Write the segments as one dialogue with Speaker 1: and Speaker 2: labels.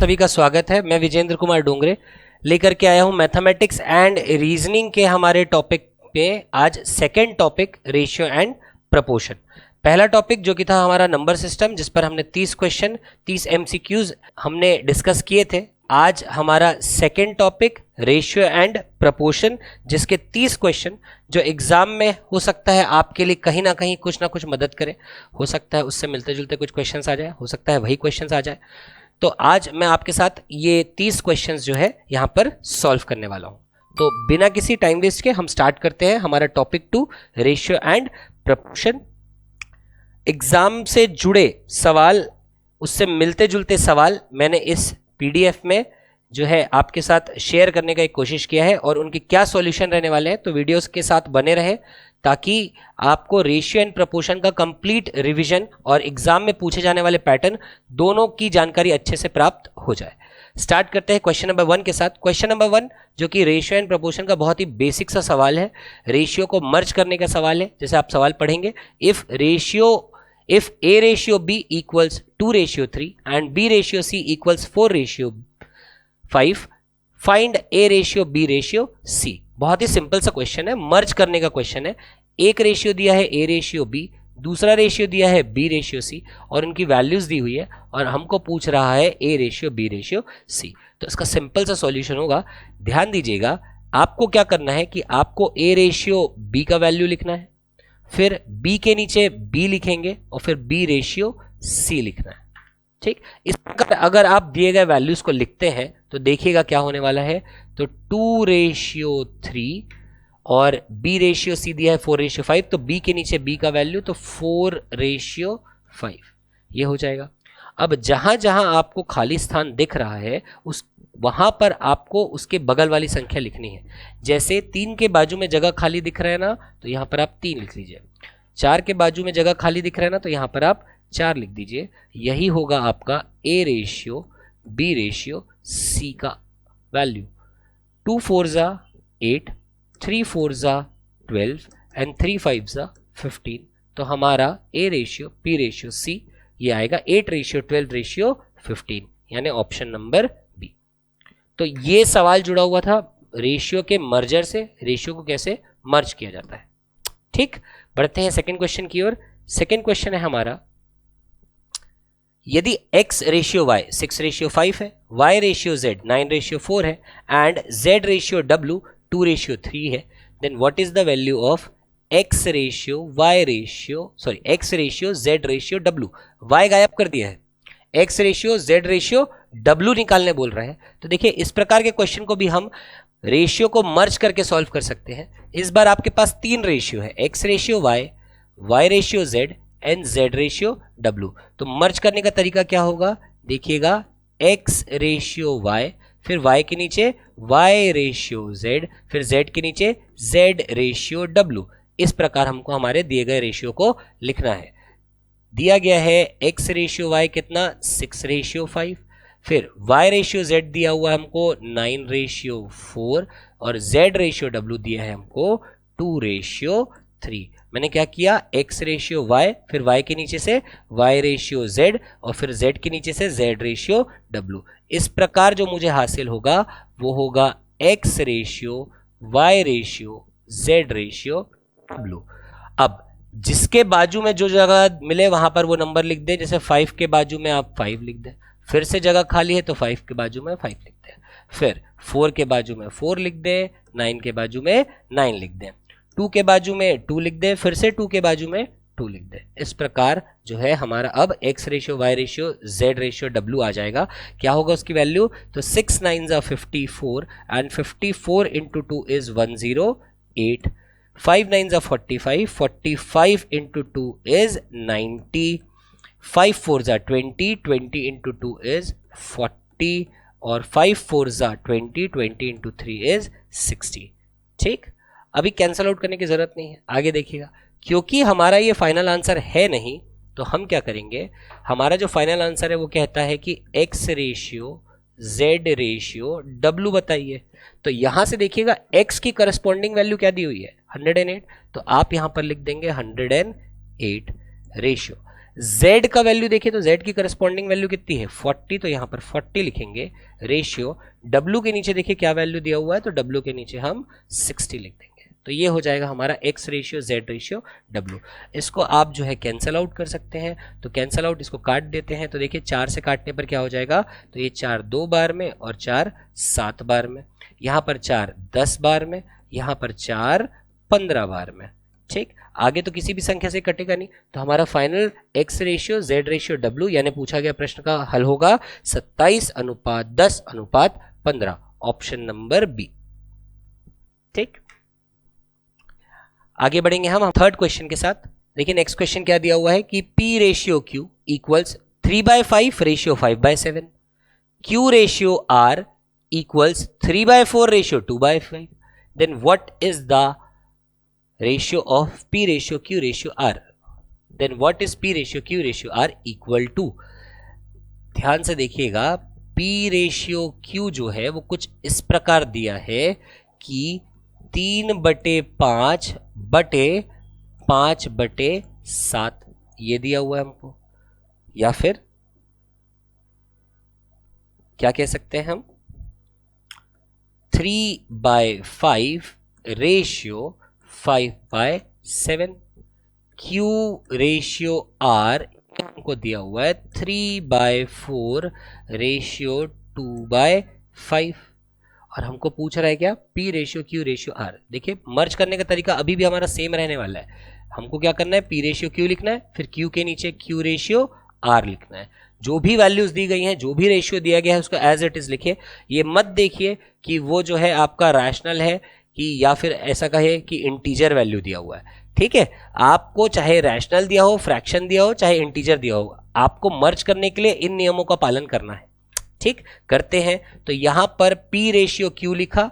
Speaker 1: सभी का स्वागत है। मैं विजेंद्र कुमार डोंगरे लेकर के आया हूं मैथमेटिक्स एंड रीजनिंग के हमारे टॉपिक पे आज second topic ratio and proportion. पहला टॉपिक जो कि था हमारा नंबर सिस्टम, जिस पर हमने 30 क्वेश्चन 30 एमसीक्यूज हमने डिस्कस किए थे। आज हमारा second topic ratio and proportion, जिसके 30 क्वेश्चन जो एग्जाम में हो सकता है आपके लिए कहीं ना कहीं कुछ ना कुछ मदद करे, हो सकता है उससे मिलते जुलते कुछ क्वेश्चंस आ जाए, हो सकता है वही क्वेश्चंस आ जाए। तो आज मैं आपके साथ ये 30 क्वेश्चंस जो है यहाँ पर सॉल्व करने वाला हूँ। तो बिना किसी टाइम वेस्ट के हम स्टार्ट करते हैं हमारा topic 2 ratio and proportion. Exam से जुड़े सवाल, उससे मिलते जुलते सवाल मैंने इस पीडीएफ में जो है आपके साथ शेयर करने का एक कोशिश किया है और उनके क्या सॉल्यूशन रहने वाले हैं। तो वीडियोस के साथ बने रहे ताकि आपको रेशियो एंड प्रपोर्शन का कंप्लीट रिवीजन और एग्जाम में पूछे जाने वाले पैटर्न दोनों की जानकारी अच्छे से प्राप्त हो जाए। स्टार्ट करते हैं क्वेश्चन नंबर 1 के साथ। क्वेश्चन नंबर 1 जो कि रेशियो एंड प्रपोर्शन का बहुत ही बेसिक सा सवाल है, रेशियो को मर्ज करने का सवाल है। जैसे आप सवाल पढ़ेंगे, if A ratio B equals 2 ratio 3 and B ratio C equals 4 ratio 5, find A ratio B ratio C। बहुत ही सिंपल सा क्वेश्चन है, मर्ज करने का क्वेश्चन है। एक रेशियो दिया है A रेशियो B, दूसरा रेशियो दिया है B रेशियो C और उनकी वैल्यूज दी हुई है और हमको पूछ रहा है A ratio B ratio C। तो इसका सिंपल सा सॉल्यूशन होगा, ध्यान दीजिएगा, आपको क्या करना है कि आपको A रेशियो B का वैल्यू लिखना है, फिर B के नीचे B लिखेंगे और फिर B रेशियो C लिखना है। ठीक, इस प्रकार अगर आप दिए गए वैल्यूज को लिखते हैं तो देखिएगा क्या होने वाला है। तो 2 रेशियो 3 और B रेशियो C दिया है 4 रेशियो 5, तो B के नीचे B का वैल्यू तो 4 रेशियो 5 ये हो जाएगा। अब जहां जहां आपको खाली स्थान दिख रहा है वहां पर आपको उसके बगल वाली संख्या लिखनी है। जैसे 3 के बाजू में जगह खाली दिख रहा है ना, तो यहां पर आप 3 लिख लीजिए। 4 के बाजू में जगह खाली दिख रहा है ना, तो यहां पर आप 4 लिख दीजिए। यही होगा आपका A ratio B ratio C का वैल्यू। 2 4 जा 8, 3 4 जा 12 एंड 3 5 जा 15। तो हमारा A ratio B ratio C ये आएगा 8 रेशियो 12 रेशियो 15, यानी ऑप्शन नंबर बी। तो ये सवाल जुड़ा हुआ था रेशियो के मर्जर से, रेशियो को कैसे मर्ज किया जाता है। ठीक, बढ़ते हैं सेकंड क्वेश्चन की ओर। सेकंड क्वेश्चन है हमारा, यदि x रेशियो y 6 रेशियो 5 है, y रेशियो z 9 रेशियो 4 है and z ratio w 2 ratio 3 है, then what is the value of x ratio z ratio w। y गायब कर दिया है, x ratio z ratio w निकालने बोल रहा है। तो देखिए इस प्रकार के क्वेश्चन को भी हम रेशियो को मर्ज करके सॉल्व कर सकते हैं। इस बार आपके पास 3 रेशियो है, x ratio y ratio z and z ratio w। तो मर्ज करने का तरीका क्या होगा, देखिएगा, x रेशियो y, फिर y के नीचे y रेशियो z, फिर z के नीचे z रेशियो w। इस प्रकार हमको हमारे दिए गए रेशियो को लिखना है। दिया गया है x रेशियो y कितना 6 रेशियो 5, फिर y रेशियो z दिया हुआ है हमको 9 रेशियो 4 और z रेशियो w दिया है हमको 2 रेशियो 3। मैंने क्या किया, x रेशियो y, फिर y के नीचे से y रेशियो z और फिर z के नीचे से z रेशियो w। इस प्रकार जो मुझे हासिल होगा वो होगा x ratio y ratio z ratio w। अब जिसके बाजू में जो जगह मिले वहां पर वो नंबर लिख दें। जैसे 5 के बाजू में आप 5 लिख दें, फिर से जगह खाली है तो 5 के बाजू में 5 लिख दें, फिर 4 के बाजू में 4 लिख दें, 9 के बाजू में 9 लिख दें, 2 के बाजू में 2 लिख दें, फिर से 2 के बाजू में 2 लिख दें। इस प्रकार जो है हमारा अब x ratio y ratio z ratio w आ जाएगा। क्या होगा उसकी वैल्यू, तो 6 9 are 54 and 54 into 2 is 108, 5 9 are 45, 45 into 2 is 90, 5 4 are 20, 20 into 2 is 40 और 5 4 are 20, 20 इंटू 3 इज 60। ठीक, अभी कैंसल आउट करने की जरूरत नहीं है, आगे देखिएगा। क्योंकि हमारा ये फाइनल आंसर है नहीं, तो हम क्या करेंगे, हमारा जो फाइनल आंसर है वो कहता है कि x ratio z ratio w बताइए। तो यहां से देखिएगा x की करस्पॉन्डिंग वैल्यू क्या दी हुई है 108, तो आप यहां पर लिख देंगे 108 रेशियो z का वैल्यू देखिए तो z की करस्पॉन्डिंग वैल्यू कितनी है 40, तो यहाँ पर 40 लिखेंगे रेशियो। w के नीचे देखिए क्या वैल्यू दिया हुआ है, तो w के नीचे हम 60 लिख देंगे। तो ये हो जाएगा हमारा x ratio z ratio w। इसको आप जो है कैंसल आउट कर सकते हैं, तो कैंसल आउट इसको काट देते हैं। तो देखिए 4 से काटने पर क्या हो जाएगा, तो ये 4 2 बार में और 4 7 बार में, यहाँ पर 4 10 बार में, यहाँ पर 4 15 बार में। ठीक, आगे तो किसी भी संख्या से कटेगा नहीं। तो हमारा final x ratio z ratio w यानी पूछा गया प्रश्न का हल होगा 27:10:15, ऑप्शन नंबर बी। ठीक, आगे बढ़ेंगे हम थर्ड क्वेश्चन के साथ। देखिए नेक्स्ट क्वेश्चन क्या दिया हुआ है कि p ratio q equals 3/5 ratio 5/7, q ratio r equals 3/4 ratio 2/5, then what is the ratio of p ratio q ratio r, then what is p ratio q ratio r equal to. ध्यान से देखिएगा, p ratio q जो है वो कुछ इस प्रकार दिया है कि 3/5/5/7 ये दिया हुआ है हमको, या फिर क्या कह सकते हैं हम 3/5 रेशियो 5/7, Q रेशियो R हमको दिया हुआ है 3/4 रेशियो 2/5, और हमको पूछ रहा है क्या P ratio Q ratio R। देखिए मर्ज करने का तरीका अभी भी हमारा सेम रहने वाला है। हमको क्या करना है, P रेशियो Q लिखना है, फिर Q के नीचे Q रेशियो R लिखना है। जो भी वैल्यूज दी गई हैं, जो भी रेशियो दिया गया है उसको एज इट इज लिखिए। ये मत देखिए कि वो जो है आपका रैशनल है कि या फिर ऐसा कहे कि इंटीजर वैल्यू दिया हुआ है। ठीक है, आपको चाहे रैशनल दिया हो, फ्रैक्शन दिया हो, चाहे इंटीजर दिया हो, आपको मर्ज करने के लिए इन नियमों का पालन करना है। ठीक, करते हैं। तो यहां पर P रेशियो Q लिखा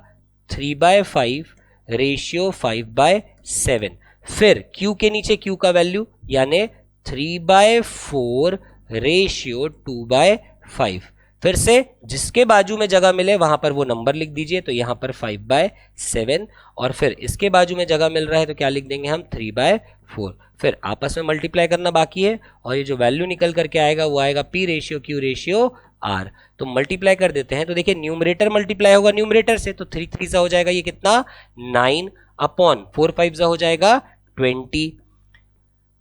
Speaker 1: 3/5 रेशियो 5/7, फिर Q के नीचे Q का वैल्यू यानी 3/4 रेशियो 2/5, फिर से जिसके बाजू में जगह मिले वहां पर वो नंबर लिख दीजिए। तो यहां पर 5/7, और फिर इसके बाजू में जगह मिल रहा है तो क्या लिख देंगे हम 3/4, फिर आपस में मल्टीप्लाई करना बाकी है, और ये जो वैल्यू निकल करके आएगा वो आएगा P ratio Q ratio R। तो मल्टीप्लाई कर देते हैं, तो देखिए न्यूमरेटर मल्टीप्लाई होगा न्यूमरेटर से, तो 3 3 हो जाएगा ये कितना 9/4 5 हो जाएगा 20।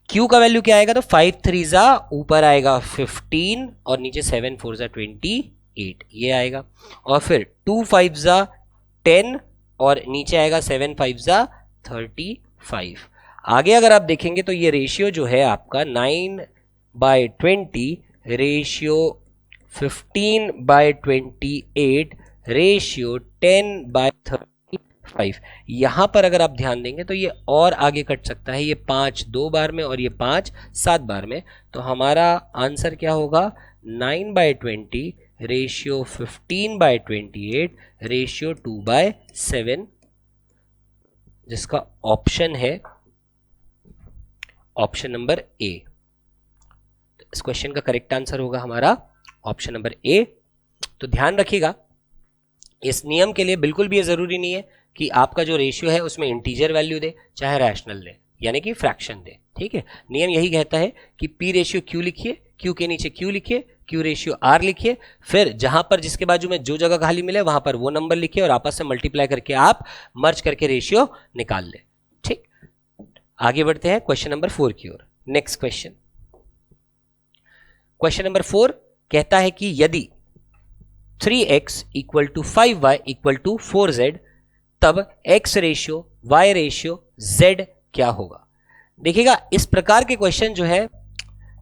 Speaker 1: Q का वैल्यू क्या आएगा, तो 5 3 ऊपर आएगा 15 और नीचे 7 4 28 ये आएगा, और फिर 2 5 10 और नीचे आएगा 7 5 35। आगे अगर आप देखेंगे तो ये रेशियो जो है आपका 9/20 रेशियो 15/28 रेशियो 10/35। यहां पर अगर आप ध्यान देंगे तो ये और आगे कट सकता है, ये 5 2 बार में और ये 5 7 बार में। तो हमारा आंसर क्या होगा 9/20 रेशियो 15/28 रेशियो 2/7, जिसका ऑप्शन है ऑप्शन नंबर ए। तो इस क्वेश्चन का करेक्ट आंसर होगा हमारा ऑप्शन नंबर ए। तो ध्यान रखिएगा, इस नियम के लिए बिल्कुल भी ये जरूरी नहीं है कि आपका जो रेशियो है उसमें इंटीजर वैल्यू दे चाहे रैशनल दे, यानी कि फ्रैक्शन दे। ठीक है, नियम यही कहता है कि P रेशियो Q लिखिए, Q के नीचे Q लिखिए, Q रेशियो R लिखिए, फिर जहां पर जिसके बाजू में जो जगह खाली मिले वहां पर वो नंबर लिखिए और आपस में मल्टीप्लाई करके आप मर्ज करके रेशियो निकाल ले। ठीक, आगे बढ़ते हैं क्वेश्चन नंबर 4 की ओर। नेक्स्ट क्वेश्चन, क्वेश्चन नंबर 4 कहता है कि यदि 3x equal to 5y equal to 4z तब x ratio y ratio z क्या होगा। देखिएगा, इस प्रकार के क्वेश्चन जो है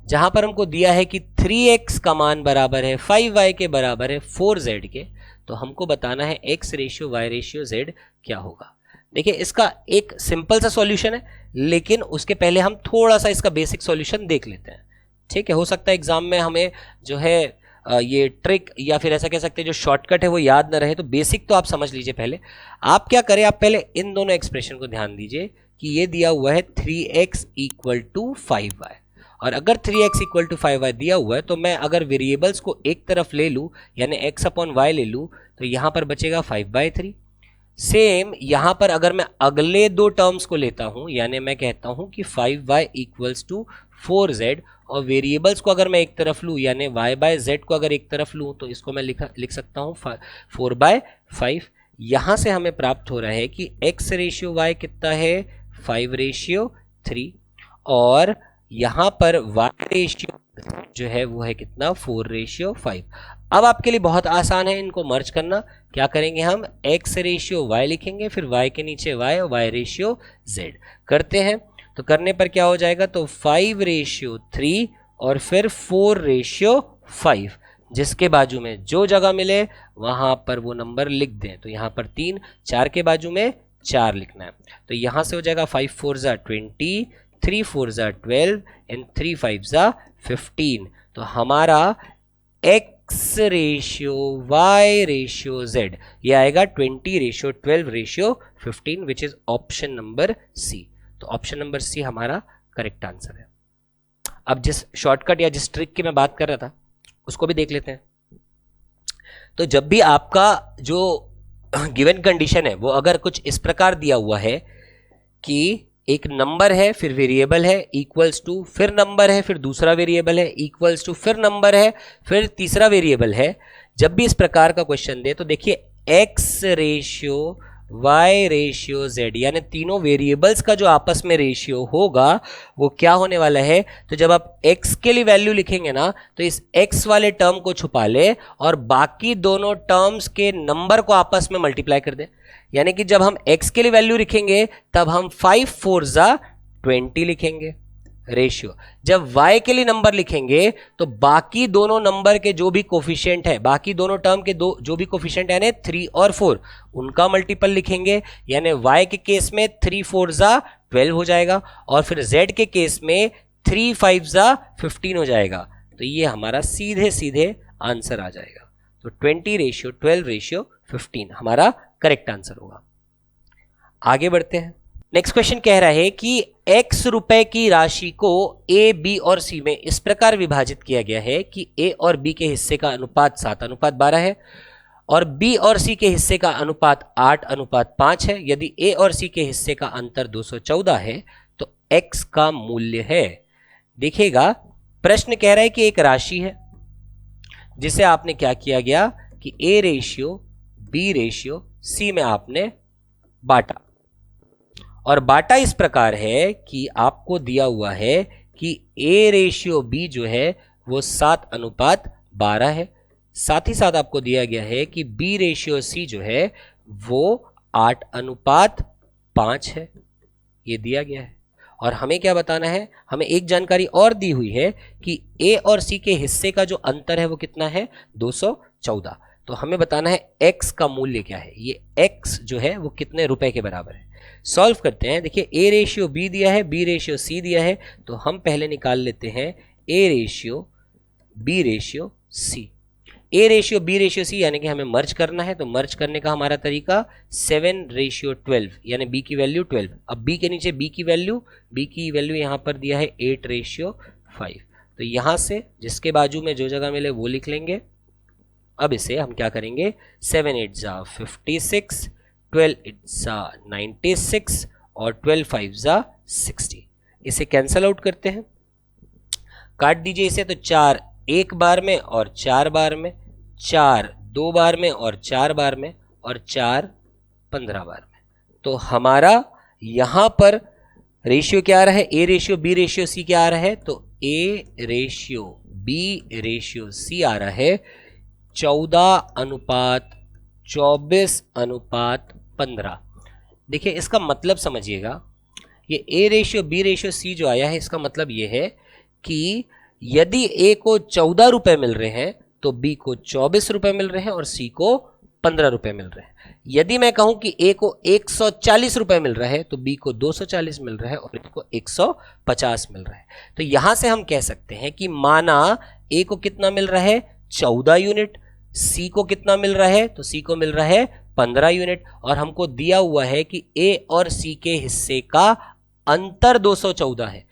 Speaker 1: जहां पर हमको दिया है कि 3x का मान बराबर है 5y के बराबर है 4z के, तो हमको बताना है x ratio y ratio z क्या होगा। देखिए, इसका एक सिंपल सा सॉल्यूशन है, लेकिन उसके पहले हम थोड़ा सा इसका बेसिक सॉल्यूशन देख लेते हैं। ठीक है, हो सकता है एग्जाम में हमें जो है ये ट्रिक या फिर ऐसा कह सकते हैं जो शॉर्टकट है वो याद ना रहे, तो बेसिक तो आप समझ लीजिए। पहले आप क्या करें, आप पहले इन दोनों एक्सप्रेशन को ध्यान दीजिए कि ये दिया हुआ है 3x इक्वल टू 5y, और अगर 3x इक्वल टू 5y दिया हुआ है तो मैं अगर वेरिएबल्स को एक तरफ ले लूँ यानी x अपॉन y ले लूँ तो यहाँ पर बचेगा 5/3। सेम यहाँ पर अगर मैं अगले दो टर्म्स को लेता हूँ यानी मैं कहता हूँ कि 5y इक्वल्स टू 4z, और वेरिएबल्स को अगर मैं एक तरफ लूँ यानी y बाय z को अगर एक तरफ लूँ तो इसको मैं लिख सकता हूँ 4/5। यहाँ से हमें प्राप्त हो रहा है कि x रेशियो y कितना है 5/3, और यहाँ पर y रेशियो जो है वो है कितना 4/5। अब आपके लिए बहुत आसान है इनको मर्ज करना। क्या करेंगे हम, x रेशियो y लिखेंगे, फिर y के नीचे y और y रेशियो z करते हैं। तो करने पर क्या हो जाएगा, तो 5/3 और फिर 4/5, जिसके बाजू में जो जगह मिले वहां पर वो नंबर लिख दें। तो यहाँ पर 3, 4 के बाजू में 4 लिखना है। तो यहाँ से हो जाएगा 5 4 ज़ा 20, 3 4 ज़ा 12 एंड 3 5 ज़ा 15। तो हमारा x ratio y ratio z ये आएगा 20/12/15 which is option number C. तो ऑप्शन नंबर सी हमारा करेक्ट आंसर है। अब जिस शॉर्टकट या जिस ट्रिक की मैं बात कर रहा था उसको भी देख लेते हैं। तो जब भी आपका जो गिवन कंडीशन है वो अगर कुछ इस प्रकार दिया हुआ है कि एक नंबर है फिर वेरिएबल है इक्वल्स टू, फिर नंबर है फिर दूसरा वेरिएबल है इक्वल्स टू, फिर नंबर है फिर तीसरा वेरिएबल है, जब भी इस प्रकार का क्वेश्चन दे तो देखिए x ratio y ratio z यानी तीनों वेरिएबल्स का जो आपस में रेशियो होगा वो क्या होने वाला है। तो जब आप x के लिए वैल्यू लिखेंगे ना तो इस x वाले टर्म को छुपा ले और बाकी दोनों टर्म्स के नंबर को आपस में मल्टीप्लाई कर दे। यानी कि जब हम x के लिए वैल्यू लिखेंगे तब हम 5 4 ज़ा 20 लिखेंगे रेशियो, जब y के लिए नंबर लिखेंगे तो बाकी दोनों नंबर के जो भी कोफिशिएंट है, बाकी दोनों टर्म के दो जो भी कोफिशिएंट यानी 3 और 4 उनका मल्टीपल लिखेंगे। यानी y के केस में 3 4 ज़ा 12 हो जाएगा और फिर z के केस में 3 5 ज़ा 15 हो जाएगा। तो ये हमारा सीधे सीधे आंसर आ जाएगा। तो 20/12/15 हमारा करेक्ट आंसर होगा। आगे बढ़ते हैं। नेक्स्ट क्वेश्चन कह रहा है कि x रुपए की राशि को a, b और c में इस प्रकार विभाजित किया गया है कि a और b के हिस्से का अनुपात 7:12 है और b और c के हिस्से का अनुपात 8:5 है। यदि a और c के हिस्से का अंतर 214 है तो x का मूल्य है। देखिएगा प्रश्न कह रहा है कि एक राशि है जिसे आपने क्या किया गया कि a ratio b ratio c में आपने बांटा, और बांटा इस प्रकार है कि आपको दिया हुआ है कि a रेशियो b जो है वो 7:12 है, साथ ही साथ आपको दिया गया है कि b रेशियो c जो है वो 8:5 है, ये दिया गया है। और हमें क्या बताना है, हमें एक जानकारी और दी हुई है कि a और c के हिस्से का जो अंतर है वो कितना है 214। तो हमें बताना है x का मूल्य क्या है, ये x जो है वो कितने रुपए के बराबर है। सॉल्व करते हैं। देखिए a रेशियो b दिया है, b रेशियो c दिया है, तो हम पहले निकाल लेते हैं a ratio b ratio c। a ratio b ratio c यानी कि हमें मर्ज करना है, तो मर्ज करने का हमारा तरीका 7/12 यानी b की वैल्यू 12। अब b के नीचे b की वैल्यू यहाँ पर दिया है 8/5। तो यहाँ से जिसके बाजू में जो जगह मिले वो लिख लेंगे। अब इसे हम क्या करेंगे, 7 8 ज़ा 56, 12 8 ज़ा 96 और 12 5 ज़ा 60। इसे कैंसल आउट करते हैं, काट दीजिए इसे। तो 4 एक बार में और 4 बार में, 4 2 बार में और 4 बार में, और 4 15 बार में। तो हमारा यहाँ पर रेशियो क्या आ रहा है, a ratio b ratio c क्या आ रहा है, तो a ratio b ratio c आ रहा है 14:24:15। देखिए इसका मतलब समझिएगा, ये a ratio b ratio c जो आया है इसका मतलब ये है कि यदि a को 14 रुपए मिल रहे हैं तो b को 24 रुपए मिल रहे हैं और c को 15 रुपए मिल रहे हैं। यदि मैं कहूं कि a को 140 रुपए मिल रहा है तो b को 240 मिल रहा है और इसको 150 मिल रहा है। तो यहां से हम कह सकते हैं कि माना a को कितना मिल रहा है 14 यूनिट, c को कितना मिल रहा है, तो c को मिल रहा है 15 यूनिट, और हमको दिया हुआ है कि a और c के हिस्से का अंतर 214 है।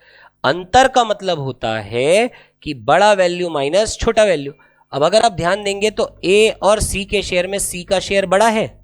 Speaker 1: अंतर का मतलब होता है कि बड़ा वैल्यू माइनस छोटा वैल्यू। अब अगर आप ध्यान देंगे तो a और c के शेयर में c का शेयर बड़ा है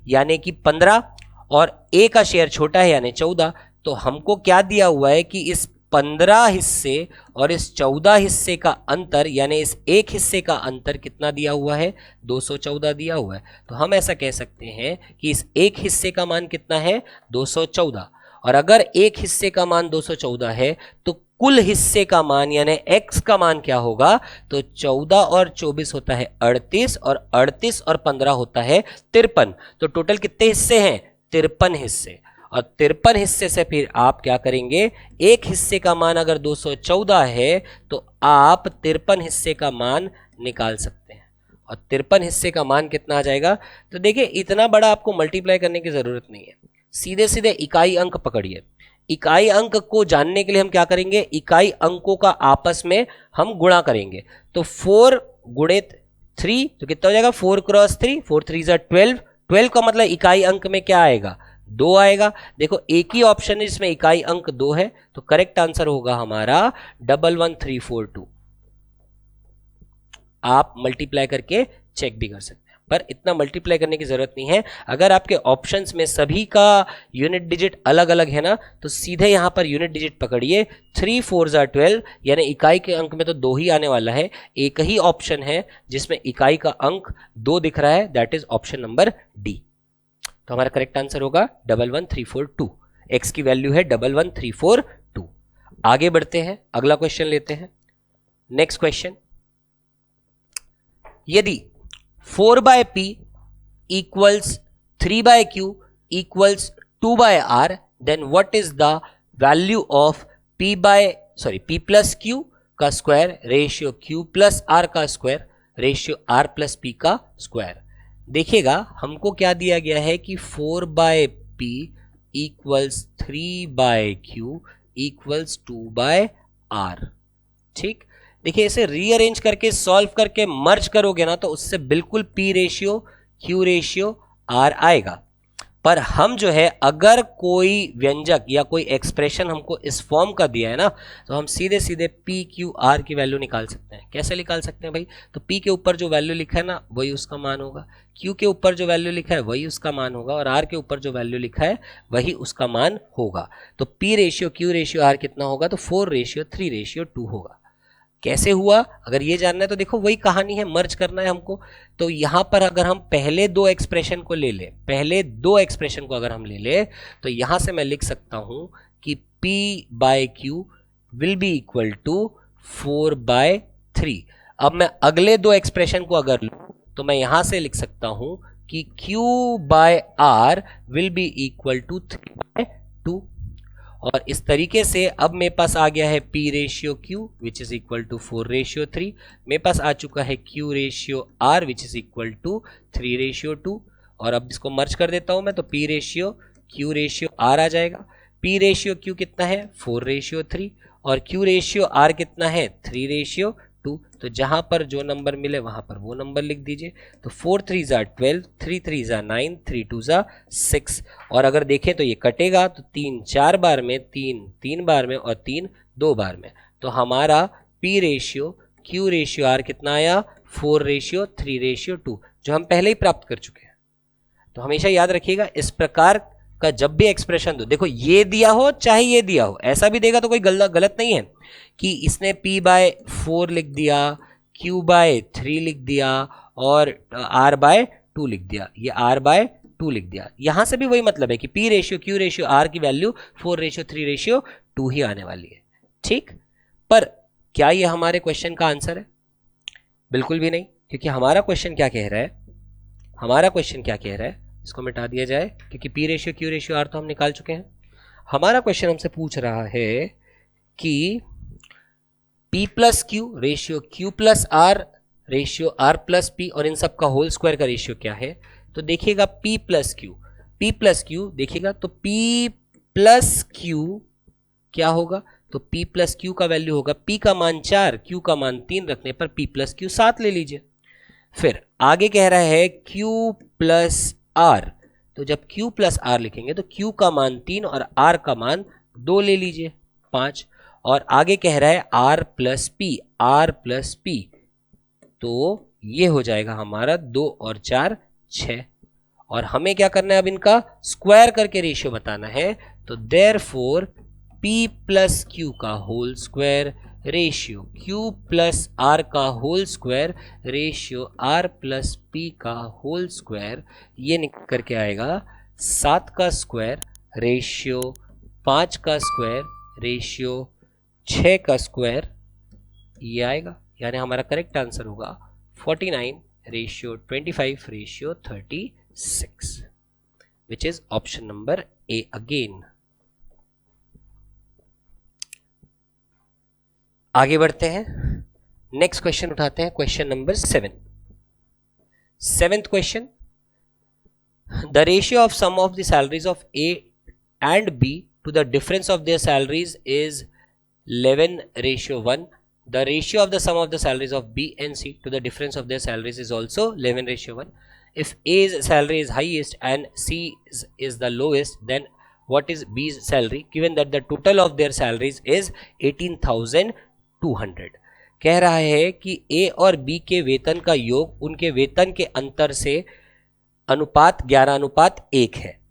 Speaker 1: यानी कि 15 और a का शेयर छोटा है यानी 14। तो हमको क्या दिया हुआ है कि इस 15 हिस्से और इस 14 हिस्से का अंतर, यानी इस एक हिस्से का अंतर कितना दिया हुआ है, 214 दिया हुआ है। तो हम ऐसा कह सकते हैं कि इस एक हिस्से का मान कितना है, 214। और अगर एक हिस्से का मान 214 है तो कुल हिस्से का मान यानी x का मान क्या होगा, तो 14 और 24 होता है 38, और 38 और 15 होता है 53। तो टोटल कितने हिस्से हैं, 53 हिस्से। और 53 हिस्से से फिर आप क्या करेंगे, एक हिस्से का मान अगर 214 है तो आप 53 हिस्से का मान निकाल सकते हैं। और 53 हिस्से का मान कितना आ जाएगा, तो देखिए इतना बड़ा आपको मल्टीप्लाई करने की जरूरत नहीं है, सीधे सीधे इकाई अंक पकड़िए। इकाई अंक को जानने के लिए हम क्या करेंगे, इकाई अंकों का आपस में हम गुणा करेंगे। तो 4 गुणे 3 तो कितना हो जाएगा, 4 क्रॉस 3, 4 3 जा 12। 12 का मतलब इकाई अंक में क्या आएगा, 2 आएगा। देखो एक ही ऑप्शन है जिसमें इकाई अंक 2 है, तो करेक्ट आंसर होगा हमारा 11342। आप मल्टीप्लाई करके चेक भी कर सकते हैं, पर इतना मल्टीप्लाई करने की जरूरत नहीं है। अगर आपके ऑप्शंस में सभी का यूनिट डिजिट अलग अलग है ना, तो सीधे यहां पर यूनिट डिजिट पकड़िए। 3 4 जा 12, यानी इकाई के अंक में तो 2 ही आने वाला है। एक ही ऑप्शन है जिसमें इकाई का अंक 2 दिख रहा है, that is option number D. तो हमारा करेक्ट आंसर होगा 11342। एक्स की वैल्यू है 11342। आगे बढ़ते हैं, अगला क्वेश्चन लेते हैं। नेक्स्ट क्वेश्चन, यदि 4/p equals 3/q equals 2/r, then what is the value of p plus q का square ratio q plus r का square ratio r plus p का स्क्वायर। देखिएगा हमको क्या दिया गया है कि 4/p equals 3/q equals 2/r। ठीक, देखिए इसे रीअरेंज करके सॉल्व करके मर्ज करोगे ना तो उससे बिल्कुल p ratio q ratio r आएगा। पर हम जो है अगर कोई व्यंजक या कोई एक्सप्रेशन हमको इस फॉर्म का दिया है ना, तो हम सीधे सीधे p q r की वैल्यू निकाल सकते हैं। कैसे निकाल सकते हैं भाई, तो p के ऊपर जो वैल्यू लिखा है ना वही उसका मान होगा, q के ऊपर जो वैल्यू लिखा है वही उसका मान होगा, और r के ऊपर जो वैल्यू लिखा है वही उसका मान होगा। तो p ratio q ratio r कितना होगा, तो 4:3:2 होगा। कैसे हुआ, अगर ये जानना है तो देखो वही कहानी है, मर्ज करना है हमको। तो यहां पर अगर हम पहले दो एक्सप्रेशन को ले ले, पहले दो एक्सप्रेशन को अगर हम ले ले, तो यहां से मैं लिख सकता हूं कि p/q will be equal to 4/3। अब मैं अगले दो एक्सप्रेशन को अगर लूं तो मैं यहां से लिख सकता हूं कि q/r will be equal to 3/2। और इस तरीके से अब मेरे पास आ गया है p ratio q which is equal to 4:3। मेरे पास आ चुका है q ratio r which is equal to 3:2। और अब इसको मर्ज कर देता हूं मैं, तो p ratio q ratio r आ जाएगा। p रेशियो q कितना है, 4:3, और q रेशियो r कितना है, 3:2। तो जहां पर जो नंबर मिले वहां पर वो नंबर लिख दीजिए। तो 4 3 जा 12, 3 3 जा 9, 3 2 जा 6। और अगर देखें तो ये कटेगा, तो 3 4 बार में, 3 3 बार में, और 3 2 बार में। तो हमारा p ratio q ratio r कितना आया, 4:3:2, जो हम पहले ही प्राप्त कर चुके हैं। तो हमेशा याद रखिएगा इस प्रकार का जब भी एक्सप्रेशन दो, देखो ये दिया हो चाहे ये दिया हो, ऐसा भी देगा तो कोई गलत नहीं है कि इसने p/4 लिख दिया, q/3 लिख दिया और r/2 लिख दिया, ये r/2 लिख दिया। यहां से भी वही मतलब है कि p ratio q ratio r की वैल्यू 4:3:2 ही आने वाली है। ठीक, पर क्या ये हमारे क्वेश्चन का आंसर है? बिल्कुल भी नहीं, क्योंकि हमारा क्वेश्चन क्या कह रहा है, हमारा क्वेश्चन क्या कह रहा है, इसको मिटा दिया जाए क्योंकि p ratio q ratio r तो हम निकाल चुके हैं। हमारा क्वेश्चन हमसे पूछ रहा है कि p plus Q ratio q plus r ratio r plus p और इन सब का होल स्क्वायर का रेशियो क्या है। तो देखिएगा p प्लस क्यू देखिएगा, तो p प्लस क्यू क्या होगा, तो p प्लस क्यू का वैल्यू होगा, p का मान 4, q का मान 3 रखने पर p प्लस क्यू 7 ले लीजिए। फिर आगे कह रहा है q प्लस r, तो जब q प्लस r लिखेंगे तो q का मान 3 और r का मान 2 ले लीजिए, 5। और आगे कह रहा है r प्लस p, तो ये हो जाएगा हमारा 2 और 4 6। और हमें क्या करना है, अब इनका स्क्वायर करके रेशियो बताना है। तो देयरफॉर P प्लस Q का whole square ratio Q plus R का whole square ratio R plus P का होल स्क्वायर, ये निकल करके आएगा 7 का स्क्वायर रेशियो 5 का स्क्वायर रेशियो 6 का स्क्वायर, ये आएगा। यानी हमारा करेक्ट आंसर होगा 49 ratio 25 ratio 36, which is option number A again. आगे बढ़ते हैं, नेक्स्ट क्वेश्चन उठाते हैं, question number 7। Seventh question, the ratio of sum of the salaries of A and B to the difference of their salaries is 11:1. The ratio of the sum of the salaries of B and C to the difference of their salaries is also 11:1. If A's salary is highest and C's is the lowest, then what is B's salary given that the total of their salaries is 18,200? कह रहा है कि A और B के वेतन का योग उनके वेतन के अंतर से अनुपात 11:1 है।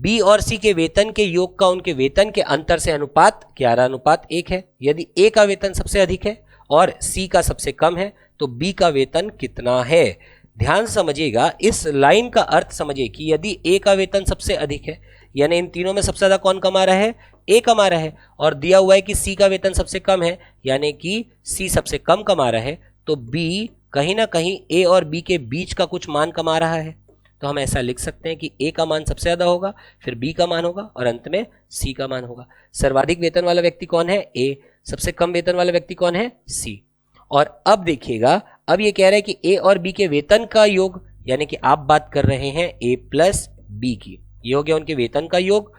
Speaker 1: बी और सी के वेतन के योग का उनके वेतन के अंतर से अनुपात 11:1 है। यदि ए का वेतन सबसे अधिक है और सी का सबसे कम है तो बी का वेतन कितना है? ध्यान समझिएगा, इस लाइन का अर्थ समझिए कि यदि ए का वेतन सबसे अधिक है, यानी इन तीनों में सबसे ज्यादा कौन कमा रहा है? ए कमा रहा है, और दिया हुआ है कि सी का वेतन सबसे कम है, यानी कि सी सबसे कम कमा रहा है, तो बी कहीं ना कहीं ए और बी के बीच का कुछ मान कमा रहा है। तो हम ऐसा लिख सकते हैं कि ए का मान सबसे ज्यादा होगा, फिर बी का मान होगा और अंत में सी का मान होगा। सर्वाधिक वेतन वाला व्यक्ति कौन है? ए। सबसे कम वेतन वाला व्यक्ति कौन है? सी। और अब देखिएगा, अब ये कह रहे हैं कि ए और बी के वेतन का योग, यानी कि आप बात कर रहे हैं ए प्लस बी की, ये हो गया उनके वेतन का योग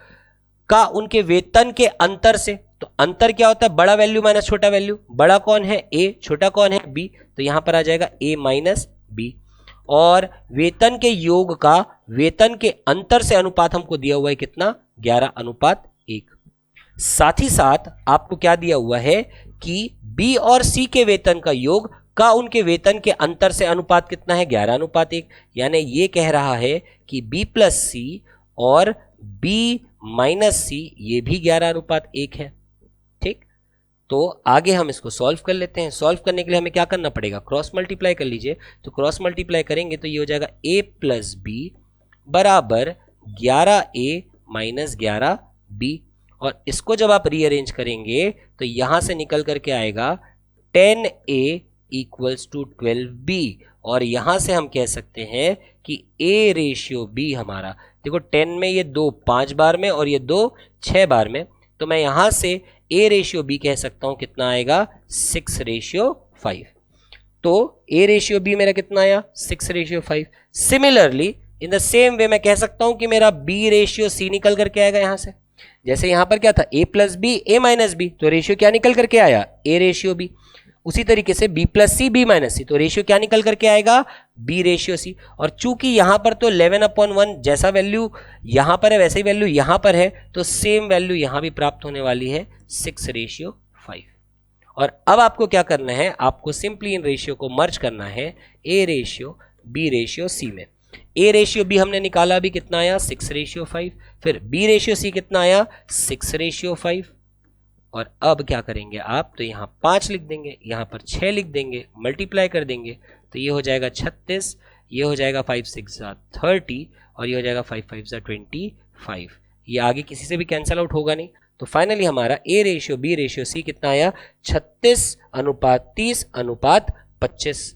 Speaker 1: का उनके वेतन के अंतर से। तो अंतर क्या होता है? बड़ा वैल्यू माइनस छोटा वैल्यू। बड़ा कौन है? ए। छोटा कौन है? बी। तो यहां पर आ जाएगा ए माइनस बी। और वेतन के योग का वेतन के अंतर से अनुपात हमको दिया हुआ है कितना? 11:1। साथ ही साथ आपको क्या दिया हुआ है कि बी और सी के वेतन का योग का उनके वेतन के अंतर से अनुपात कितना है? 11:1। यानी ये कह रहा है कि बी प्लस सी और बी माइनस सी ये भी 11:1 है। ठीक, तो आगे हम इसको सॉल्व कर लेते हैं। सॉल्व करने के लिए हमें क्या करना पड़ेगा? क्रॉस मल्टीप्लाई कर लीजिए। तो क्रॉस मल्टीप्लाई करेंगे तो ये हो जाएगा a प्लस बी बराबर 11a माइनस 11b। और इसको जब आप रीअरेंज करेंगे तो यहां से निकल करके आएगा 10a इक्वल्स टू 12b। और यहां से हम कह सकते हैं कि a रेशियो b हमारा, देखो 10 में ये 2 5 बार में और ये 2 6 बार में, तो मैं यहां से a रेशियो b कह सकता हूं कितना आएगा? 6:5। तो a रेशियो b मेरा कितना आया? 6:5। Similarly in the same way मैं कह सकता हूं कि मेरा b रेशियो c निकल करके आएगा यहां से। जैसे यहां पर क्या था? a plus B a minus B, तो रेशियो क्या निकल करके आया? a ratio b। उसी तरीके से b plus C b minus C, तो रेशियो क्या निकल करके आएगा? b ratio C. और चूंकि यहां पर तो 11/1 जैसा वैल्यू यहां पर है वैसे ही वैल्यू यहां पर है, तो सेम वैल्यू यहां भी प्राप्त होने वाली है 6:5। और अब आपको क्या करना है? आपको सिंपली इन रेशियो को मर्ज करना है a ratio b ratio c में। a रेशियो b हमने निकाला, अभी कितना आया? 6:5। फिर b रेशियो c कितना आया? 6:5। और अब क्या करेंगे आप? तो यहाँ 5 लिख देंगे, यहाँ पर 6 लिख देंगे, मल्टीप्लाई कर देंगे, तो ये हो जाएगा 36, ये हो जाएगा 5 6 30 और ये हो जाएगा 5 5 25। ये आगे किसी से भी कैंसिल आउट होगा नहीं। तो फाइनली हमारा a ratio b ratio c कितना आया? 36:30:25।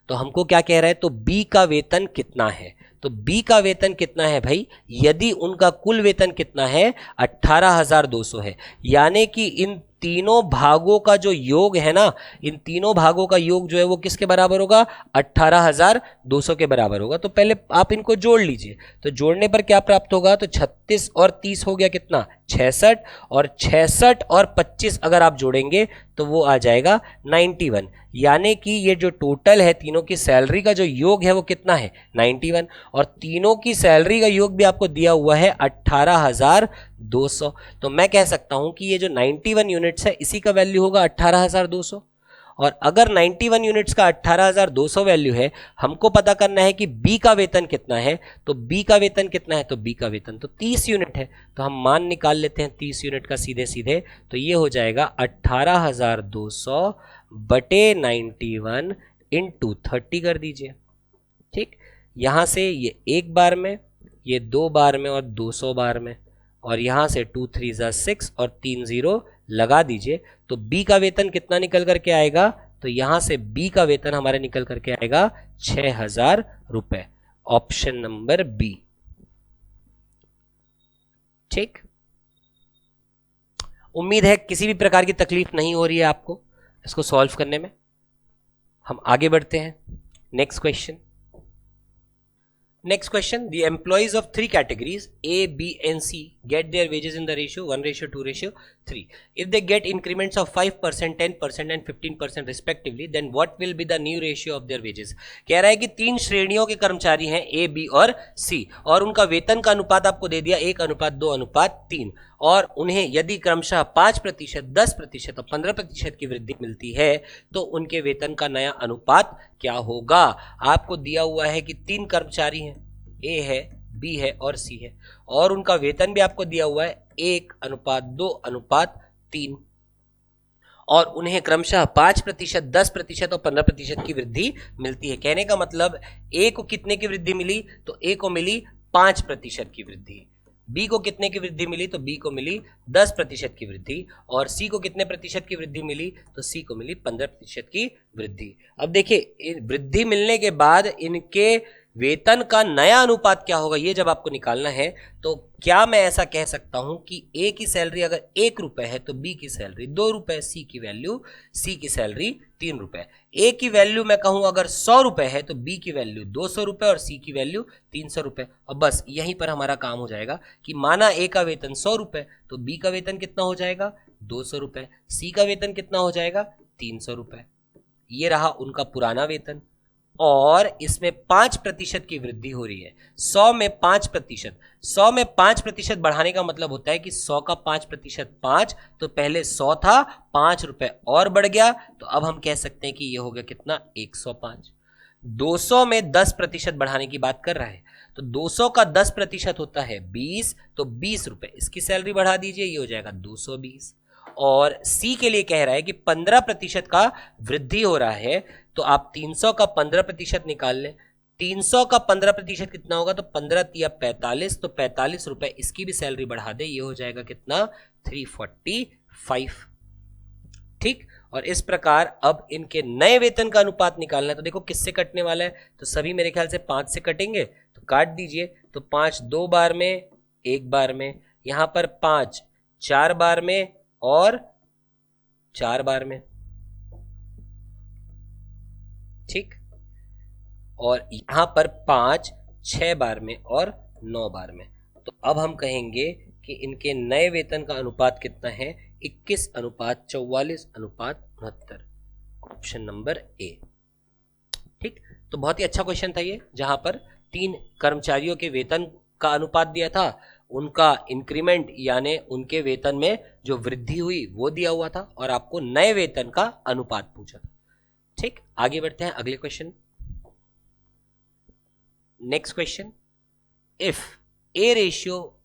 Speaker 1: तो हमको क्या कह रहा है? तो b का वेतन कितना है? तो b का वेतन कितना है भाई? यदि उनका कुल वेतन कितना है? 18,200 है। यानी कि इन तीनों भागों का जो योग है ना, इन तीनों भागों का योग जो है वो किसके बराबर होगा? 18,200 के बराबर होगा। तो पहले आप इनको जोड़ लीजिए, तो जोड़ने पर क्या प्राप्त होगा? तो 36 और 30 हो गया कितना? 66। और 66 और 25 अगर आप जोड़ेंगे तो वो आ जाएगा 91। यानी कि ये जो टोटल है तीनों की सैलरी का जो योग है वो कितना है? 91। और तीनों की सैलरी का योग भी आपको दिया हुआ है 18,200। तो मैं कह सकता हूं कि ये जो 91 यूनिट्स है इसी का वैल्यू होगा 18,200। और अगर 91 यूनिट्स का 18,200 वैल्यू है, हमको पता करना है कि बी का वेतन कितना है। तो बी का वेतन कितना है, तो बी का वेतन तो 30 यूनिट है, तो हम मान निकाल लेते हैं 30 यूनिट का सीधे सीधे। तो ये हो जाएगा 18,200 बटे 91 इंटू 30 कर दीजिए। ठीक, यहां से ये एक बार में, ये 2 बार में और 200 बार में, और यहां से 2 3 6 और 3 0 लगा दीजिए। तो बी का वेतन कितना निकल करके आएगा, तो यहां से बी का वेतन हमारे निकल करके आएगा 6,000 रुपए। Option number B. ठीक, उम्मीद है किसी भी प्रकार की तकलीफ नहीं हो रही है आपको इसको सॉल्व करने में। हम आगे बढ़ते हैं। Next question. Next question, the employees of 3 categories A, B and C get their wages in the ratio 1:2:3. If they get increments of 5%, 10% and 15% respectively, then what will be the new ratio of their wages? कह रहा है कि 3 श्रेणियों के कर्मचारी हैं A, B और C, और उनका वेतन का अनुपात आपको दे दिया 1:2:3, और उन्हें यदि क्रमशः 5%, 10% और 15% की वृद्धि मिलती है तो उनके वेतन का नया अनुपात क्या होगा। आपको दिया हुआ है कि 3 कर्मचारी हैं, ए है, बी है और सी है, और उनका वेतन भी आपको दिया हुआ है 1:2:3, और उन्हें क्रमशः 5%, 10% और 15% की वृद्धि मिलती है। कहने का मतलब ए को कितने की वृद्धि मिली, तो ए को मिली 5% की वृद्धि, बी को कितने की वृद्धि मिली, तो बी को मिली 10% की वृद्धि, और सी को कितने प्रतिशत की वृद्धि मिली, तो सी को मिली 15% की वृद्धि। अब देखिए, वृद्धि मिलने के बाद इनके वेतन का नया अनुपात क्या होगा, ये जब आपको निकालना है तो क्या मैं ऐसा कह सकता हूं कि ए की सैलरी अगर 1 रुपए है तो बी की सैलरी 2 रुपए, सी की सैलरी 3 रुपए। ए की वैल्यू मैं कहूं अगर 100 रुपए है तो बी की वैल्यू 200 रुपए और सी की वैल्यू 300 रुपए। और बस यहीं पर हमारा काम हो जाएगा कि माना ए का वेतन 100 रुपए तो बी का वेतन कितना हो जाएगा 200 रुपए, सी का वेतन कितना हो जाएगा 300 रुपए। ये रहा उनका पुराना वेतन, और इसमें 5% की वृद्धि हो रही है। 100 में 5% बढ़ाने का मतलब होता है कि 100 का 5% 5, तो पहले 100 था, 5 रुपए और बढ़ गया, तो अब हम कह सकते हैं कि ये हो गया कितना 105। 200 में 10% बढ़ाने की बात कर रहा है, तो 200 का 10% होता है 20, तो 20 रुपए, इसकी सैलरी बढ़ा दीजिए, ये हो जाएगा 220। और सी के लिए कह रहा है कि 15% का वृद्धि हो रहा है, तो आप 300 का 15% निकाल लें। 300 का 15% कितना होगा, तो 15 तिया 45, तो 45 रुपए, इसकी भी सैलरी बढ़ा दे, ये हो जाएगा कितना 345। ठीक, और इस प्रकार अब इनके नए वेतन का अनुपात निकालना है। तो देखो किससे कटने वाला है, तो सभी मेरे ख्याल से 5 से कटेंगे, तो काट दीजिए। तो 5 2 बार में, 1 बार में, यहां पर 5 4 बार में और 4 बार में। ठीक, और यहां पर 5 6 बार में और 9 बार में। तो अब हम कहेंगे कि इनके नए वेतन का अनुपात कितना है, 21:44:69। ऑप्शन नंबर ए। ठीक, तो बहुत ही अच्छा क्वेश्चन था ये, जहां पर 3 कर्मचारियों के वेतन का अनुपात दिया था, उनका इंक्रीमेंट यानी उनके वेतन में जो वृद्धि हुई वो दिया हुआ था, और आपको नए वेतन का अनुपात पूछा था। ठीक, आगे बढ़ते हैं अगले question. Next question, if A ratio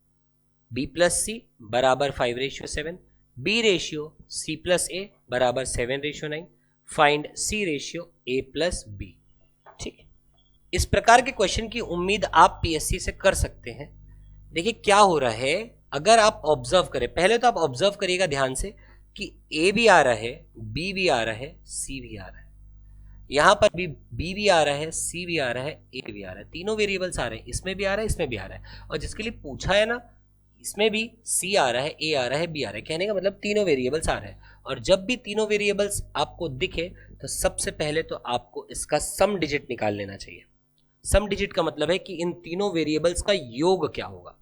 Speaker 1: B plus C बराबर 5:7, B ratio C plus A बराबर 7:9, find C ratio A plus B. ठीक, इस प्रकार के क्वेश्चन की उम्मीद आप पीएससी से कर सकते हैं। देखिए क्या हो रहा है, अगर आप ऑब्जर्व करें, पहले तो आप ऑब्जर्व करिएगा ध्यान से कि ए भी आ रहा है, बी भी आ रहा है, सी भी आ रहा है, यहां पर भी बी भी आ रहा है, सी भी आ रहा है, ए भी आ रहा है, तीनों वेरिएबल्स आ रहे हैं, इसमें भी आ रहा है, इसमें भी आ रहा है, और जिसके लिए पूछा है ना, इसमें भी सी आ रहा है, ए आ रहा है, बी आ रहा है, कहने का मतलब तीनों वेरिएबल्स आ रहे हैं। और जब भी तीनों वेरिएबल्स आपको दिखे तो सबसे पहले तो आपको इसका सम डिजिट निकाल लेना चाहिए। सम डिजिट का मतलब है कि इन तीनों वेरिएबल्स का योग क्या होगा।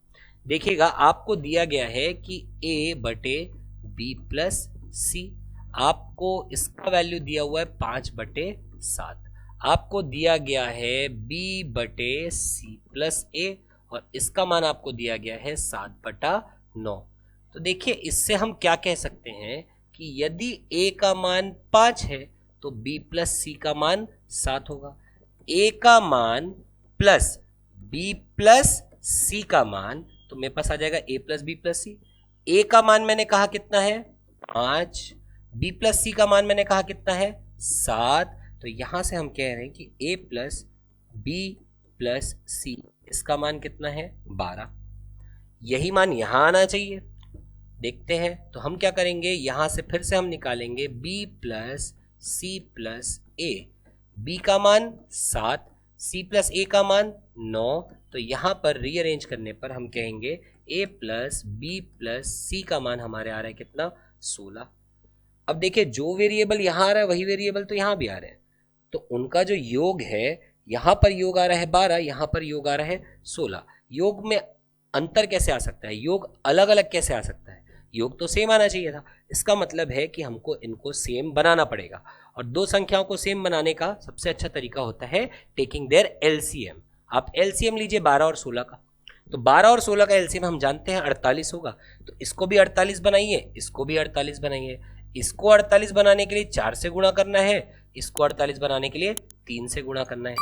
Speaker 1: देखिएगा आपको दिया गया है कि a बटे बी प्लस सी, आपको इसका वैल्यू दिया हुआ है 5/7, आपको दिया गया है b बटे सी प्लस ए, और इसका मान आपको दिया गया है 7/9। तो देखिए इससे हम क्या कह सकते हैं कि यदि a का मान 5 है तो b प्लस सी का मान 7 होगा। a का मान प्लस b प्लस सी का मान, तो मेरे पास आ जाएगा a plus B plus C. a का मान मैंने कहा कितना है 5, b प्लस सी का मान मैंने कहा कितना है 7। तो यहां से हम कह रहे हैं कि a प्लस बी प्लस सी इसका मान कितना है 12। यही मान यहां आना चाहिए, देखते हैं। तो हम क्या करेंगे, यहां से फिर से हम निकालेंगे b प्लस सी प्लस ए। b का मान 7, c प्लस a का मान 9। तो यहां पर रीअरेंज करने पर हम कहेंगे a plus B plus C का मान हमारे आ रहा है कितना 16। अब देखिए जो वेरिएबल यहां आ रहा है वही वेरिएबल तो यहां भी आ रहे हैं, तो उनका जो योग है, यहां पर योग आ रहा है 12, यहां पर योग आ रहा है 16। योग में अंतर कैसे आ सकता है, योग अलग अलग कैसे आ सकता है, योग तो सेम आना चाहिए था। इसका मतलब है कि हमको इनको सेम बनाना पड़ेगा, और दो संख्याओं को सेम बनाने का सबसे अच्छा तरीका होता है टेकिंग देयर एलसीएम। आप एलसीएम लीजिए 12 और 16 का, तो 12 और 16 का एलसीएम हम जानते हैं 48 होगा। तो इसको भी 48 बनाइए, इसको भी 48 बनाइए। इसको 48 बनाने के लिए 4 से गुणा करना है, इसको 48 बनाने के लिए 3 से गुणा करना है।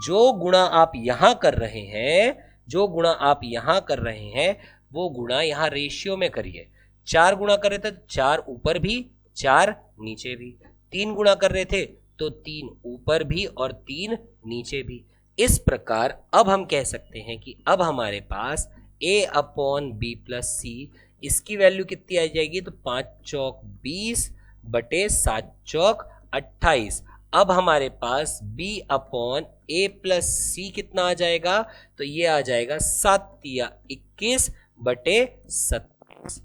Speaker 1: जो गुणा आप यहां कर रहे हैं, जो गुणा आप यहां कर रहे हैं, वो गुणा यहां रेशियो में करिए। 4 गुणा कर रहे थे तो 4 ऊपर भी 4 नीचे भी, 3 गुणा कर रहे थे तो 3 ऊपर भी और 3 नीचे भी। इस प्रकार अब हम कह सकते हैं कि अब हमारे पास a अपॉन बी प्लस सी, इसकी वैल्यू कितनी आ जाएगी, तो 5 चौक 20 बटे 7 चौक 28। अब हमारे पास b अपॉन a प्लस सी कितना आ जाएगा, तो ये आ जाएगा 7 या 21 बटे 27।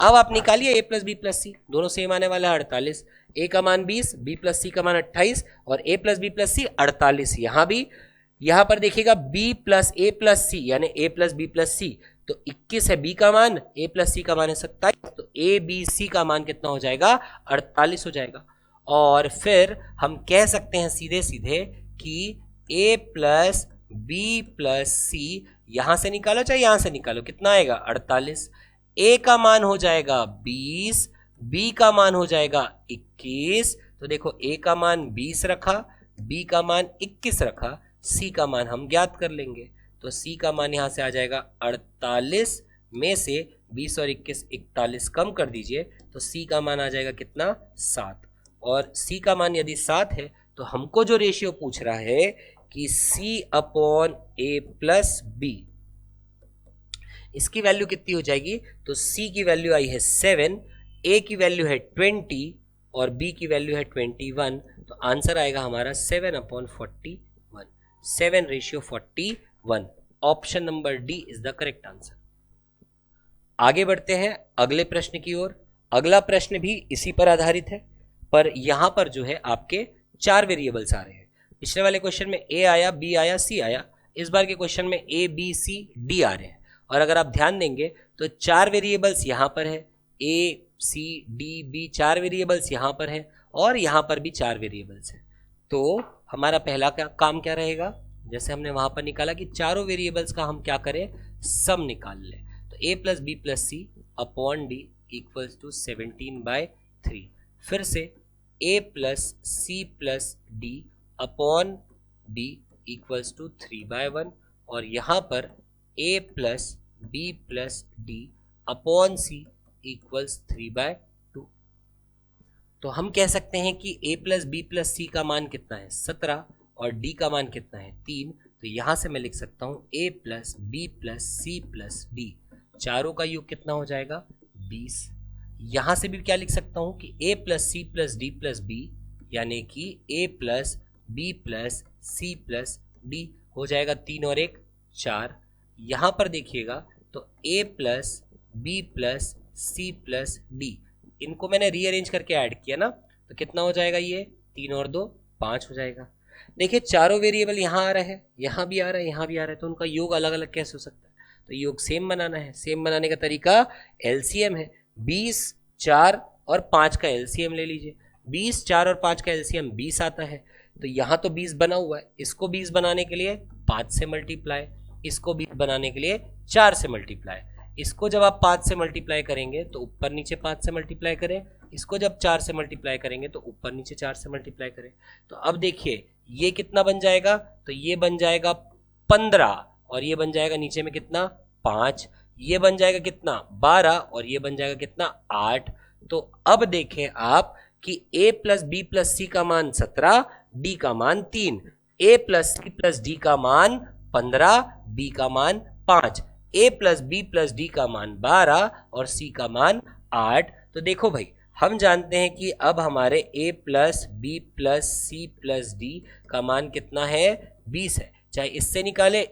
Speaker 1: अब आप निकालिए a प्लस बी प्लस सी, दोनों सेम आने वाला है 48। a का मान 20, b प्लस सी का मान 28 और a प्लस बी प्लस सी 48। यहां भी, यहां पर देखिएगा b प्लस a प्लस सी यानी a प्लस बी प्लस सी, तो 21 है b का मान, a प्लस सी का मान है 27, तो a b c का मान कितना हो जाएगा 48 हो जाएगा। और फिर हम कह सकते हैं सीधे सीधे कि a प्लस बी प्लस सी, यहां से निकालो चाहे यहां से निकालो, कितना आएगा 48। a का मान हो जाएगा 20, b का मान हो जाएगा 21। तो देखो a का मान 20 रखा, b का मान 21 रखा, c का मान हम ज्ञात कर लेंगे। तो c का मान यहां से आ जाएगा 48 में से 20 और 21 41 कम कर दीजिए, तो c का मान आ जाएगा कितना 7। और c का मान यदि 7 है तो हमको जो रेशियो पूछ रहा है कि c upon a plus B, इसकी वैल्यू कितनी हो जाएगी, तो c की वैल्यू आई है 7, a की वैल्यू है 20 और b की वैल्यू है 21। तो आंसर आएगा हमारा 7 upon 41, 7:41। Option number D is the correct answer. आगे बढ़ते हैं अगले प्रश्न की ओर। अगला प्रश्न भी इसी पर आधारित है, पर यहां पर जो है आपके 4 वेरिएबल्स आ रहे हैं। पिछले वाले क्वेश्चन में a आया, b आया, c आया, इस बार के क्वेश्चन में a b c d आ रहे हैं। और अगर आप ध्यान देंगे तो 4 वेरिएबल्स यहां पर है, a c d b 4 variables यहां पर है और यहां पर भी 4 वेरिएबल्स हैं। तो हमारा पहला काम क्या रहेगा, जैसे हमने वहां पर निकाला कि चारों वेरिएबल्स का हम क्या करें, सम निकाल लें। तो a plus B plus C upon D equals to 17/3। फिर से a plus C plus D upon D equals to 3/1, और यहाँ पर a plus B plus D upon C equals 3/2। तो हम कह सकते हैं कि a plus B plus C का मान कितना है 17 और d का मान कितना है 3। तो यहां से मैं लिख सकता हूं a plus B plus C plus D, चारों का योग कितना हो जाएगा 20। यहां से भी क्या लिख सकता हूं कि a plus C plus D plus B, यानी कि a plus B plus C plus D हो जाएगा 3 और 1 4। यहां पर देखिएगा तो a plus B plus C plus D, इनको मैंने रीअरेंज करके ऐड किया ना, तो कितना हो जाएगा, ये 3 और 2 5 हो जाएगा। देखिए चारों वेरिएबल यहाँ आ रहे हैं, यहाँ भी आ रहा है, यहाँ भी आ रहा है, तो उनका योग अलग अलग कैसे हो सकता है, तो योग सेम बनाना है। सेम बनाने का तरीका एलसीएम है, 20 4 और 5 का एलसीएम ले लीजिए। 20 4 और 5 का एलसीएम 20 आता है, तो यहाँ तो 20 बना हुआ है, इसको 20 बनाने के लिए 5 से मल्टीप्लाई, इसको 20 बनाने के लिए 4 से मल्टीप्लाई। इसको जब आप 5 से मल्टीप्लाई करेंगे तो ऊपर नीचे 5 से मल्टीप्लाई करें, इसको जब 4 से मल्टीप्लाई करेंगे तो ऊपर नीचे 4 से मल्टीप्लाई करें, तो अब देखिए ये कितना बन जाएगा, तो ये बन जाएगा 15 और ये बन जाएगा नीचे में कितना 5, ये बन जाएगा कितना 12 और ये बन जाएगा कितना 8। तो अब देखें आप कि a plus B plus C का मान 17, d का मान 3, a plus C plus D का मान 15, b का मान 5, a plus B plus D का मान 12 और c का मान 8। तो देखो भाई हम जानते हैं कि अब हमारे a plus B plus C plus D का मान कितना है 20 है, चाहे इससे निकाले या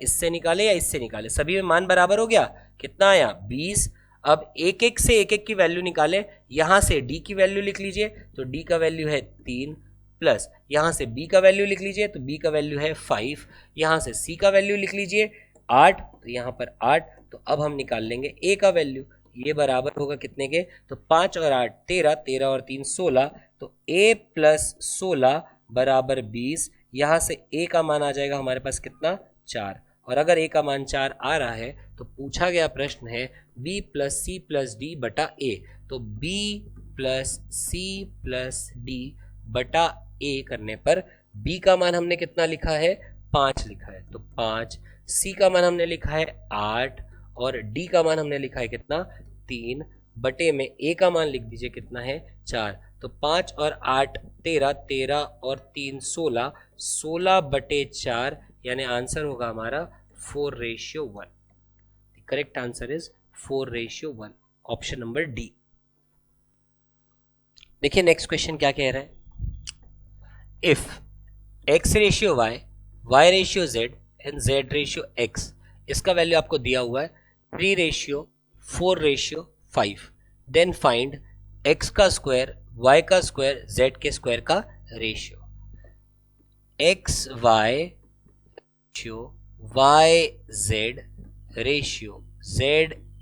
Speaker 1: इससे निकाले, सभी में मान बराबर हो गया, कितना आया 20। अब एक एक से एक एक की वैल्यू निकाले, यहां से d की वैल्यू लिख लीजिए तो d का वैल्यू है 3, प्लस यहां से b का वैल्यू लिख लीजिए तो b का वैल्यू है 5, यहां से c का वैल्यू लिख लीजिए 8 तो यहां पर 8। तो अब हम निकाल लेंगे a का वैल्यू, ये बराबर होगा कितने के, तो 5 और 8 13, 13 और 3 16, तो a प्लस 16 बराबर 20। यहाँ से a का मान आ जाएगा हमारे पास कितना 4, और अगर a का मान 4 आ रहा है तो पूछा गया प्रश्न है b plus C plus D बटा a, तो b plus C plus D बटा a करने पर b का मान हमने कितना लिखा है 5 लिखा है, तो 5, c का मान हमने लिखा है 8 और d का मान हमने लिखा है कितना 3, बटे में a का मान लिख दीजिए कितना है 4, तो 5 और 8 13, 13 और 3 16, 16 बटे 4, यानी आंसर होगा हमारा 4:1। Correct answer is 4:1, option number D. देखिए नेक्स्ट क्वेश्चन क्या कह रहा है, if x ratio y ratio z and z ratio x, इसका वैल्यू आपको दिया हुआ है 3:4:5, देन फाइंड x का स्क्वायर y का स्क्वायर z के स्क्वायर का ratio. x y ratio y z ratio z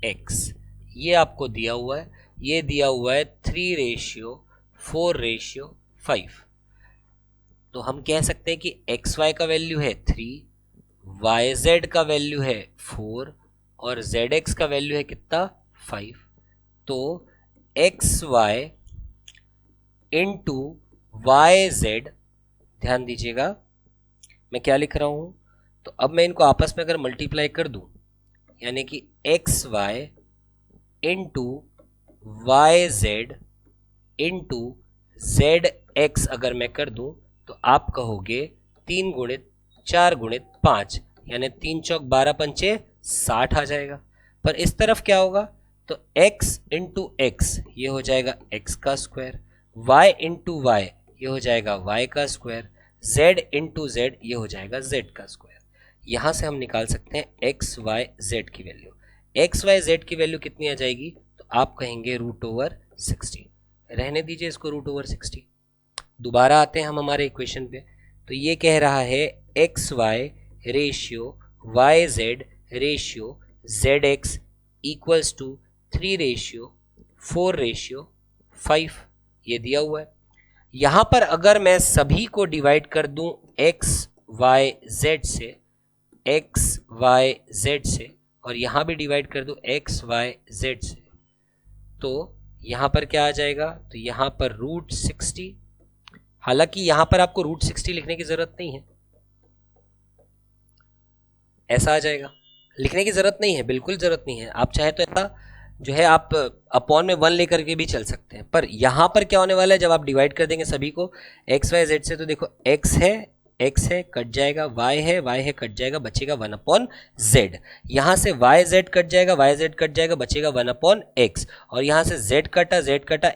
Speaker 1: x, ये आपको दिया हुआ है, ये दिया हुआ है 3:4:5। तो हम कह सकते हैं कि एक्स वाई का वैल्यू है 3, वाई जेड का वैल्यू है 4 और जेड एक्स का वैल्यू है कितना 5। तो X Y into Y Z, ध्यान दीजिएगा मैं क्या लिख रहा हूं, तो अब मैं इनको आपस में अगर मल्टीप्लाई कर दूं, यानी कि X Y into Y Z into Z X अगर मैं कर दूं तो आप कहोगे 3 गुणित 4 गुणित 5, यानी 3 चौक 12 पंचे 60 आ जाएगा। पर इस तरफ क्या होगा, तो x इंटू एक्स ये हो जाएगा x का स्क्वायर, y इंटू वाई ये हो जाएगा y का स्क्वायर, z इंटू जेड ये हो जाएगा z का स्क्वायर। यहाँ से हम निकाल सकते हैं x y z की वैल्यू। x y z की वैल्यू कितनी आ जाएगी, तो आप कहेंगे √60, रहने दीजिए इसको √60। दोबारा आते हैं हम हमारे इक्वेशन पे, तो ये कह रहा है X Y ratio Y Z ratio Z X equals to 3:4:5, ये दिया हुआ है। यहाँ पर अगर मैं सभी को डिवाइड कर दूं एक्स वाई जेड से, एक्स वाई जेड से, और यहाँ भी डिवाइड कर दूं एक्स वाई जेड से, तो यहाँ पर क्या आ जाएगा, तो यहाँ पर √60, हालांकि यहां पर आपको √60 लिखने की जरूरत नहीं है, ऐसा आ जाएगा, लिखने की जरूरत नहीं है, बिल्कुल जरूरत नहीं है। आप चाहे तो ऐसा जो है आप अपॉन में 1 लेकर के भी चल सकते हैं, पर यहां पर क्या होने वाला है, जब आप डिवाइड कर देंगे सभी को एक्स वाई जेड से, तो देखो x है कट जाएगा, y है कट जाएगा, बचेगा 1/z। यहाँ से yz कट जाएगा, yz कट जाएगा, बचेगा 1/x, और यहाँ से z कटा,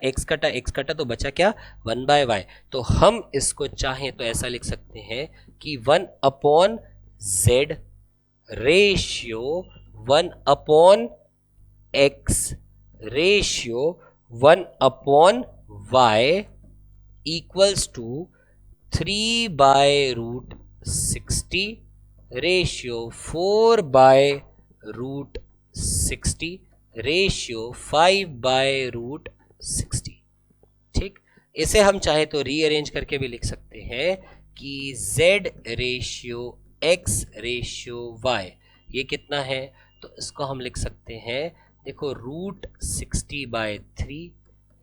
Speaker 1: x कटा, तो बचा क्या 1/y। तो हम इसको चाहें तो ऐसा लिख सकते हैं कि 1/z ratio 1/x ratio 1/y equals to 3/√60 ratio 4/√60 ratio 5/√60। ठीक, इसे हम चाहे तो रीअरेंज करके भी लिख सकते हैं कि z ratio x ratio y ये कितना है, तो इसको हम लिख सकते हैं, देखो √60/3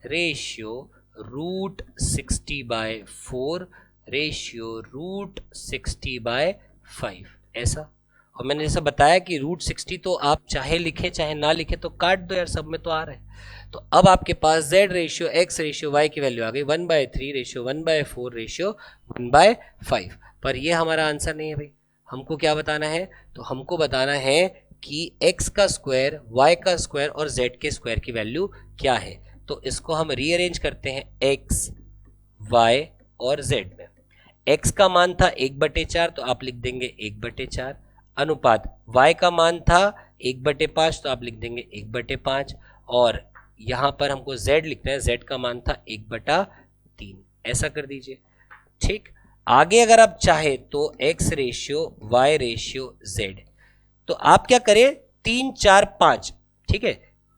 Speaker 1: रेशियो √60/4 रेशियो √60/5 ऐसा। और मैंने जैसा बताया कि √60 तो आप चाहे लिखे चाहे ना लिखे तो काट दो यार, सब में तो आ रहा है। तो अब आपके पास z ratio x ratio y की वैल्यू आ गई 1/3 रेशियो 1/4 रेशियो 1/5। पर ये हमारा आंसर नहीं है भाई, हमको क्या बताना है? तो हमको बताना है कि x का स्क्वायर, y का स्क्वायर और z के स्क्वायर की वैल्यू क्या है। तो इसको हम रीअरेंज करते हैं x, y और z में। x का मान था 1/4 तो आप लिख देंगे 1/4, अनुपात y का मान था 1/5 तो आप लिख देंगे 1/5, और यहाँ पर हमको z लिखना है, z का मान था 1/3, ऐसा कर दीजिए। ठीक, आगे अगर आप चाहे तो x ratio y ratio z, तो आप क्या करें 3 4 5, ठीक है,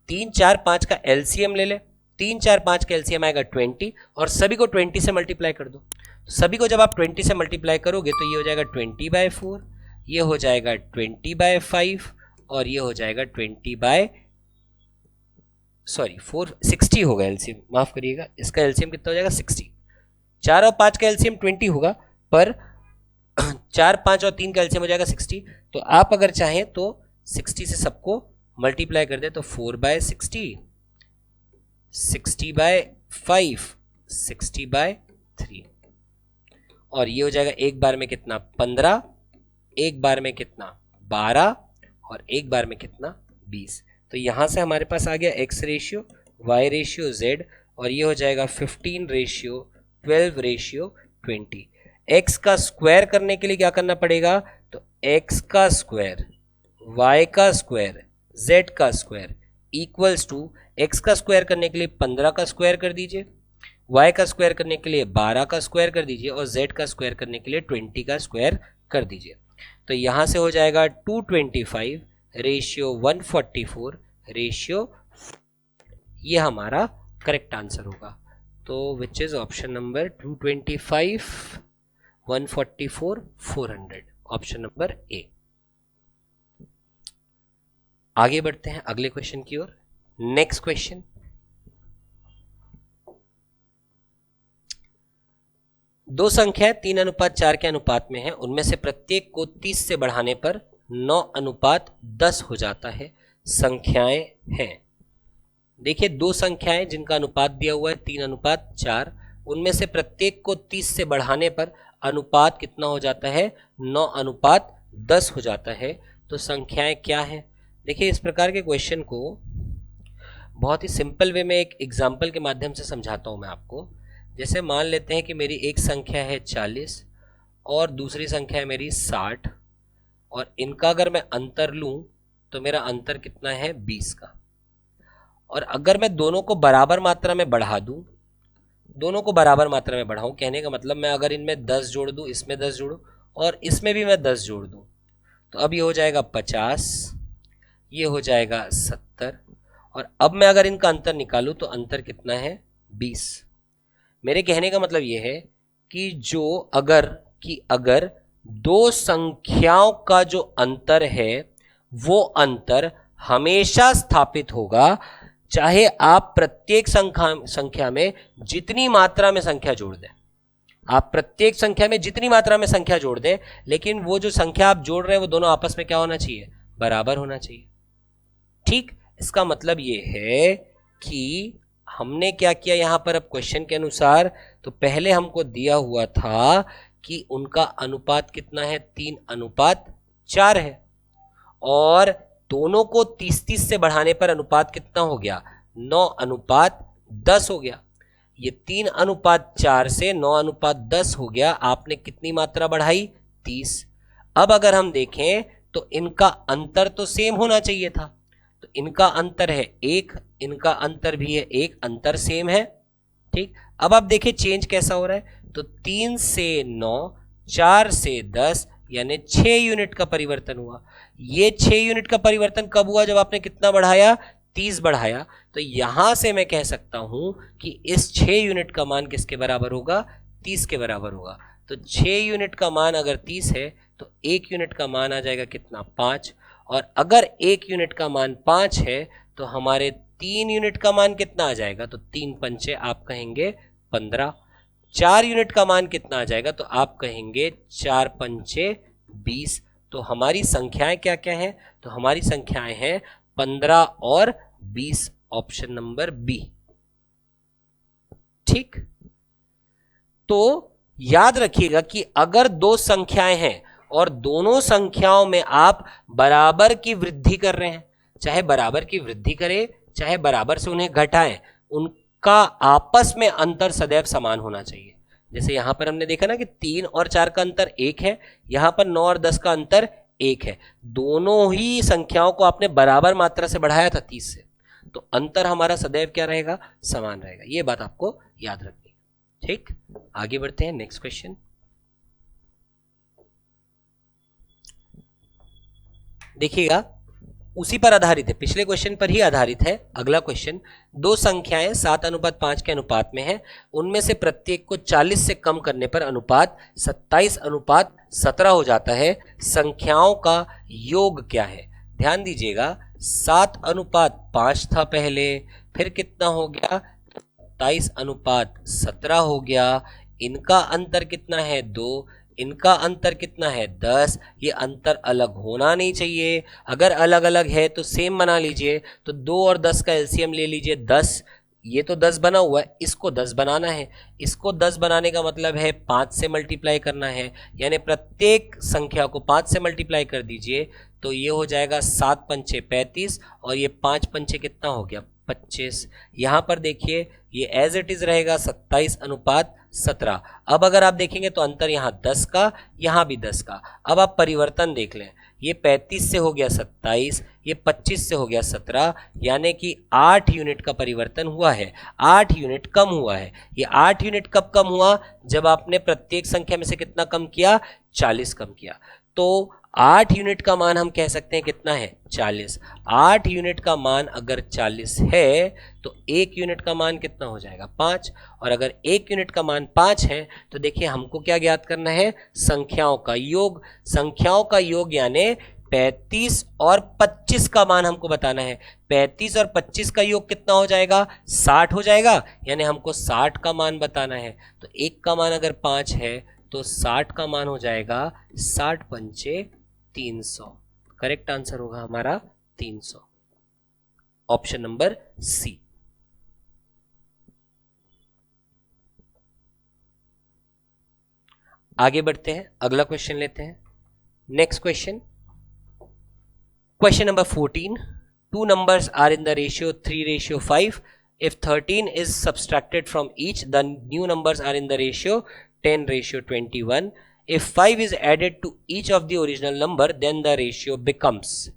Speaker 1: 3 4 5 का एलसीएम ले ले। 3 4 5 का एलसीएम आएगा 20 और सभी को 20 से मल्टीप्लाई कर दो। तो सभी को जब आप 20 से मल्टीप्लाई करोगे तो ये हो जाएगा 20/4, ये हो जाएगा 20/5 और ये हो जाएगा 60 होगा एलसीएम, माफ करिएगा, इसका एलसीएम कितना हो जाएगा 60। 4 और 5 का एलसीएम 20 होगा, पर 4 5 और 3 का एलसीएम हो जाएगा 60। तो आप अगर चाहें तो 60 से सबको मल्टीप्लाई कर दे तो 4/60, 60/5, 60/3, और ये हो जाएगा एक बार में कितना 15, एक बार में कितना 12 और एक बार में कितना 20। तो यहां से हमारे पास आ गया x ratio y ratio z, और ये हो जाएगा 15 रेशियो 12 रेशियो 20। x का स्क्वायर करने के लिए क्या करना पड़ेगा? तो x का स्क्वायर, y का स्क्वायर, z का स्क्वायर इक्वल्स टू, x का स्क्वायर करने के लिए 15 का स्क्वायर कर दीजिए, y का स्क्वायर करने के लिए 12 का स्क्वायर कर दीजिए और z का स्क्वायर करने के लिए 20 का स्क्वायर कर दीजिए। तो यहां से हो जाएगा 225 रेशियो 144 रेशियो, ये हमारा करेक्ट आंसर होगा। तो विच is option number 225 144 400, option number ए। आगे बढ़ते हैं अगले क्वेश्चन की ओर। नेक्स्ट क्वेश्चन, दो संख्याएं 3:4 के अनुपात में है, उनमें से प्रत्येक को 30 से बढ़ाने पर 9:10 हो जाता है। संख्याएं हैं, देखिए दो संख्याएं जिनका अनुपात दिया हुआ है 3:4, उनमें से प्रत्येक को 30 से बढ़ाने पर अनुपात कितना हो जाता है? 9:10 हो जाता है। तो संख्याएं क्या हैं? देखिए इस प्रकार के क्वेश्चन को बहुत ही सिंपल वे में एक एग्जाम्पल के माध्यम से समझाता हूं मैं आपको। जैसे मान लेते हैं कि मेरी एक संख्या है 40 और दूसरी संख्या है मेरी 60, और इनका अगर मैं अंतर लूं तो मेरा अंतर कितना है 20 का। और अगर मैं दोनों को बराबर मात्रा में बढ़ा दूं, दोनों को बराबर मात्रा में बढ़ाऊं, कहने का मतलब मैं अगर इनमें 10 जोड़ दूं, इसमें 10 जोड़ूं और इसमें भी मैं 10 जोड़ दूं, तो अब ये हो जाएगा 50, ये हो जाएगा 70, और अब मैं अगर इनका अंतर निकालूं तो अंतर कितना है 20। मेरे कहने का मतलब ये है कि अगर दो संख्याओं का जो अंतर है वो अंतर हमेशा स्थापित होगा, चाहे आप प्रत्येक संख्या में जितनी मात्रा में संख्या जोड़ दें, आप प्रत्येक संख्या में जितनी मात्रा में संख्या जोड़ दें, लेकिन वो जो संख्या आप जोड़ रहे हैं वो दोनों आपस में क्या होना चाहिए? बराबर होना चाहिए। ठीक, इसका मतलब ये है कि हमने क्या किया यहां पर, अब क्वेश्चन के अनुसार, तो पहले हमको दिया हुआ था कि उनका अनुपात कितना है? 3:4 है, और दोनों को 30-30 से बढ़ाने पर अनुपात कितना हो गया? 9:10 हो गया। ये 3:4 से 9:10 हो गया। आपने कितनी मात्रा बढ़ाई? 30। अब अगर हम देखें तो इनका अंतर तो सेम होना चाहिए था, तो इनका अंतर है 1, इनका अंतर भी है 1, अंतर सेम है। ठीक, अब आप देखिए चेंज कैसा हो रहा है, तो 3 से 9, 4 से 10, यानी 6 यूनिट का परिवर्तन हुआ। ये 6 यूनिट का परिवर्तन कब हुआ? जब आपने कितना बढ़ाया? 30 बढ़ाया। तो यहां से मैं कह सकता हूं कि इस 6 यूनिट का मान किसके बराबर होगा? 30 के बराबर होगा। तो 6 यूनिट का मान अगर 30 है तो 1 यूनिट का मान आ जाएगा कितना? 5। और अगर 1 यूनिट का मान 5 है तो हमारे 3 यूनिट का मान कितना आ जाएगा, तो 3 पंचे आप कहेंगे 15। 4 यूनिट का मान कितना आ जाएगा, तो आप कहेंगे 4 पंचे 20। तो हमारी संख्याएं क्या क्या हैं, तो हमारी संख्याएं हैं 15 और 20, ऑप्शन नंबर बी। ठीक, तो याद रखिएगा कि अगर दो संख्याएं हैं और दोनों संख्याओं में आप बराबर की वृद्धि कर रहे हैं, चाहे बराबर की वृद्धि करें चाहे बराबर से उन्हें घटाएं, उनका आपस में अंतर सदैव समान होना चाहिए। जैसे यहां पर हमने देखा ना कि 3 और 4 का अंतर 1 है, यहां पर 9 और 10 का अंतर 1 है। दोनों ही संख्याओं को आपने बराबर मात्रा से बढ़ाया था 30 से, तो अंतर हमारा सदैव क्या रहेगा, समान रहेगा। ये बात आपको याद रखनी है। ठीक, आगे बढ़ते हैं, नेक्स्ट क्वेश्चन देखिएगा, उसी पर आधारित है, पिछले क्वेश्चन पर ही आधारित है। अगला क्वेश्चन, दो संख्याएं 7:5 के अनुपात में हैं, उनमें से प्रत्येक को 40 से कम करने पर अनुपात 27:17 हो जाता है, संख्याओं का योग क्या है। ध्यान दीजिएगा, 7:5 था पहले, फिर कितना हो गया, 27:17 हो गया, इनका अंतर कितना है 2, इनका अंतर कितना है 10। ये अंतर अलग होना नहीं चाहिए, अगर अलग अलग है तो सेम बना लीजिए। तो 2 और 10 का एलसीएम ले लीजिए 10, ये तो 10 बना हुआ है, इसको 10 बनाना है। इसको 10 बनाने का मतलब है 5 से मल्टीप्लाई करना है, यानी प्रत्येक संख्या को 5 से मल्टीप्लाई कर दीजिए, तो ये हो जाएगा 7 पंचे 35 और ये 5 पंचे कितना हो गया 25। यहाँ पर देखिए ये एज इट इज रहेगा 27:17। अब अगर आप देखेंगे तो अंतर यहाँ 10 का, यहाँ भी 10 का। अब आप परिवर्तन देख लें, ये 35 से हो गया 27, ये 25 से हो गया 17, यानी कि 8 यूनिट का परिवर्तन हुआ है, 8 यूनिट कम हुआ है। ये 8 यूनिट कब कम हुआ, जब आपने प्रत्येक संख्या में से कितना कम किया, 40 कम किया। तो 8 यूनिट का मान हम कह सकते हैं कितना है 40। 8 यूनिट का मान अगर 40 है तो 1 यूनिट का मान कितना हो जाएगा 5, और अगर 1 यूनिट का मान 5 है तो देखिए हमको क्या ज्ञात करना है, संख्याओं का योग। संख्याओं का योग यानी 35 और 25 का मान हमको बताना है। 35 और 25 का योग कितना हो जाएगा, 60 हो जाएगा, यानी हमको 60 का मान बताना है। तो 1 का मान अगर 5 है तो 60 का मान हो जाएगा 60 पंचे 300। करेक्ट आंसर होगा हमारा 300, ऑप्शन नंबर सी। आगे बढ़ते हैं, अगला क्वेश्चन लेते हैं। Next question, question number 14, two numbers are in the ratio 3:5. If 13 is subtracted from each, the new numbers are in the ratio 10:21. If 5 is added to each of the original number, then the ratio becomes.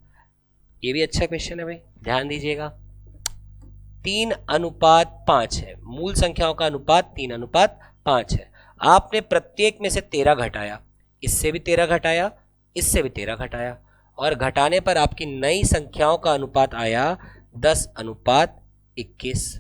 Speaker 1: ये भी अच्छा question है भाई, ध्यान दीजिएगा। 3:5 है, मूल संख्याओं का अनुपात 3:5 है। आपने प्रत्येक में से 13 घटाया, इससे भी 13 घटाया, इससे भी 13 घटाया, और घटाने पर आपकी नई संख्याओं का अनुपात आया 10:21।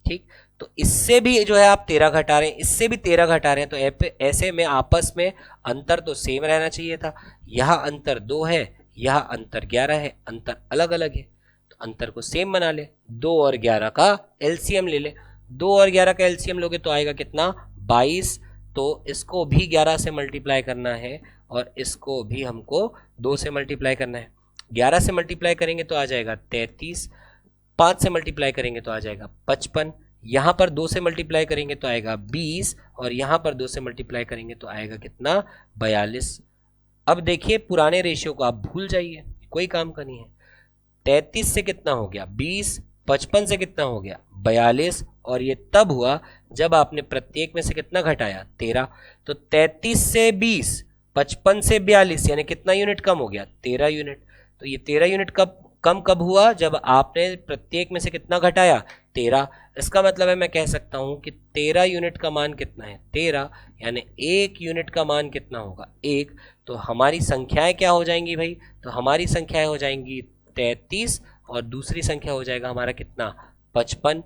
Speaker 1: ठीक, तो इससे भी जो है आप 13 घटा रहे हैं, इससे भी 13 घटा रहे हैं, तो ऐसे में आपस में अंतर तो सेम रहना चाहिए था। यहाँ अंतर 2 है, यहाँ अंतर 11 है, अंतर अलग अलग है, तो अंतर को सेम बना ले। 2 और 11 का एलसीएम ले ले, 2 और 11 का एलसीएम लोगे तो आएगा कितना 22। तो इसको भी 11 से मल्टीप्लाई करना है और इसको भी हमको 2 से मल्टीप्लाई करना है। 11 से मल्टीप्लाई करेंगे तो आ जाएगा 33, 5 से मल्टीप्लाई करेंगे तो आ जाएगा 55, यहाँ पर 2 से मल्टीप्लाई करेंगे तो आएगा 20, और यहाँ पर 2 से मल्टीप्लाई करेंगे तो आएगा कितना 42। अब देखिए पुराने रेशियो को आप भूल जाइए, कोई काम का नहीं है। 33 से कितना हो गया 20, 55 से कितना हो गया 42, और ये तब हुआ जब आपने प्रत्येक में से कितना घटाया 13। तो 33 से 20, 55 से 42, यानी कितना यूनिट कम हो गया 13 यूनिट। तो ये 13 यूनिट कब हुआ, जब आपने प्रत्येक में से कितना घटाया 13। इसका मतलब है मैं कह सकता हूं कि 13 यूनिट का मान कितना है 13, यानी 1 यूनिट का मान कितना होगा 1। तो हमारी संख्याएं क्या हो जाएंगी भाई, तो हमारी संख्याएं हो जाएंगी 33 और दूसरी संख्या हो जाएगा हमारा कितना 55।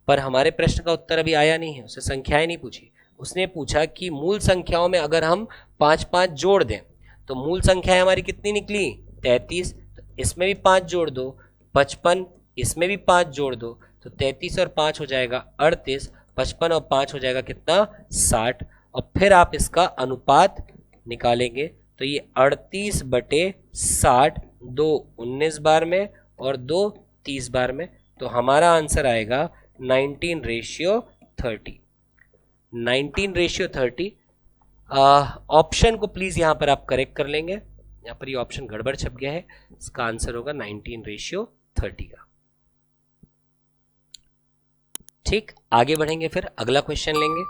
Speaker 1: पर हमारे प्रश्न का उत्तर अभी आया नहीं है, उससे संख्याएं नहीं पूछी। उसने पूछा कि मूल संख्याओं में अगर हम 5-5 जोड़ दें तो मूल संख्याएं हमारी कितनी निकली 33, तो इसमें भी 5 जोड़ दो 55, इसमें भी 5 जोड़ दो तो 33 और 5 हो जाएगा 38, 55 और 5 हो जाएगा कितना 60, और फिर आप इसका अनुपात निकालेंगे तो ये 38/60, 2 19 बार में और 2 30 बार में, तो हमारा आंसर आएगा 19:30। 19:30। ऑप्शन को प्लीज यहां पर आप करेक्ट कर लेंगे, यहां पर ये ऑप्शन गड़बड़ छप गया है, इसका आंसर होगा 19:30 का। ठीक, आगे बढ़ेंगे, फिर अगला क्वेश्चन लेंगे।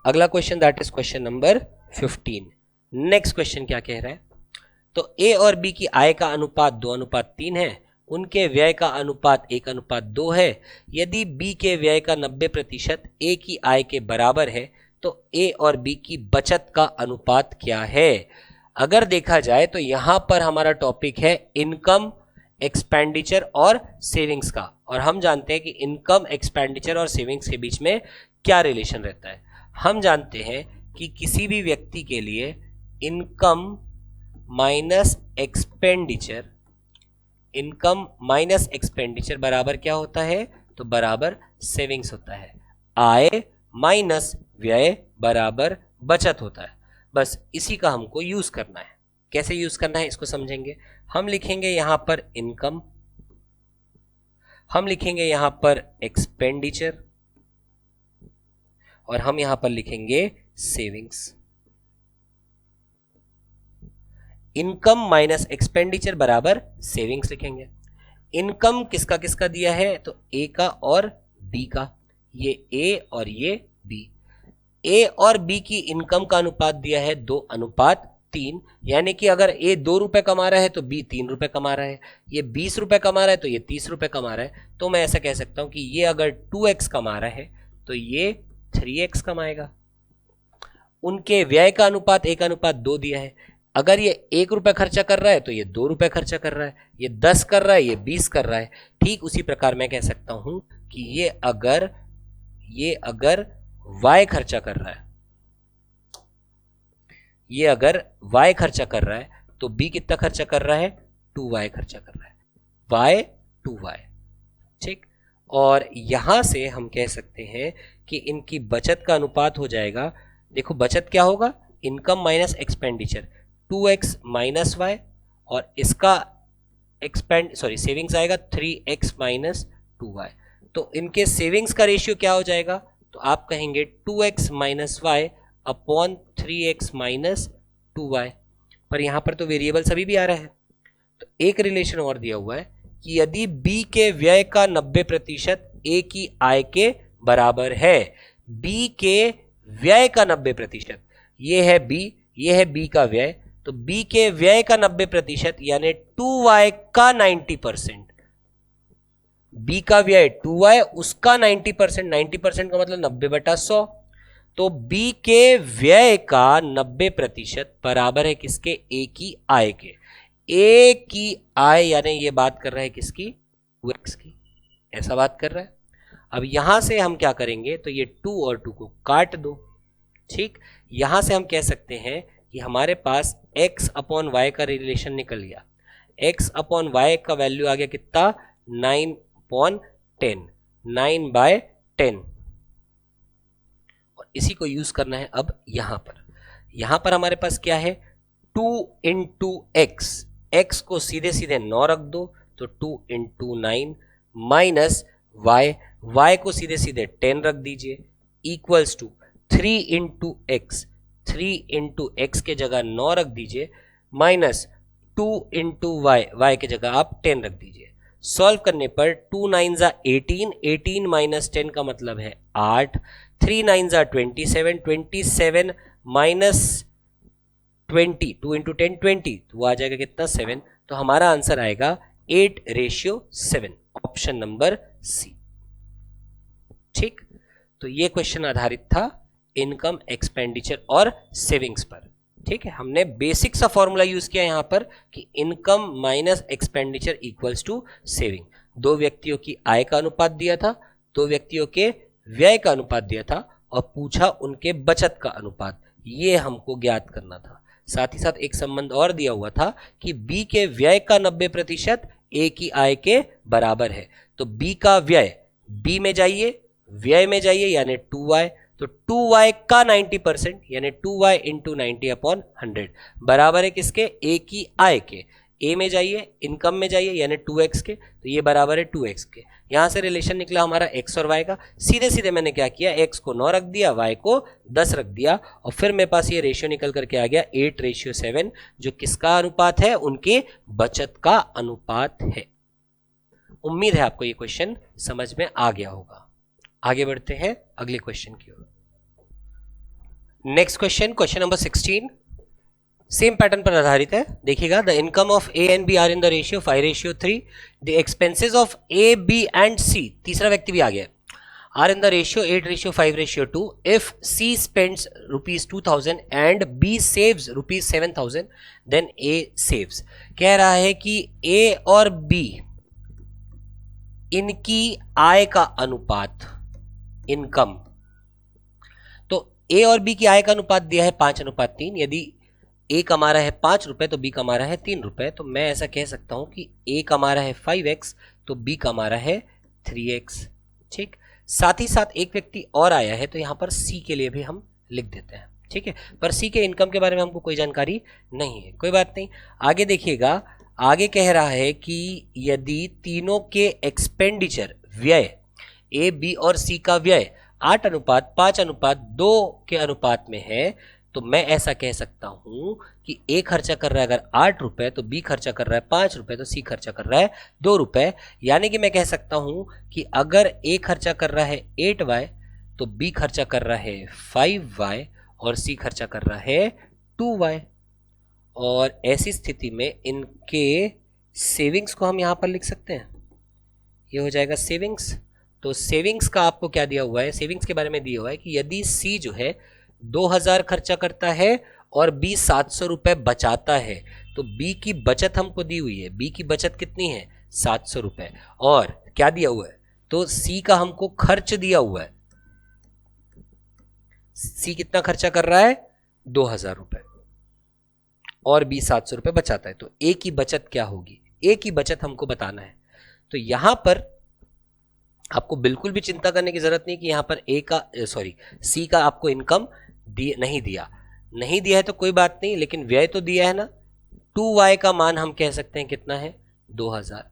Speaker 1: अगला question that is question number 15। Next question क्या कह रहा है, तो ए और बी की आय का अनुपात 2:3 है, उनके व्यय का अनुपात 1:2 है। यदि बी के व्यय का 90% ए की आय के बराबर है तो ए और बी की बचत का अनुपात क्या है। अगर देखा जाए तो यहां पर हमारा टॉपिक है इनकम, एक्सपेंडिचर और सेविंग्स का, और हम जानते हैं कि इनकम, एक्सपेंडिचर और सेविंग्स के बीच में क्या रिलेशन रहता है। हम जानते हैं कि किसी भी व्यक्ति के लिए इनकम माइनस एक्सपेंडिचर बराबर क्या होता है, तो बराबर सेविंग्स होता है। आय माइनस व्यय बराबर बचत होता है। बस इसी का हमको यूज करना है। कैसे यूज करना है इसको समझेंगे। हम लिखेंगे यहां पर इनकम, हम लिखेंगे यहां पर एक्सपेंडिचर, और हम यहां पर लिखेंगे सेविंग्स। इनकम माइनस एक्सपेंडिचर बराबर सेविंग्स लिखेंगे। इनकम किसका किसका दिया है, तो ए का और बी का, ये ए और ये बी। ए और बी की इनकम का अनुपात दिया है 2:3, यानी कि अगर ए 2 रुपए कमा रहा है तो बी 3 रुपए कमा रहा है, ये 20 रुपए कमा रहा है तो ये 30 रुपए कमा रहा है, तो मैं ऐसा कह सकता हूं कि ये अगर 2x कमा रहा है तो ये 3x कमाएगा। उनके व्यय का अनुपात 1:2 दिया है, अगर ये 1 रुपए खर्चा कर रहा है तो ये 2 रुपए खर्चा कर रहा है, ये 10 कर रहा है, ये 20 कर रहा है। ठीक उसी प्रकार मैं कह सकता हूं कि ये अगर y खर्चा कर रहा है, ये अगर y खर्चा कर रहा है तो b कितना खर्चा कर रहा है, 2y खर्चा कर रहा है, y 2y। ठीक, और यहां से हम कह सकते हैं कि इनकी बचत का अनुपात हो जाएगा, देखो बचत क्या होगा, income minus expenditure 2x minus y, और इसका सेविंग्स आएगा 3x माइनस 2y। तो इनके सेविंग्स का रेशियो क्या हो जाएगा, तो आप कहेंगे 2x minus Y upon 3x minus 2y। पर यहां पर तो वेरिएबल सभी भी आ रहा है, तो एक रिलेशन और दिया हुआ है कि यदि b के व्यय का 90% a की आय के बराबर है, b के व्यय का 90%, ये है b, ये है b का व्यय, तो b के व्यय का 90% यानी 2y का 90%, b का व्यय 2y, उसका 90%, 90% का मतलब 90/100, तो b के व्यय का 90% बराबर है किसके, a की आय के। a की आय यानी ये बात कर रहा है किसकी, 2x की, ऐसा बात कर रहा है। अब यहां से हम क्या करेंगे, तो ये 2 और 2 को काट दो। ठीक, यहां से हम कह सकते हैं कि हमारे पास x अपॉन वाई का रिलेशन निकल गया। x अपॉन वाई का वैल्यू आ गया कितना, 9/10, 9/10, और इसी को यूज करना है। अब यहां पर हमारे पास क्या है, 2 इंटू एक्स, एक्स को सीधे सीधे 9 रख दो तो 2 इंटू 9 माइनस वाई, वाई को सीधे सीधे 10 रख दीजिए, equals to 3 into X, 3 into X के जगह 9 रख दीजिए, माइनस 2 इंटू वाई, वाई के जगह आप 10 रख दीजिए। सॉल्व करने पर 2 9 जा 18, 18 माइनस 10 का मतलब है 8, 3 9 जा 27, 27 माइनस 20, 2 इंटू 10 20, तो वो आ जाएगा कितना, 7। तो हमारा आंसर आएगा 8:7, ऑप्शन नंबर सी। ठीक, तो ये क्वेश्चन आधारित था इनकम, एक्सपेंडिचर और सेविंग्स पर। ठीक है, हमने बेसिक सा फॉर्मूला यूज किया यहां पर कि income minus expenditure equals to saving. दो व्यक्तियों की आय का अनुपात दिया था, दो व्यक्तियों के व्यय का अनुपात दिया था, और पूछा उनके बचत का अनुपात, ये हमको ज्ञात करना था। साथ ही साथ एक संबंध और दिया हुआ था कि बी के व्यय का 90% ए की आय के बराबर है, तो बी का व्यय बी में जाइए, व्यय में जाइए यानी 2y, तो 2y का 90% यानी 2y इंटू 90/100 बराबर है किसके, ए की आय के। ए में जाइए, इनकम में जाइए यानी 2x के, तो ये बराबर है 2x के। यहां से रिलेशन निकला हमारा x और y का। सीधे सीधे मैंने क्या किया, x को 9 रख दिया, y को 10 रख दिया, और फिर मेरे पास ये रेशियो निकल करके आ गया 8:7, जो किसका अनुपात है, उनके बचत का अनुपात है। उम्मीद है आपको ये क्वेश्चन समझ में आ गया होगा। आगे बढ़ते हैं अगले क्वेश्चन की ओर। Next question, question number 16, same pattern पर आधारित है। देखिएगा, the income of A and B are in the ratio 5:3, the expenses of A B and C, तीसरा व्यक्ति भी आ गया, are in the ratio 8:5:2। If C spends ₹2,000 and B saves ₹7,000, then A saves. कह रहा है कि ए और बी इनकी आय का अनुपात, इनकम, तो ए और बी की आय का अनुपात दिया है 5:3। यदि ए कमा रहा है 5 रुपए तो बी कमा रहा है 3 रुपए, तो मैं ऐसा कह सकता हूं कि ए कमा रहा है 5x तो बी कमा रहा है 3x। ठीक, साथ ही साथ एक व्यक्ति और आया है, तो यहां पर सी के लिए भी हम लिख देते हैं। ठीक है, पर सी के इनकम के बारे में हमको कोई जानकारी नहीं है, कोई बात नहीं। आगे देखिएगा, आगे कह रहा है कि यदि तीनों के एक्सपेंडिचर, व्यय, ए बी और सी का व्यय 8:5:2 के अनुपात में है, तो मैं ऐसा कह सकता हूं कि ए खर्चा कर रहा है अगर 8 रुपए तो बी खर्चा कर रहा है 5 रुपए, तो सी खर्चा कर रहा है 2 रुपए। यानी कि मैं कह सकता हूं कि अगर ए खर्चा कर रहा है 8y तो बी खर्चा कर रहा है 5y और सी खर्चा कर रहा है 2y। और ऐसी स्थिति में इनके सेविंग्स को हम यहां पर लिख सकते हैं, ये हो जाएगा सेविंग्स। तो सेविंग्स का आपको क्या दिया हुआ है, सेविंग्स के बारे में दिया हुआ है कि यदि सी जो है 2000 खर्चा करता है और बी 700 रुपए बचाता है, तो बी की बचत हमको दी हुई है, बी की बचत कितनी है 700 रुपए, और क्या दिया हुआ है, तो सी का हमको खर्च दिया हुआ है, सी कितना खर्चा कर रहा है 2000 रुपए और बी 700 रुपए बचाता है, तो ए की बचत क्या होगी, ए की बचत हमको बताना है। तो यहां पर आपको बिल्कुल भी चिंता करने की जरूरत नहीं कि यहां पर सी का आपको इनकम नहीं दिया है तो कोई बात नहीं, लेकिन व्यय तो दिया है ना। 2y का मान हम कह सकते हैं कितना है 2000,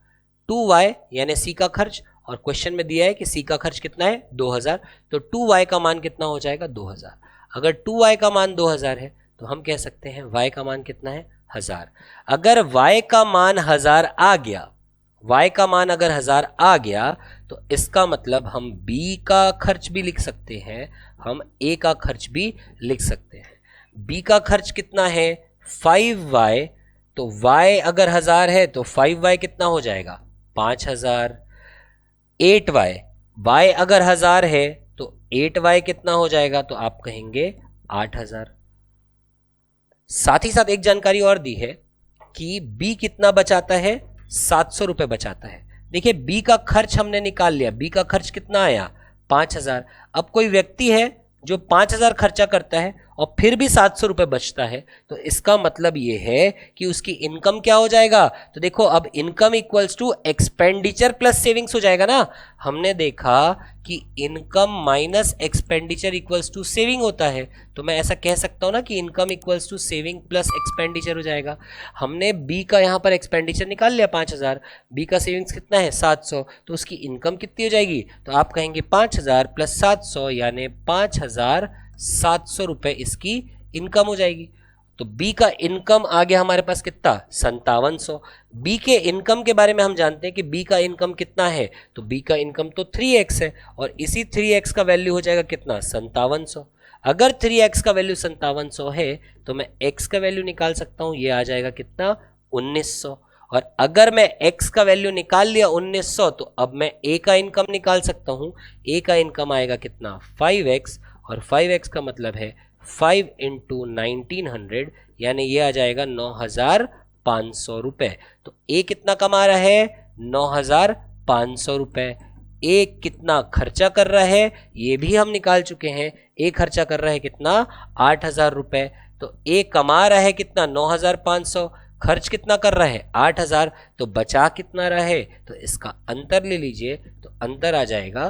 Speaker 1: 2y यानी सी का खर्च, और क्वेश्चन में दिया है कि सी का खर्च कितना है 2000, तो 2y का मान कितना हो जाएगा 2000। अगर 2y का मान 2000 है तो हम कह सकते हैं y का मान कितना है 1000। अगर y का मान 1000 आ गया, y का मान अगर 1000 आ गया, तो इसका मतलब हम b का खर्च भी लिख सकते हैं, हम a का खर्च भी लिख सकते हैं। b का खर्च कितना है 5y, तो y अगर 1000 है तो 5y कितना हो जाएगा 5000। 8y, y अगर 1000 है तो 8y कितना हो जाएगा, तो आप कहेंगे 8000। साथ ही साथ एक जानकारी और दी है कि b कितना बचाता है 700 रुपए बचाता है। देखिए b का खर्च हमने निकाल लिया, b का खर्च कितना आया 5000। अब कोई व्यक्ति है जो 5000 खर्चा करता है और फिर भी 700 रुपए बचता है, तो इसका मतलब ये है कि उसकी इनकम क्या हो जाएगा, तो देखो अब income equals to expenditure plus savings हो जाएगा ना। हमने देखा कि income minus expenditure equals to saving होता है, तो मैं ऐसा कह सकता हूं ना कि income equals to saving plus expenditure हो जाएगा। हमने बी का यहां पर एक्सपेंडिचर निकाल लिया 5000, बी का सेविंग्स कितना है 700, तो उसकी इनकम कितनी हो जाएगी, तो आप कहेंगे 5000 प्लस 700 यानी 5700 रुपए इसकी इनकम हो जाएगी। तो बी का इनकम आ गया हमारे पास कितना 5700। बी के इनकम के बारे में हम जानते हैं कि बी का इनकम कितना है, तो बी का इनकम तो 3x है, और इसी 3x का वैल्यू हो जाएगा कितना 5700। अगर 3x का वैल्यू 5700 है तो मैं x का वैल्यू निकाल सकता हूं, ये आ जाएगा कितना 1900। और अगर मैं x का वैल्यू निकाल लिया 1900, तो अब मैं a का इनकम निकाल सकता हूं। a का इनकम आएगा कितना 5x, और 5x का मतलब है 5 इंटू 1900 यानी ये आ जाएगा 9500 रुपए। तो ए कितना कमा रहा है 9500 रुपए। ए कितना खर्चा कर रहा है ये भी हम निकाल चुके हैं, ए खर्चा कर रहा है कितना 8000 रुपए। तो ए कमा रहा है कितना 9500, खर्च कितना कर रहा है 8,000, तो बचा कितना रहा है, तो इसका अंतर ले लीजिए, तो अंतर आ जाएगा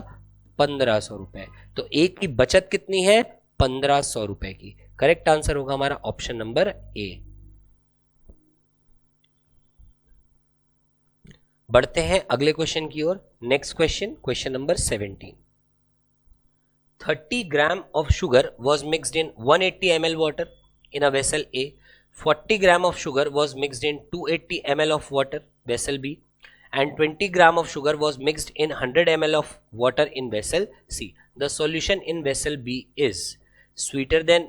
Speaker 1: 1500 रुपए। तो एक की बचत कितनी है 1500 रुपए की। करेक्ट आंसर होगा हमारा ऑप्शन नंबर ए। बढ़ते हैं अगले क्वेश्चन की ओर। Next question, question number 17। 30 gram of sugar was mixed in 180 ml water in a vessel A. 40 gram of sugar was mixed in 280 ml of water, vessel B, and 20 gram of sugar was mixed in 100 ml of water in vessel C. The solution in vessel B is sweeter than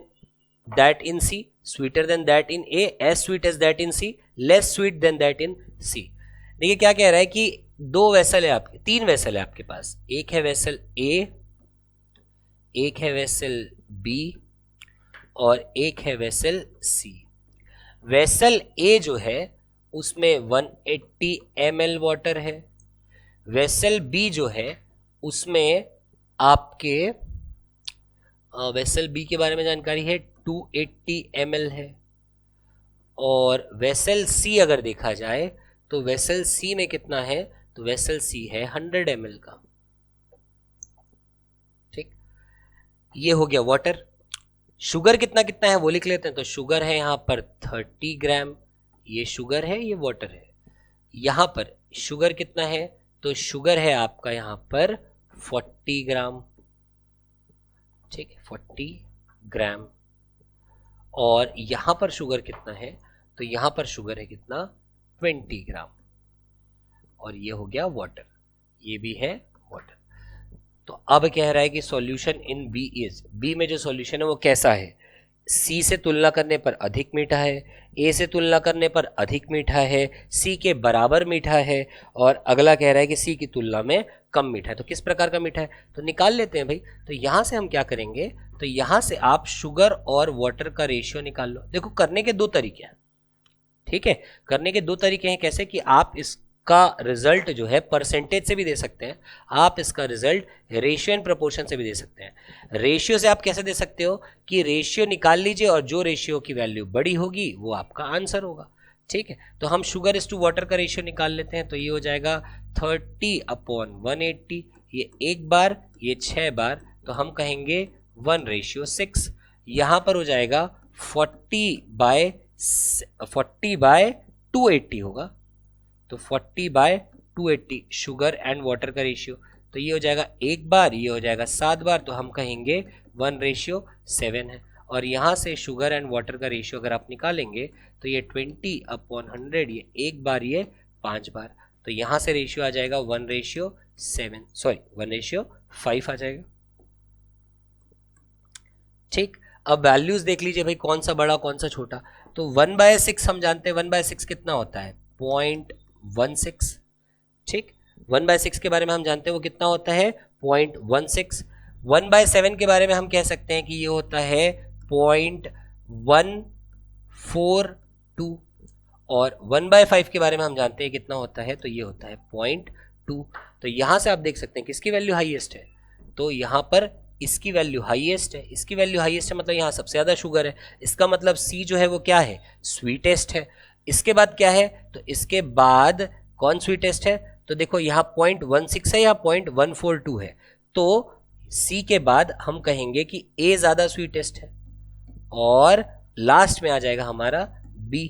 Speaker 1: that in C, sweeter than that in A, as sweet as that in C, less sweet than that in C. देखिए क्या कह रहा है कि दो vessel है आपके, तीन वेसल है आपके पास, एक है वेसल A, एक है वेसल B और एक है वेसल C। वेसल A जो है उसमें 180 ml वाटर है, वेसल B जो है उसमें आपके वेसल B के बारे में जानकारी है 280 ml है, और वेसल C अगर देखा जाए तो वेसल C में कितना है, तो वेसल C है 100 ml का। ठीक, ये हो गया वाटर। शुगर कितना कितना है वो लिख लेते हैं। तो शुगर है यहाँ पर 30 ग्राम, ये शुगर है, ये वाटर है। यहाँ पर शुगर कितना है, तो शुगर है आपका यहाँ पर 40 ग्राम। ठीक है, 40 ग्राम। और यहाँ पर शुगर कितना है, तो यहाँ पर शुगर है कितना 20 ग्राम, और ये हो गया वाटर, ये भी है वाटर। तो अब कह रहा है कि solution in B is, B में जो सॉल्यूशन है वो कैसा है, सी से तुलना करने पर अधिक मीठा है, ए से तुलना करने पर अधिक मीठा है, सी के बराबर मीठा है, और अगला कह रहा है कि सी की तुलना में कम मीठा है। तो किस प्रकार का मीठा है, तो निकाल लेते हैं भाई। तो यहाँ से हम क्या करेंगे, तो यहाँ से आप शुगर और वाटर का रेशियो निकाल लो। देखो करने के दो तरीके हैं, ठीक है, करने के दो तरीके हैं। कैसे कि आप इसका रिजल्ट जो है परसेंटेज से भी दे सकते हैं, आप इसका रिजल्ट रेशियो एंड प्रोपोर्शन से भी दे सकते हैं। रेशियो से आप कैसे दे सकते हो कि रेशियो निकाल लीजिए और जो रेशियो की वैल्यू बड़ी होगी वो आपका आंसर होगा। ठीक है, तो हम शुगर इज टू वाटर का रेशियो निकाल लेते हैं। तो ये हो जाएगा 30/180, ये एक बार, ये 6 बार, तो हम कहेंगे 1:6। यहाँ पर हो जाएगा 40/280 होगा, तो 40/280 शुगर एंड वाटर का रेशियो। तो ये हो जाएगा एक बार, ये हो जाएगा 7 बार, तो हम कहेंगे 1:7 है। और यहाँ से शुगर एंड वाटर का रेशियो अगर आप निकालेंगे तो ये 20/100, ये एक बार, ये 5 बार, तो यहाँ से रेशियो आ जाएगा 1:5 आ जाएगा। ठीक, अब वैल्यूज देख लीजिए भाई, कौन सा बड़ा कौन सा छोटा। तो 1/6 हम जानते हैं, 1/6 कितना होता है 0.16। ठीक, 1/6 के बारे में हम जानते हैं वो कितना होता है 0.16। 1/7 के बारे में हम कह सकते हैं कि ये होता है 0.142, और 1/5 के बारे में हम जानते हैं कितना होता है, तो ये होता है 0.2। तो यहां से आप देख सकते हैं किसकी वैल्यू हाईएस्ट है, तो यहां पर इसकी वैल्यू हाईएस्ट है, इसकी वैल्यू हाईएस्ट है, मतलब यहाँ सबसे ज्यादा शुगर है, इसका मतलब सी जो है वो क्या है स्वीटेस्ट है। इसके बाद क्या है, तो इसके बाद कौन स्वीटेस्ट है, तो देखो यहाँ 0.16 है, यहाँ 0.142 है, तो सी के बाद हम कहेंगे कि ए ज्यादा स्वीटेस्ट है, और लास्ट में आ जाएगा हमारा बी।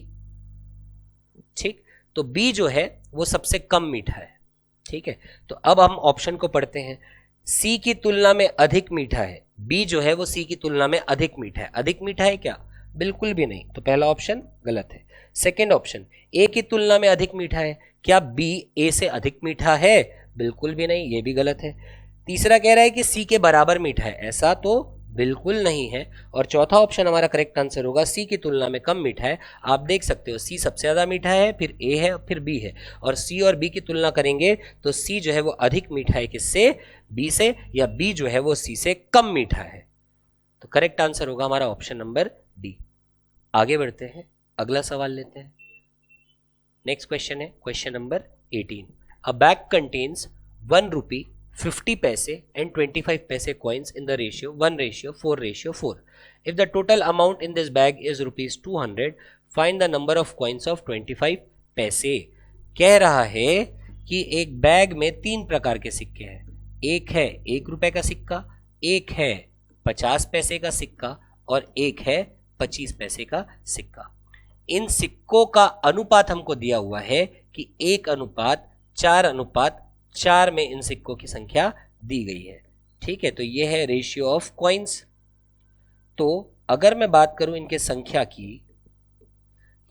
Speaker 1: ठीक, तो बी जो है वो सबसे कम मीठा है। ठीक है, तो अब हम ऑप्शन को पढ़ते हैं। सी की तुलना में अधिक मीठा है, बी जो है वो सी की तुलना में अधिक मीठा है। अधिक मीठा है क्या, बिल्कुल भी नहीं, तो पहला ऑप्शन गलत है। सेकेंड ऑप्शन, ए की तुलना में अधिक मीठा है, क्या बी ए से अधिक मीठा है, बिल्कुल भी नहीं, ये भी गलत है। तीसरा कह रहा है कि सी के बराबर मीठा है, ऐसा तो बिल्कुल नहीं है। और चौथा ऑप्शन हमारा करेक्ट आंसर होगा सी की तुलना में कम मीठा है। आप देख सकते हो सी सबसे ज्यादा मीठा है, फिर ए है, फिर बी है, और सी और बी की तुलना करेंगे तो सी जो है वो अधिक मीठा है किससे, बी से, या बी जो है वो सी से कम मीठा है। तो करेक्ट आंसर होगा हमारा ऑप्शन नंबर डी। आगे बढ़ते हैं, अगला सवाल लेते हैं। नेक्स्ट क्वेश्चन है क्वेश्चन नंबर 18। अ बैग कंटेन्स 1 rupee 50 पैसे and 25 पैसे coins in the ratio 1:4:4. If the total amount in this bag is rupees 200, find the number of coins of 25 पैसे। कह रहा है कि एक बैग में 3 प्रकार के सिक्के हैं। एक है 1 रुपए का सिक्का, एक है 50 पैसे का सिक्का और एक है 25 पैसे का सिक्का। इन सिक्कों का अनुपात हमको दिया हुआ है कि 1:4:4 में इन सिक्कों की संख्या दी गई है। ठीक है, तो ये है रेशियो ऑफ कॉइन्स। तो अगर मैं बात करूं इनके संख्या की,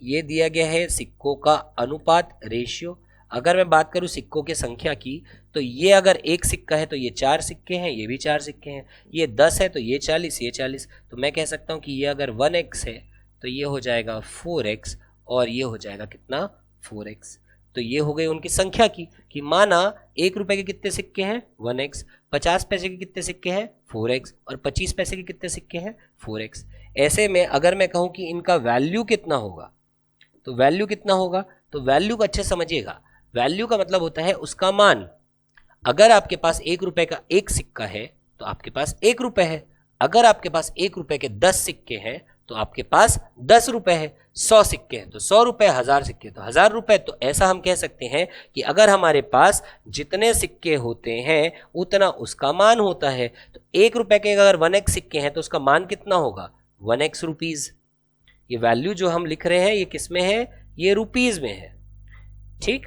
Speaker 1: ये दिया गया है सिक्कों का अनुपात, रेशियो। अगर मैं बात करूं सिक्कों की संख्या की, तो ये अगर एक सिक्का है तो ये 4 सिक्के हैं, ये भी 4 सिक्के हैं, ये 10 है तो ये 40, ये 40। तो मैं कह सकता हूं कि ये अगर 1x है तो ये हो जाएगा 4x और ये हो जाएगा कितना, 4x। तो ये हो गई उनकी संख्या की, कि माना 1 रुपए के कितने सिक्के हैं, 1x, 50 पैसे के कितने सिक्के हैं, 4x, और 25 पैसे के कितने सिक्के हैं, 4x। ऐसे में अगर मैं कहूं कि इनका वैल्यू कितना होगा, तो वैल्यू कितना होगा, तो वैल्यू को अच्छे समझिएगा। वैल्यू का मतलब होता है उसका मान। अगर आपके पास 1 रुपए का एक सिक्का है तो आपके पास 1 रुपए है। अगर आपके पास 1 रुपए के 10 सिक्के हैं तो आपके पास 10 रुपए है। 100 सिक्के हैं तो 100 रुपए, 1000 सिक्के तो 1000 रुपए। तो ऐसा हम कह सकते हैं कि अगर हमारे पास जितने सिक्के होते हैं उतना उसका मान होता है। तो 1 रुपए के अगर 1x सिक्के हैं तो उसका मान कितना होगा, 1x रुपीज। ये वैल्यू जो हम लिख रहे हैं ये किस में है, ये रुपीज में है। ठीक,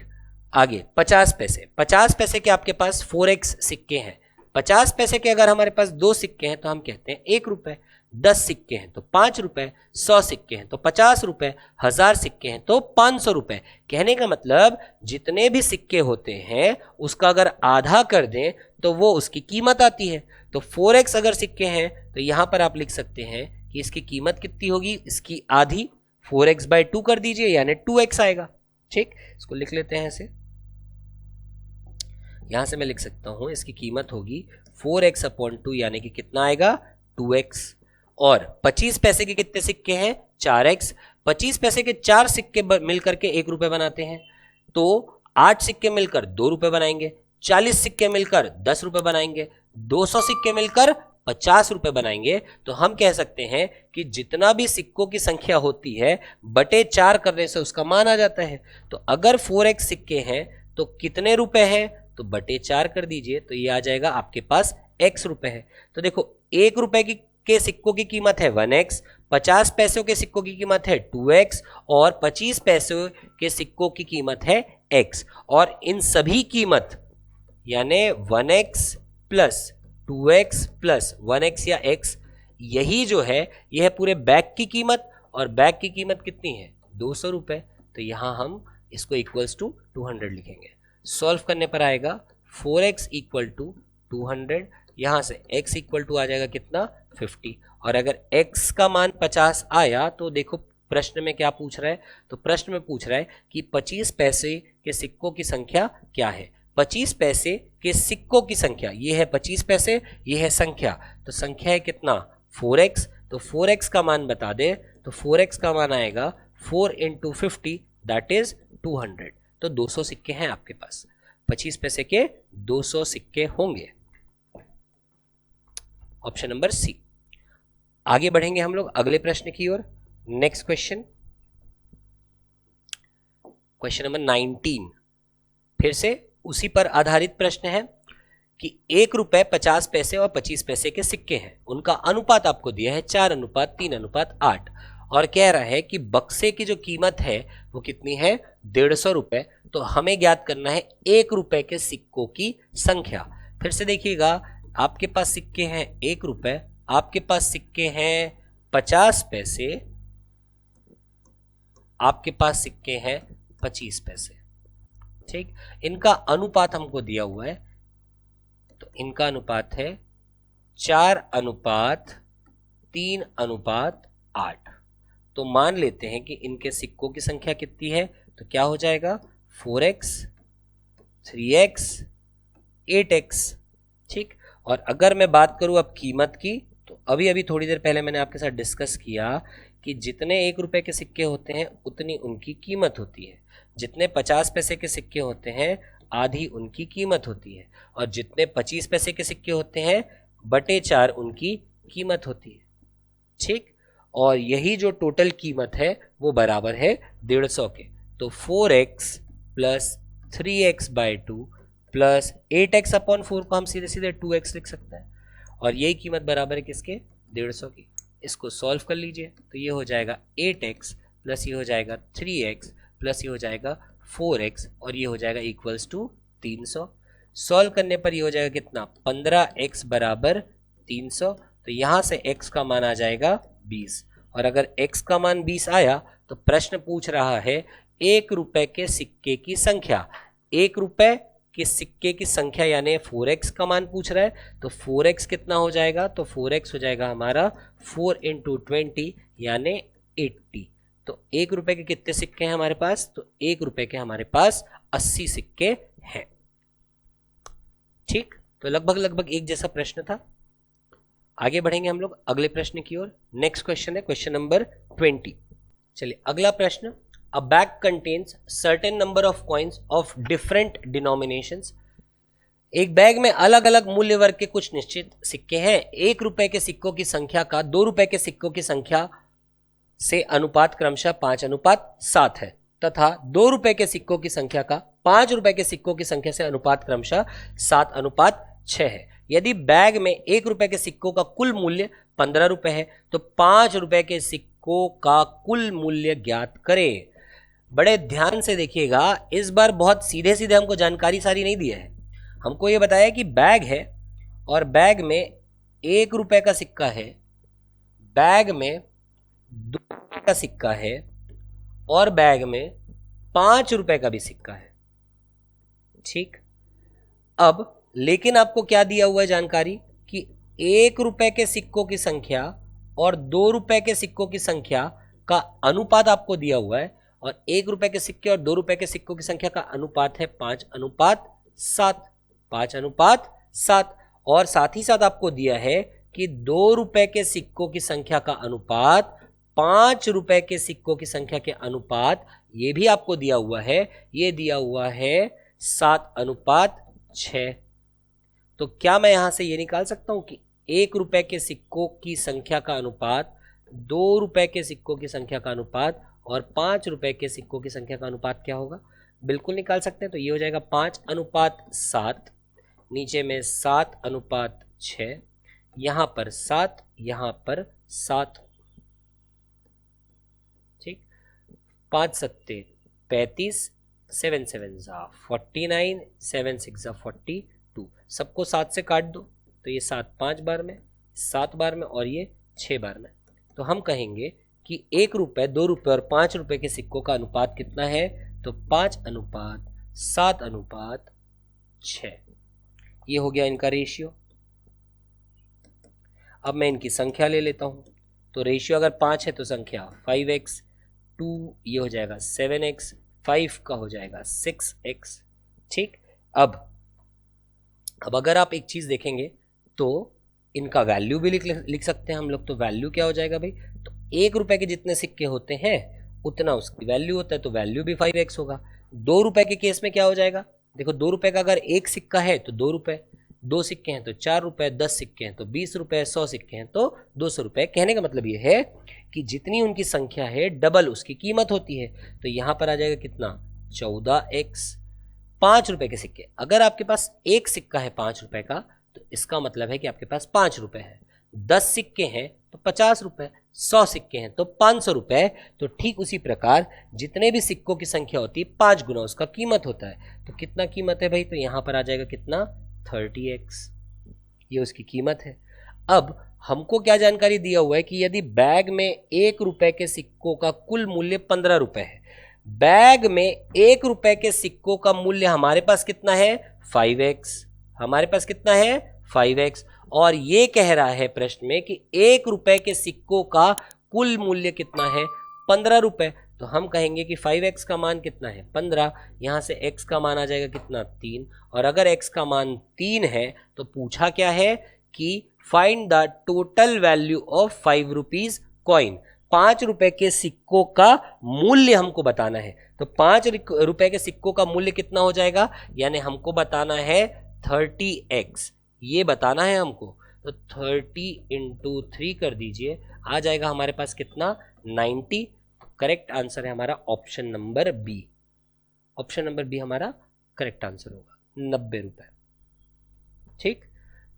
Speaker 1: आगे 50 पैसे। 50 पैसे के आपके पास 4x सिक्के हैं। 50 पैसे के अगर हमारे पास 2 सिक्के हैं तो हम कहते हैं 1 रुपए। 10 सिक्के हैं तो 5 रुपए, 100 सिक्के हैं तो 50 रुपए, 1000 सिक्के हैं तो 500 रुपए। कहने का मतलब जितने भी सिक्के होते हैं उसका अगर आधा कर दें तो वो उसकी कीमत आती है। तो 4x अगर सिक्के हैं तो यहां पर आप लिख सकते हैं कि इसकी कीमत कितनी होगी, इसकी आधी। 4x/2 कर दीजिए यानी 2x आएगा। ठीक, इसको लिख लेते हैं ऐसे। यहां से मैं लिख सकता हूं इसकी कीमत होगी 4x/2 यानी कि कितना आएगा, 2x। और 25 पैसे के कितने सिक्के हैं, 4x। 25 पैसे के 4 सिक्के मिलकर के 1 रुपए बनाते हैं, तो 8 सिक्के मिलकर 2 रुपए बनाएंगे, 40 सिक्के मिलकर 10 रुपए बनाएंगे, 200 सिक्के मिलकर 50 रुपए बनाएंगे। तो हम कह सकते हैं कि जितना भी सिक्कों की संख्या होती है बटे 4 करने से उसका मान आ जाता है। तो अगर 4x सिक्के हैं तो कितने रुपए हैं, तो बटे 4 कर दीजिए तो ये आ जाएगा आपके पास x रुपए है। तो देखो 1 रुपए के सिक्कों की कीमत है 1x, 50 पैसों के सिक्कों की कीमत है 2x और 25 पैसों के सिक्कों की कीमत है x। और इन सभी कीमत यानी 1x plus 2x plus 1x या x, यही जो है यह है पूरे बैग की कीमत। और बैग की कीमत कितनी है, 200 रुपए। तो यहां हम इसको इक्वल्स टू 200 लिखेंगे। सॉल्व करने पर आएगा 4x = 200, यहां से x = आ जाएगा कितना, 50। और अगर x का मान 50 आया तो देखो प्रश्न में क्या पूछ रहा है, तो प्रश्न में पूछ रहा है कि 25 पैसे के सिक्कों की संख्या क्या है। 25 पैसे के सिक्कों की संख्या, ये है 25 पैसे, ये है संख्या, तो संख्या है कितना, 4x। तो 4x का मान बता दे तो 4x का मान आएगा 4 × 50 दैट इज 200। तो 200 सिक्के हैं आपके पास, 25 पैसे के 200 सिक्के होंगे। Option number C. आगे बढ़ेंगे हम लोग अगले प्रश्न की ओर। Next question, question number 19। फिर से उसी पर आधारित प्रश्न है कि 1 रुपए 50 पैसे और 25 पैसे के सिक्के हैं, उनका अनुपात आपको दिया है 4:3:8 और कह रहा है कि बक्से की जो कीमत है वो कितनी है, 150 रुपए। तो हमें ज्ञात करना है 1 रुपए के सिक्कों की संख्या। फिर से देखिएगा, आपके पास सिक्के हैं 1 रुपए, आपके पास सिक्के हैं 50 पैसे, आपके पास सिक्के हैं 25 पैसे। ठीक, इनका अनुपात हमको दिया हुआ है, तो इनका अनुपात है 4:3:8। तो मान लेते हैं कि इनके सिक्कों की संख्या कितनी है, तो क्या हो जाएगा, 4x, 3x, 8x। ठीक, और अगर मैं बात करूं अब कीमत की, तो अभी थोड़ी देर पहले मैंने आपके साथ डिस्कस किया कि जितने 1 रुपए के सिक्के होते हैं उतनी उनकी कीमत होती है, जितने 50 पैसे के सिक्के होते हैं आधी उनकी कीमत होती है, और जितने 25 पैसे के सिक्के होते हैं बटे 4 उनकी कीमत होती है। ठीक, और यही जो टोटल कीमत है वो बराबर है 150 के। तो 4x plus 3x/2 plus 8x upon 4 को हम सीधे सीधे 2x लिख सकते हैं, और यही कीमत बराबर है किसके, 150 की। इसको सॉल्व कर लीजिए तो ये हो जाएगा 8x प्लस ये हो जाएगा 3x प्लस ये हो जाएगा 4x और ये हो जाएगा इक्वल्स टू 300। सॉल्व करने पर ये हो जाएगा कितना, 15x बराबर 300। तो यहाँ से x का मान आ जाएगा 20, और अगर x का मान 20 आया तो प्रश्न पूछ रहा है 1 रुपए के सिक्के की संख्या। 1 रुपए के सिक्के की संख्या यानी 4x का मान पूछ रहा है, तो 4x कितना हो जाएगा, तो 4x हो जाएगा हमारा 4 × 20 यानी 80। तो 1 रुपए के कितने सिक्के हैं हमारे पास, तो 1 रुपए के हमारे पास 80 सिक्के हैं। ठीक, तो लगभग एक जैसा प्रश्न था। आगे बढ़ेंगे हम लोग अगले प्रश्न की ओर। नेक्स्ट क्वेश्चन है क्वेश्चन नंबर 20। चलिए अगला प्रश्न, अ bag contains certain number of coins of different denominations. एक बैग में अलग अलग मूल्य वर्ग के कुछ निश्चित सिक्के हैं। 1 रुपए के सिक्कों की संख्या का 2 रुपए के सिक्कों की संख्या से अनुपात क्रमशः 5:7 है, तथा 2 रुपए के सिक्कों की संख्या का 5 रुपए के सिक्कों की संख्या से अनुपात क्रमशः 7:6 है। यदि बैग में 1 रुपए के सिक्कों का कुल मूल्य 15 रुपए है तो 5 रुपए के सिक्कों का कुल मूल्य ज्ञात करें। बड़े ध्यान से देखिएगा, इस बार बहुत सीधे सीधे हमको जानकारी सारी नहीं दी है। हमको ये बताया कि बैग है और बैग में 1 रुपए का सिक्का है, बैग में 2 रुपए का सिक्का है और बैग में 5 रुपए का भी सिक्का है। ठीक, अब लेकिन आपको क्या दिया हुआ है जानकारी कि 1 रुपए के सिक्कों की संख्या और 2 रुपए के सिक्कों की संख्या का अनुपात आपको दिया हुआ है, और 1 रुपए के सिक्के और 2 रुपए के सिक्कों की संख्या का अनुपात है 5:7, 5:7। और साथ ही साथ आपको दिया है कि 2 रुपए के सिक्कों की संख्या का अनुपात 5 रुपए के सिक्कों की संख्या के अनुपात, ये भी आपको दिया हुआ है, ये दिया हुआ है 7:6। तो क्या मैं यहां से ये निकाल सकता हूं कि 1 रुपए के सिक्कों की संख्या का अनुपात 2 रुपए के सिक्कों की संख्या का अनुपात और 5 रुपए के सिक्कों की संख्या का अनुपात क्या होगा, बिल्कुल निकाल सकते हैं। तो ये हो जाएगा 5:7, नीचे में 7:6, यहां पर 7, यहां पर 7। ठीक, 5 7 35, 7 7 49, 7 6 42। सबको 7 से काट दो तो ये 7 5 बार में, 7 बार में और ये 6 बार में। तो हम कहेंगे कि 1 रुपए, 2 रुपए और 5 रुपए के सिक्कों का अनुपात कितना है, तो 5:7:6। ये हो गया इनका रेशियो। अब मैं इनकी संख्या ले लेता हूं। तो रेशियो अगर 5 है तो संख्या 5x, 2 ये हो जाएगा 7x, 5 का हो जाएगा 6x। ठीक, अब अगर आप एक चीज देखेंगे तो इनका वैल्यू भी लिख सकते हैं हम लोग। तो वैल्यू क्या हो जाएगा भाई, तो 1 रुपए के जितने सिक्के होते हैं उतना उसकी वैल्यू होता है, तो वैल्यू भी 5x होगा। 2 रुपए के केस में क्या हो जाएगा, देखो 2 रुपए का अगर एक सिक्का है तो 2 रुपए, 2 सिक्के हैं तो 4 रुपए, 10 सिक्के हैं तो 20 रुपए, 100 सिक्के हैं तो 200 रुपए। कहने का मतलब ये है कि जितनी उनकी संख्या है डबल उसकी कीमत होती है। तो यहां पर आ जाएगा कितना, 14x। 5 रुपए के सिक्के, अगर आपके पास एक सिक्का है 5 रुपए का तो इसका मतलब है कि आपके पास 5 रुपए है। 10 सिक्के हैं तो 50 रुपए, 100 सिक्के हैं तो 500 रुपए। तो ठीक उसी प्रकार जितने भी सिक्कों की संख्या होती है 5 गुना उसका कीमत होता है। तो कितना कीमत है भाई, तो यहां पर आ जाएगा कितना, 30x, ये उसकी कीमत है। अब हमको क्या जानकारी दिया हुआ है कि यदि बैग में 1 रुपए के सिक्कों का कुल मूल्य 15 रुपए है, बैग में 1 रुपए के सिक्कों का मूल्य हमारे पास कितना है, 5x, हमारे पास कितना है 5x। और ये कह रहा है प्रश्न में कि 1 रुपए के सिक्कों का कुल मूल्य कितना है, 15 रुपए। तो हम कहेंगे कि 5x का मान कितना है, 15, यहां से x का मान आ जाएगा कितना, 3। और अगर x का मान 3 है तो पूछा क्या है कि find the total value of 5 rupees coin. 5 रुपए के सिक्कों का मूल्य हमको बताना है। तो 5 रुपए के सिक्कों का मूल्य कितना हो जाएगा, यानी हमको बताना है 30x, ये बताना है हमको। तो 30 × 3 कर दीजिए, आ जाएगा हमारे पास कितना 90। करेक्ट आंसर है हमारा option number B. Option number B हमारा करेक्ट आंसर होगा 90 रुपए। ठीक,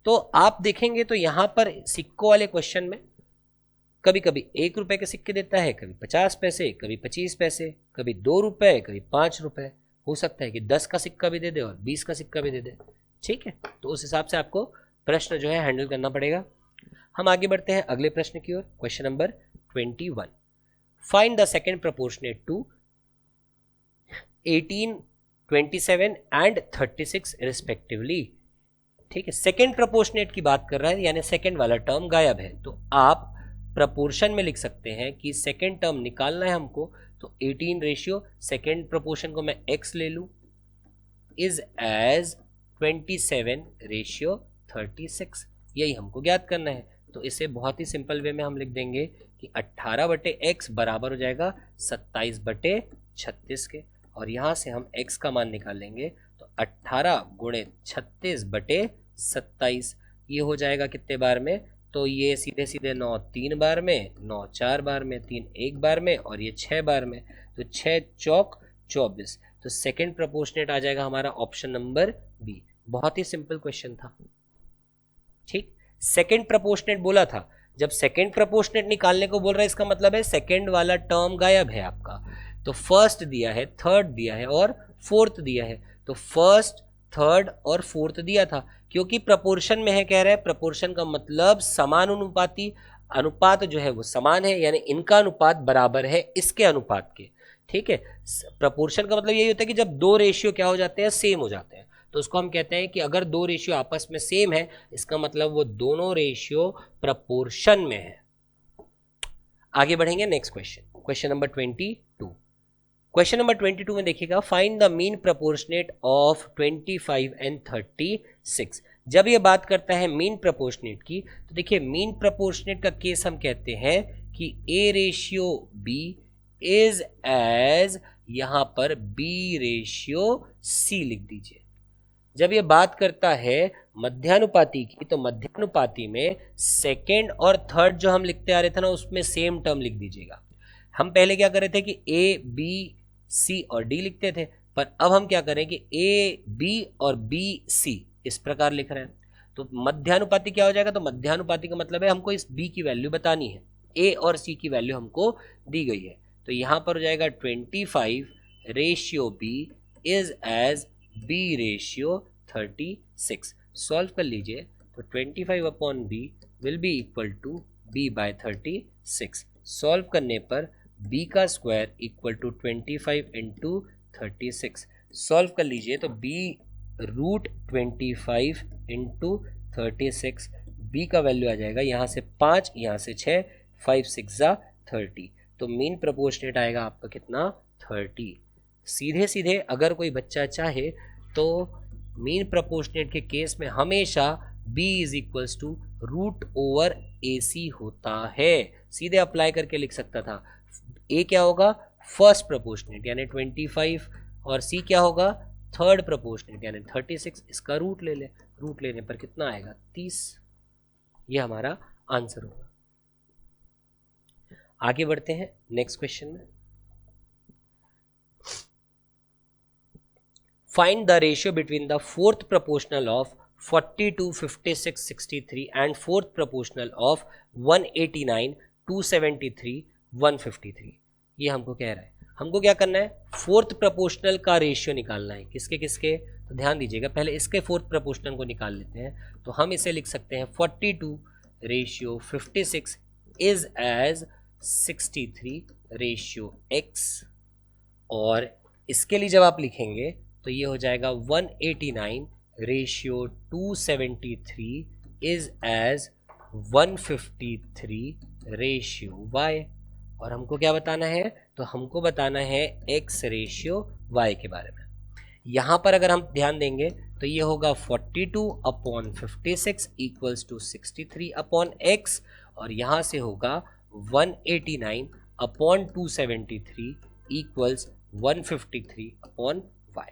Speaker 1: तो आप देखेंगे तो यहां पर सिक्कों वाले क्वेश्चन में कभी कभी 1 रुपए के सिक्के देता है, कभी 50 पैसे, कभी 25 पैसे, कभी 2 रुपए, कभी 5 रुपए, हो सकता है कि 10 का सिक्का भी दे दे और 20 का सिक्का भी दे दे। ठीक है, तो उस हिसाब से आपको प्रश्न जो है हैंडल करना पड़ेगा। हम आगे बढ़ते हैं अगले प्रश्न की ओर। Question number 21, find the second proportionate to 18, 27 and 36 respectively. ठीक है, सेकेंड प्रोपोर्शनेट की बात कर रहा है, यानी सेकेंड वाला टर्म गायब है, तो आप प्रपोर्शन में लिख सकते हैं कि सेकेंड टर्म निकालना है हमको, तो 18 रेशियो सेकेंड प्रोपोर्शन को मैं x ले लूं इज एज 27 रेशियो 36, यही हमको ज्ञात करना है। तो इसे बहुत ही सिंपल वे में हम लिख देंगे कि 18/x बराबर हो जाएगा 27/36 के, और यहाँ से हम x का मान निकालेंगे तो 18 गुणे 36/27, ये हो जाएगा कितने बार में, तो ये सीधे सीधे 9 3 बार में, 9 4 बार में, 3 1 बार में, और ये 6 बार में, तो 6 चौक 24। तो सेकेंड प्रोपोर्शनेट आ जाएगा हमारा ऑप्शन नंबर बी। बहुत ही सिंपल क्वेश्चन था। ठीक, सेकेंड प्रोपोर्शनेट बोला था, जब सेकेंड प्रोपोर्शनेट निकालने को बोल रहा है इसका मतलब है सेकेंड वाला टर्म गायब है आपका। तो फर्स्ट दिया है, थर्ड दिया है और फोर्थ दिया है, तो फर्स्ट, थर्ड और फोर्थ दिया था, क्योंकि प्रपोर्शन में है, कह रहा है प्रपोर्शन का मतलब समानुपाती, अनुपात जो है वो समान है, यानी इनका अनुपात बराबर है इसके अनुपात के। ठीक है, प्रपोर्शन का मतलब यही होता है कि जब दो रेशियो क्या हो जाते हैं, सेम हो जाते हैं, तो उसको हम कहते हैं कि अगर दो रेशियो आपस में सेम है, इसका मतलब वो दोनों रेशियो प्रपोर्शन में है। आगे बढ़ेंगे next question, question number 22। Question number 22 में देखिएगा, find the mean proportionate of 25 and 36। जब ये बात करता है मीन प्रपोर्शनेट की, तो देखिए मीन प्रपोर्शनेट का केस हम कहते हैं कि A ratio B is as, यहां पर B रेशियो C लिख दीजिए। जब ये बात करता है मध्यानुपाती की, तो मध्यानुपाती में सेकेंड और थर्ड जो हम लिखते आ रहे थे ना, उसमें सेम टर्म लिख दीजिएगा। हम पहले क्या कर रहे थे कि A, B, C और D लिखते थे, पर अब हम क्या करें कि A, B और B, C इस प्रकार लिख रहे हैं। तो मध्यानुपाती क्या हो जाएगा, तो मध्यानुपाती का मतलब है हमको इस B की वैल्यू बतानी है, A और C की वैल्यू हमको दी गई है, तो यहां पर हो जाएगा 25 ratio B is as B ratio 36। Solve कर लीजिए, तो 25/B will be equal to B by 36। Solve करने पर b का square equal to 25 into 36। Solve कर लीजिए तो b रूट 25 इंटू 36, b का वैल्यू आ जाएगा यहाँ से 5, यहाँ से 6, 5 6 जा 30, तो मीन प्रपोर्शनेट आएगा आपका कितना 30। सीधे सीधे अगर कोई बच्चा चाहे तो मीन प्रपोर्शनेट के केस में हमेशा b is equals to root over AC होता है, सीधे अप्लाई करके लिख सकता था। A क्या होगा, फर्स्ट प्रपोर्शनेट यानी 25, और C क्या होगा, थर्ड प्रपोर्शनेट यानी 36। इसका रूट ले ले, रूट लेने पर कितना आएगा 30, ये हमारा आंसर होगा। आगे बढ़ते हैं नेक्स्ट क्वेश्चन में। Find the ratio between the fourth proportional of 42, 56, 63 and fourth proportional of 189, 273, 153। ये हमको कह रहा है, हमको क्या करना है, फोर्थ प्रोपोर्शनल का रेशियो निकालना है। किसके किसके, तो ध्यान दीजिएगा, पहले इसके फोर्थ प्रोपोर्शनल को निकाल लेते हैं। तो हम इसे लिख सकते हैं 42 ratio 56 is as 63 ratio x, और इसके लिए जब आप लिखेंगे तो ये हो जाएगा 189 ratio 273 is as 153 ratio y। और हमको क्या बताना है, तो हमको बताना है x रेशियो y के बारे में। यहाँ पर अगर हम ध्यान देंगे तो ये होगा 42/56 इक्वल्स टू 63/x, और यहाँ से होगा 189/273 इक्वल्स 153/y।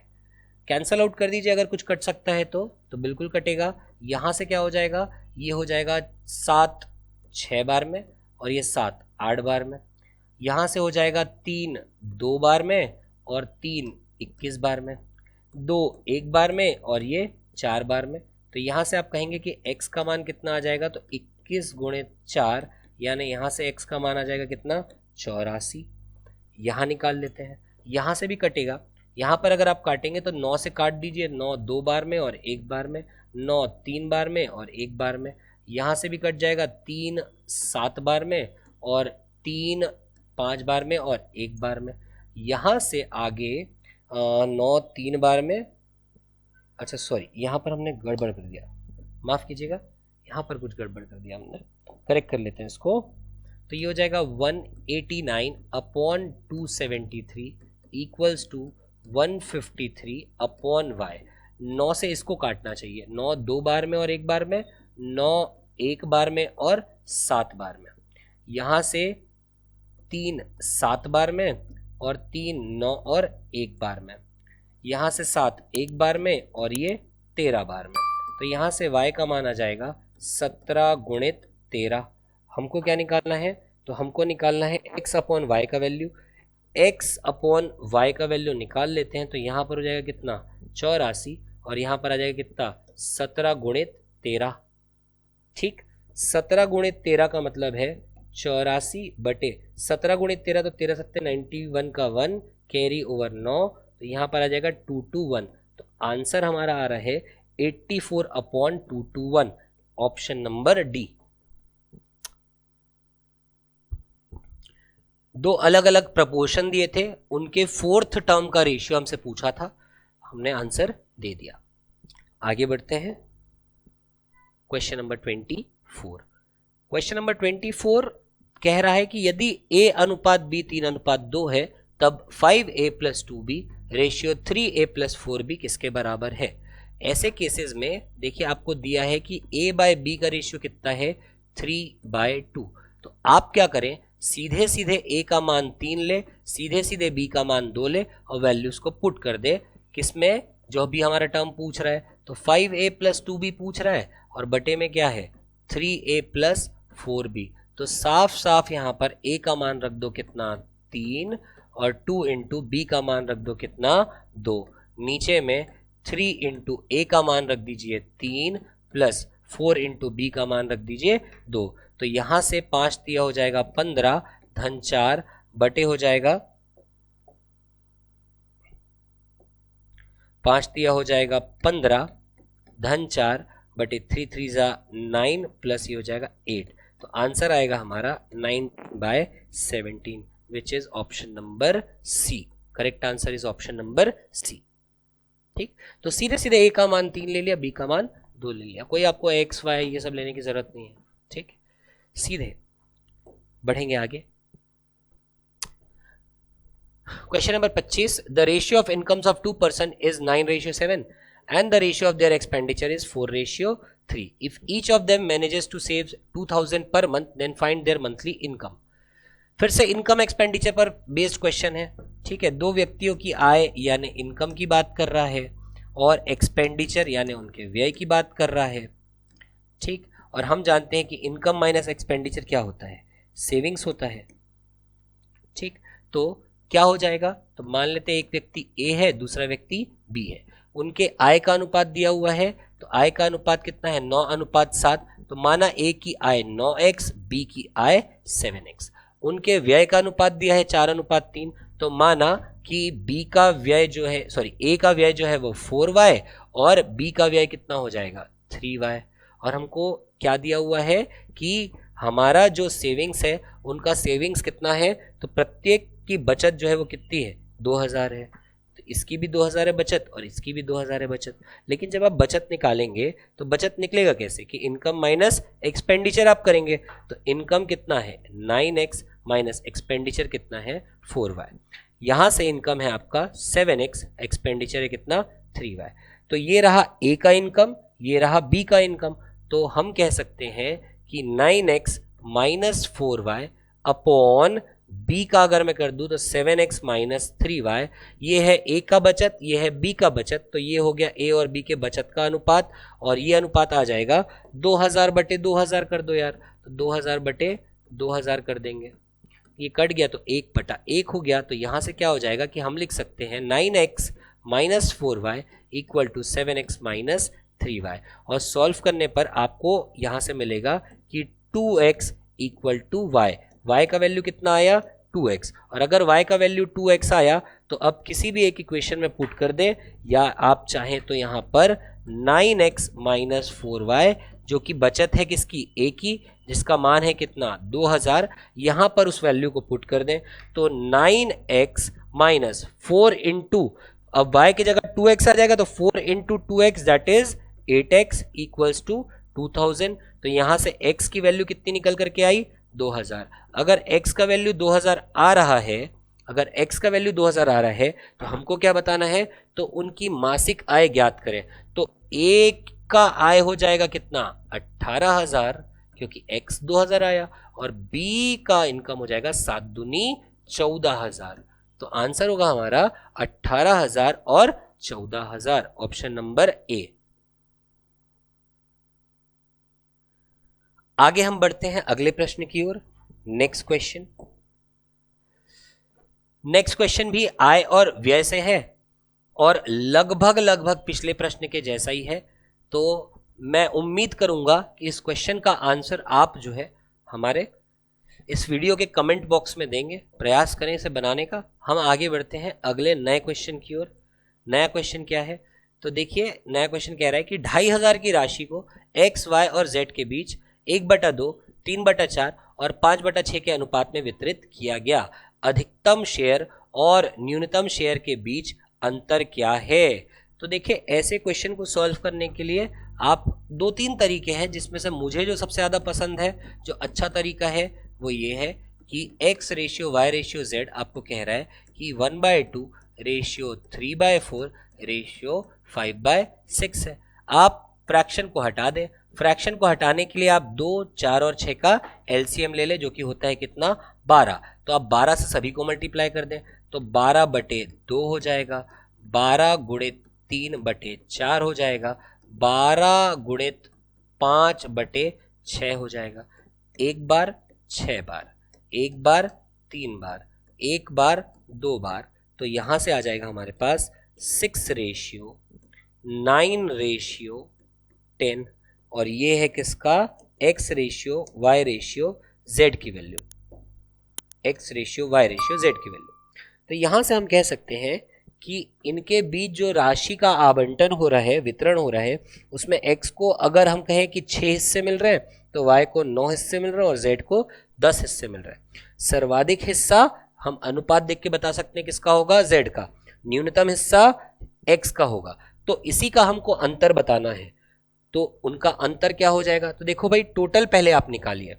Speaker 1: कैंसल आउट कर दीजिए, अगर कुछ कट सकता है तो बिल्कुल कटेगा। यहाँ से क्या हो जाएगा, ये हो जाएगा 7 6 बार में, और ये 7 8 बार में। यहाँ से हो जाएगा 3 2 बार में और 3 21 बार में, 2 1 बार में और ये 4 बार में। तो यहाँ से आप कहेंगे कि x का मान कितना आ जाएगा, तो 21 गुणे 4, यानी यहाँ से x का मान आ जाएगा कितना, 84। यहाँ निकाल लेते हैं, यहाँ से भी कटेगा। यहाँ पर अगर आप काटेंगे तो 9 से काट दीजिए, 9 2 बार में और 1 बार में, 9 3 बार में और 1 बार में। यहाँ से भी कट जाएगा, 3 7 बार में और 3 5 बार में और 1 बार में। यहाँ से आगे 9 3 बार में, अच्छा सॉरी यहाँ पर हमने गड़बड़ कर दिया, माफ़ कीजिएगा, यहाँ पर कुछ गड़बड़ कर दिया हमने, करेक्ट कर लेते हैं इसको। तो ये हो जाएगा 189 upon 273 equals to 153 upon y। 9 से इसको काटना चाहिए, 9 2 बार में और 1 बार में, 9 1 बार में और 7 बार में। यहाँ से 3 7 बार में और 3 9 और 1 बार में। यहाँ से 7 1 बार में और ये 13 बार में। तो यहाँ से y का मान आ जाएगा 17 गुणित 13। हमको क्या निकालना है, तो हमको निकालना है x अपॉन वाई का वैल्यू। x अपॉन वाई का वैल्यू निकाल लेते हैं, तो यहाँ पर हो जाएगा कितना, 84, और यहाँ पर आ जाएगा कितना, 17 गुणित 13। ठीक, 17 गुणित 13 का मतलब है 84 बटे 17 गुणित 13, तो 13 7 91 का 1 कैरी ओवर 9, तो यहाँ पर आ जाएगा 221। तो आंसर हमारा आ रहा है 84 अपॉन 221, ऑप्शन नंबर डी। दो अलग अलग प्रपोर्शन दिए थे, उनके फोर्थ टर्म का रेशियो हमसे पूछा था, हमने आंसर दे दिया। आगे बढ़ते हैं, क्वेश्चन नंबर 24। क्वेश्चन नंबर 24 कह रहा है कि यदि a अनुपात b 3:2 है, तब 5a + 2b ratio 3a + 4b किसके बराबर है। ऐसे केसेस में देखिए आपको दिया है कि a/b का रेशियो कितना है, 3/2। तो आप क्या करें, सीधे सीधे a का मान 3 ले, सीधे सीधे b का मान 2 ले और वैल्यूज को पुट कर दे किसमें, जो भी हमारा टर्म पूछ रहा है। तो 5a + 2b पूछ रहा है और बटे में क्या है, 3a + 4b। तो साफ साफ यहाँ पर a का मान रख दो कितना, 3, और 2 इंटू b का मान रख दो कितना, 2। नीचे में 3 इंटू a का मान रख दीजिए 3 प्लस 4 इंटू b का मान रख दीजिए 2। तो यहाँ से 5 दिया हो जाएगा 15 धन 4 बटे हो जाएगा 5 दिया हो जाएगा 15 धन 4 बटे 3 3 9 प्लस ये हो जाएगा 8। तो आंसर आएगा हमारा 9/17 which is option number C. Correct answer is option number C. ठीक, तो सीधे सीधे a का मान 3 ले लिया, b का मान 2 ले लिया, कोई आपको x y ये सब लेने की जरूरत नहीं है। ठीक, सीधे बढ़ेंगे आगे। Question number 25, the ratio of incomes of 2 person is 9:7 and the ratio of their expenditure is 4:3. If each of them manages to save 2000 per month, then find their monthly income. फिर से इनकम एक्सपेंडिचर पर based question है। ठीक है, दो व्यक्तियों की आय यानी इनकम की बात कर रहा है और एक्सपेंडिचर यानी उनके व्यय की बात कर रहा है। ठीक, और हम जानते हैं कि इनकम माइनस एक्सपेंडिचर क्या होता है, सेविंग्स होता है। ठीक, तो क्या हो जाएगा, तो मान लेते हैं एक व्यक्ति ए है, दूसरा व्यक्ति बी है, उनके आय का अनुपात दिया हुआ है। तो आय का अनुपात कितना है, 9:7। तो माना ए की आय 9x, बी की आय 7x। उनके व्यय का अनुपात दिया है 4:3। तो माना कि बी का व्यय जो है, सॉरी ए का व्यय जो है वो 4y और बी का व्यय कितना हो जाएगा 3y। और हमको क्या दिया हुआ है कि हमारा जो सेविंग्स है उनका सेविंग्स कितना है, तो प्रत्येक की बचत जो है वो कितनी है, 2000 है। तो इसकी भी 2000 है बचत और इसकी भी 2000 है बचत। लेकिन जब आप बचत निकालेंगे तो बचत निकलेगा कैसे, कि इनकम माइनस एक्सपेंडिचर आप करेंगे। तो इनकम कितना है 9x माइनस एक्सपेंडिचर कितना है 4y। यहाँ से इनकम है आपका 7x, एक्सपेंडिचर है कितना 3y। तो ये रहा ए का इनकम, ये रहा बी का इनकम। तो हम कह सकते हैं कि 9x minus 4y upon B का अगर मैं कर दूं तो 7x माइनस 3y, ये है ए का बचत, ये है बी का बचत। तो ये हो गया ए और बी के बचत का अनुपात, और ये अनुपात आ जाएगा 2000 बटे 2000 कर दो यार, तो 2000 बटे 2000 कर देंगे, ये कट गया तो 1/1 हो गया, तो यहाँ से क्या हो जाएगा कि हम लिख सकते हैं 9x minus 4y equal to 7x minus 3y, और सॉल्व करने पर आपको यहाँ से मिलेगा कि 2x equal to y, y का वैल्यू कितना आया 2x, और अगर y का वैल्यू 2x आया तो अब किसी भी एक इक्वेशन में पुट कर दें, या आप चाहें तो यहाँ पर 9x माइनस 4y जो कि बचत है किसकी a की, जिसका मान है कितना 2000, यहाँ पर उस वैल्यू को पुट कर दें तो 9x माइनस 4 इंटू, अब y की जगह 2x आ जाएगा तो 4 into 2x that is 8x equals to 2000, तो यहाँ से x की वैल्यू कितनी निकल करके आई 2000। अगर x का वैल्यू 2000 आ रहा है, अगर x का वैल्यू 2000 आ रहा है तो हमको क्या बताना है, तो उनकी मासिक आय ज्ञात करें, तो एक का आय हो जाएगा कितना 18,000 क्योंकि x 2000 आया, और b का इनकम हो जाएगा 7 दूनी 14,000, तो आंसर होगा हमारा 18,000 और 14,000, ऑप्शन नंबर ए। आगे हम बढ़ते हैं अगले प्रश्न की ओर। नेक्स्ट क्वेश्चन भी आय और व्यय से है और लगभग पिछले प्रश्न के जैसा ही है, तो मैं उम्मीद करूंगा कि इस क्वेश्चन का आंसर आप जो है हमारे इस वीडियो के कमेंट बॉक्स में देंगे, प्रयास करें इसे बनाने का। हम आगे बढ़ते हैं अगले नए क्वेश्चन की ओर। नया क्वेश्चन क्या है, तो देखिए नया क्वेश्चन कह रहा है कि 2500 की राशि को x, y और z के बीच 1/2, 3/4 और 5/6 के अनुपात में वितरित किया गया। अधिकतम शेयर और न्यूनतम शेयर के बीच अंतर क्या है। तो देखिए ऐसे क्वेश्चन को सॉल्व करने के लिए आप 2-3 तरीके हैं, जिसमें से मुझे जो सबसे ज़्यादा पसंद है, जो अच्छा तरीका है वो ये है कि x ratio y ratio z आपको कह रहा है कि 1/2 रेशियो 3/4 रेशियो 5/6 है। आप फ्रैक्शन को हटा दें, फ्रैक्शन को हटाने के लिए आप 2, 4 और 6 का एलसीएम ले लें, जो कि होता है कितना 12, तो आप 12 से सभी को मल्टीप्लाई कर दें तो 12/2 हो जाएगा, 12 गुणित 3/4 हो जाएगा, 12 गुणित 5/6 हो जाएगा, 1 बार 6 बार, 1 बार 3 बार, 1 बार 2 बार, तो यहाँ से आ जाएगा हमारे पास 6 रेशियो 9 रेशियो 10, और ये है किसका x ratio y ratio z की value, x ratio y ratio z की वैल्यू। तो यहाँ से हम कह सकते हैं कि इनके बीच जो राशि का आवंटन हो रहा है, वितरण हो रहा है, उसमें x को अगर हम कहें कि 6 हिस्से मिल रहे हैं तो y को 9 हिस्से मिल रहे हैं और z को 10 हिस्से मिल रहे हैं। सर्वाधिक हिस्सा हम अनुपात देख के बता सकते हैं किसका होगा, z का, न्यूनतम हिस्सा x का होगा, तो इसी का हमको अंतर बताना है। तो उनका अंतर क्या हो जाएगा, तो देखो भाई टोटल पहले आप निकालिए,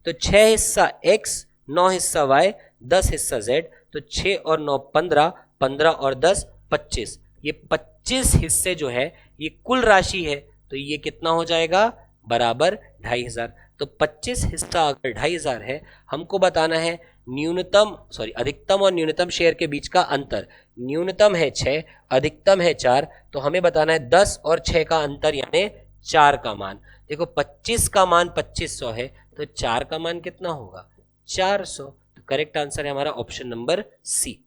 Speaker 1: तो 6 हिस्सा x, 9 हिस्सा y, 10 हिस्सा z, तो 6 और 9 15, 15 और 10 25, ये 25 हिस्से जो है ये कुल राशि है, तो ये कितना हो जाएगा बराबर 2500। तो 25 हिस्सा अगर 2500 है, हमको बताना है अधिकतम और न्यूनतम शेयर के बीच का अंतर। न्यूनतम है 6, अधिकतम है 4, तो हमें बताना है 10 और 6 का अंतर यानी 4 का मान। देखो 25 का मान 2500 है, तो 4 का मान कितना होगा 400, तो करेक्ट आंसर है हमारा ऑप्शन नंबर सी।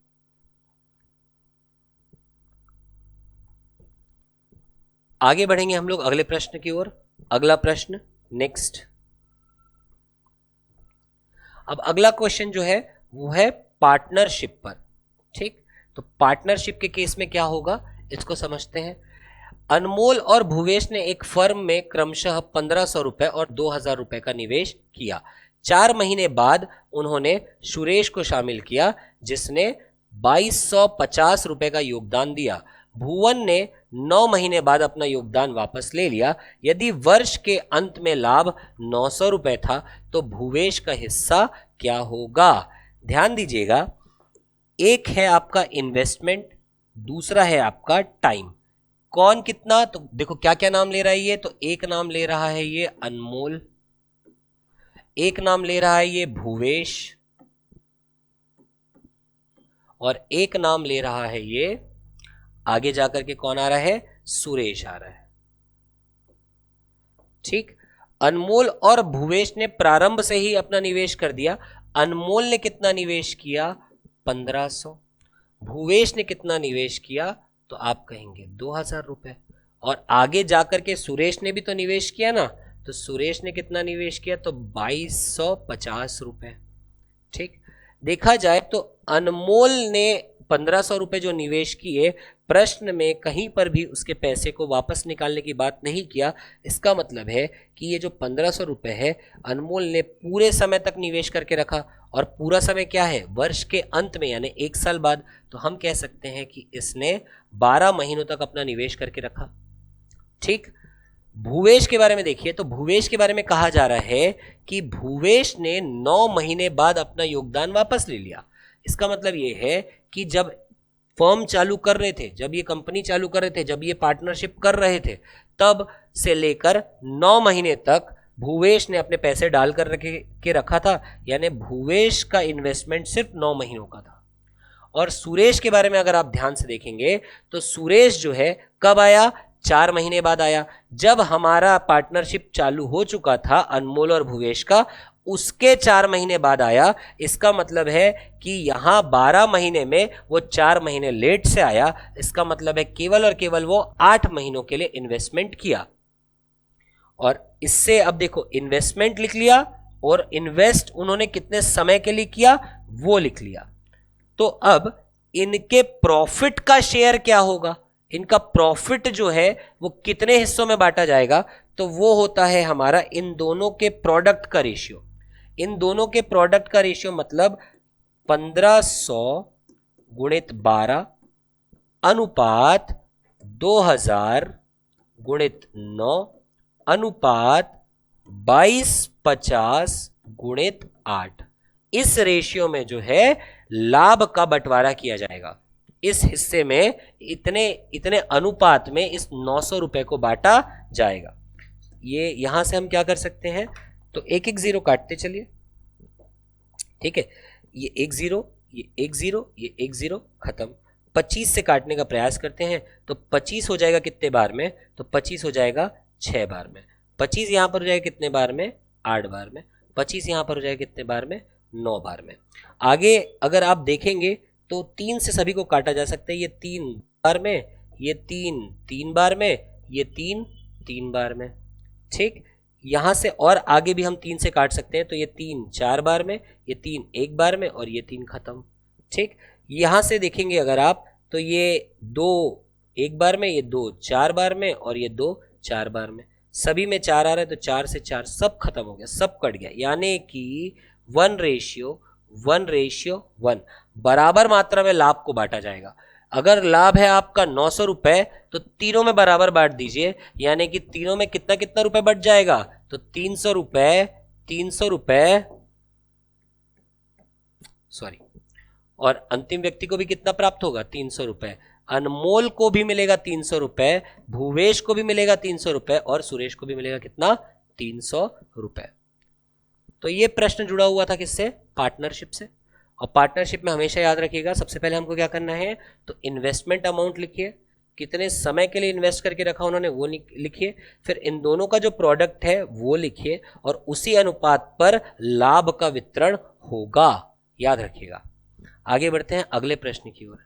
Speaker 1: आगे बढ़ेंगे हम लोग अगले प्रश्न की ओर। अगला प्रश्न नेक्स्ट। अब अगला क्वेश्चन जो है वो है पार्टनरशिप पर। ठीक, तो पार्टनरशिप के केस में क्या होगा इसको समझते हैं। अनमोल और भूवेश ने एक फर्म में क्रमशः 1500 रुपए और 2000 रुपए का निवेश किया। 4 महीने बाद उन्होंने सुरेश को शामिल किया जिसने 2250 रुपए का योगदान दिया। भुवन ने 9 महीने बाद अपना योगदान वापस ले लिया। यदि वर्ष के अंत में लाभ 900 रुपए था तो भूवेश का हिस्सा क्या होगा। ध्यान दीजिएगा, एक है आपका इन्वेस्टमेंट, दूसरा है आपका टाइम। कौन कितना, तो देखो क्या क्या नाम ले रहा है ये, तो एक नाम ले रहा है ये अनमोल, एक नाम ले रहा है ये भूवेश, और एक नाम ले रहा है ये आगे जाकर के कौन आ रहा है, सुरेश आ रहा है। ठीक, अनमोल और भूवेश ने प्रारंभ से ही अपना निवेश कर दिया। अनमोल ने कितना निवेश किया? 1500। भूवेश ने कितना निवेश किया? तो आप कहेंगे 2000 रुपए। और आगे जाकर के सुरेश ने भी तो निवेश किया ना, तो सुरेश ने कितना निवेश किया? तो 2250 रुपए। ठीक, देखा जाए तो अनमोल ने 1500 रुपए जो निवेश किए, प्रश्न में कहीं पर भी उसके पैसे को वापस निकालने की बात नहीं किया। इसका मतलब है कि ये जो 1500 रुपए है अनमोल ने पूरे समय तक निवेश करके रखा, और पूरा समय क्या है? वर्ष के अंत में, यानी 1 साल बाद। तो हम कह सकते हैं कि इसने 12 महीनों तक अपना निवेश करके रखा। ठीक, भूवेश के बारे में देखिए, तो भूवेश के बारे में कहा जा रहा है कि भूवेश ने 9 महीने बाद अपना योगदान वापस ले लिया। इसका मतलब ये है कि जब फर्म चालू कर रहे थे, जब ये कंपनी चालू कर रहे थे, जब ये पार्टनरशिप कर रहे थे, तब से लेकर 9 महीने तक भूवेश ने अपने पैसे डालकर के रखा था। यानी भूवेश का इन्वेस्टमेंट सिर्फ 9 महीनों का था। और सुरेश के बारे में अगर आप ध्यान से देखेंगे तो सुरेश जो है कब आया? 4 महीने बाद आया। जब हमारा पार्टनरशिप चालू हो चुका था अनमोल और भूवेश का, उसके 4 महीने बाद आया। इसका मतलब है कि यहां 12 महीने में वो 4 महीने लेट से आया। इसका मतलब है केवल और केवल वो 8 महीनों के लिए इन्वेस्टमेंट किया। और इससे अब देखो, इन्वेस्टमेंट लिख लिया और इन्वेस्ट उन्होंने कितने समय के लिए किया वो लिख लिया। तो अब इनके प्रॉफिट का शेयर क्या होगा? इनका प्रॉफिट जो है वो कितने हिस्सों में बांटा जाएगा? तो वो होता है हमारा इन दोनों के प्रोडक्ट का रेशियो। इन दोनों के प्रोडक्ट का रेशियो मतलब 1500 गुणित 12 अनुपात 2000 गुणित 9 अनुपात 2250 गुणित 8। इस रेशियो में जो है लाभ का बंटवारा किया जाएगा। इस हिस्से में इतने अनुपात में इस 900 रुपए को बांटा जाएगा। ये यहां से हम क्या कर सकते हैं? तो एक एक जीरो काटते चलिए। ठीक है, ये एक जीरो, ये एक जीरो, ये एक जीरो, खत्म। 25 से काटने का प्रयास करते हैं तो 25 हो जाएगा कितने बार में? तो 25 हो जाएगा 6 बार में। 25 यहां पर हो जाएगा कितने बार में? 8 बार में। 25 यहां पर हो जाएगा कितने बार में? 9 बार में। आगे अगर आप देखेंगे तो 3 से सभी को काटा जा सकता है। ये 3 बार में, ये 3 बार में, ये 3 बार में। ठीक, यहां से और आगे भी हम 3 से काट सकते हैं। तो ये 3 4 बार में, ये 3 1 बार में, और ये 3 खत्म। ठीक, यहां से देखेंगे अगर आप तो ये 2 1 बार में, ये 2 4 बार में, और ये 2 4 बार में। सभी में 4 आ रहा है तो 4 से 4 सब खत्म हो गया, सब कट गया। यानी कि 1:1 बराबर मात्रा में लाभ को बांटा जाएगा। अगर लाभ है आपका 900 रुपए तो तीनों में बराबर बांट दीजिए। यानी कि तीनों में कितना कितना रुपए बच जाएगा? तो 300 रुपए सॉरी, और अंतिम व्यक्ति को भी कितना प्राप्त होगा? 300 रुपए। अनमोल को भी मिलेगा 300 रुपए, भूवेश को भी मिलेगा 300 रुपए, और सुरेश को भी मिलेगा कितना? 300 रुपए। तो ये प्रश्न जुड़ा हुआ था किससे? पार्टनरशिप से। और पार्टनरशिप में हमेशा याद रखिएगा, सबसे पहले हमको क्या करना है? तो इन्वेस्टमेंट अमाउंट लिखिए, कितने समय के लिए इन्वेस्ट करके रखा उन्होंने वो लिखिए। फिर इन दोनों का जो प्रोडक्ट है वो लिखिए, और उसी अनुपात पर लाभ का वितरण होगा, याद रखिएगा। आगे बढ़ते हैं अगले प्रश्न की ओर।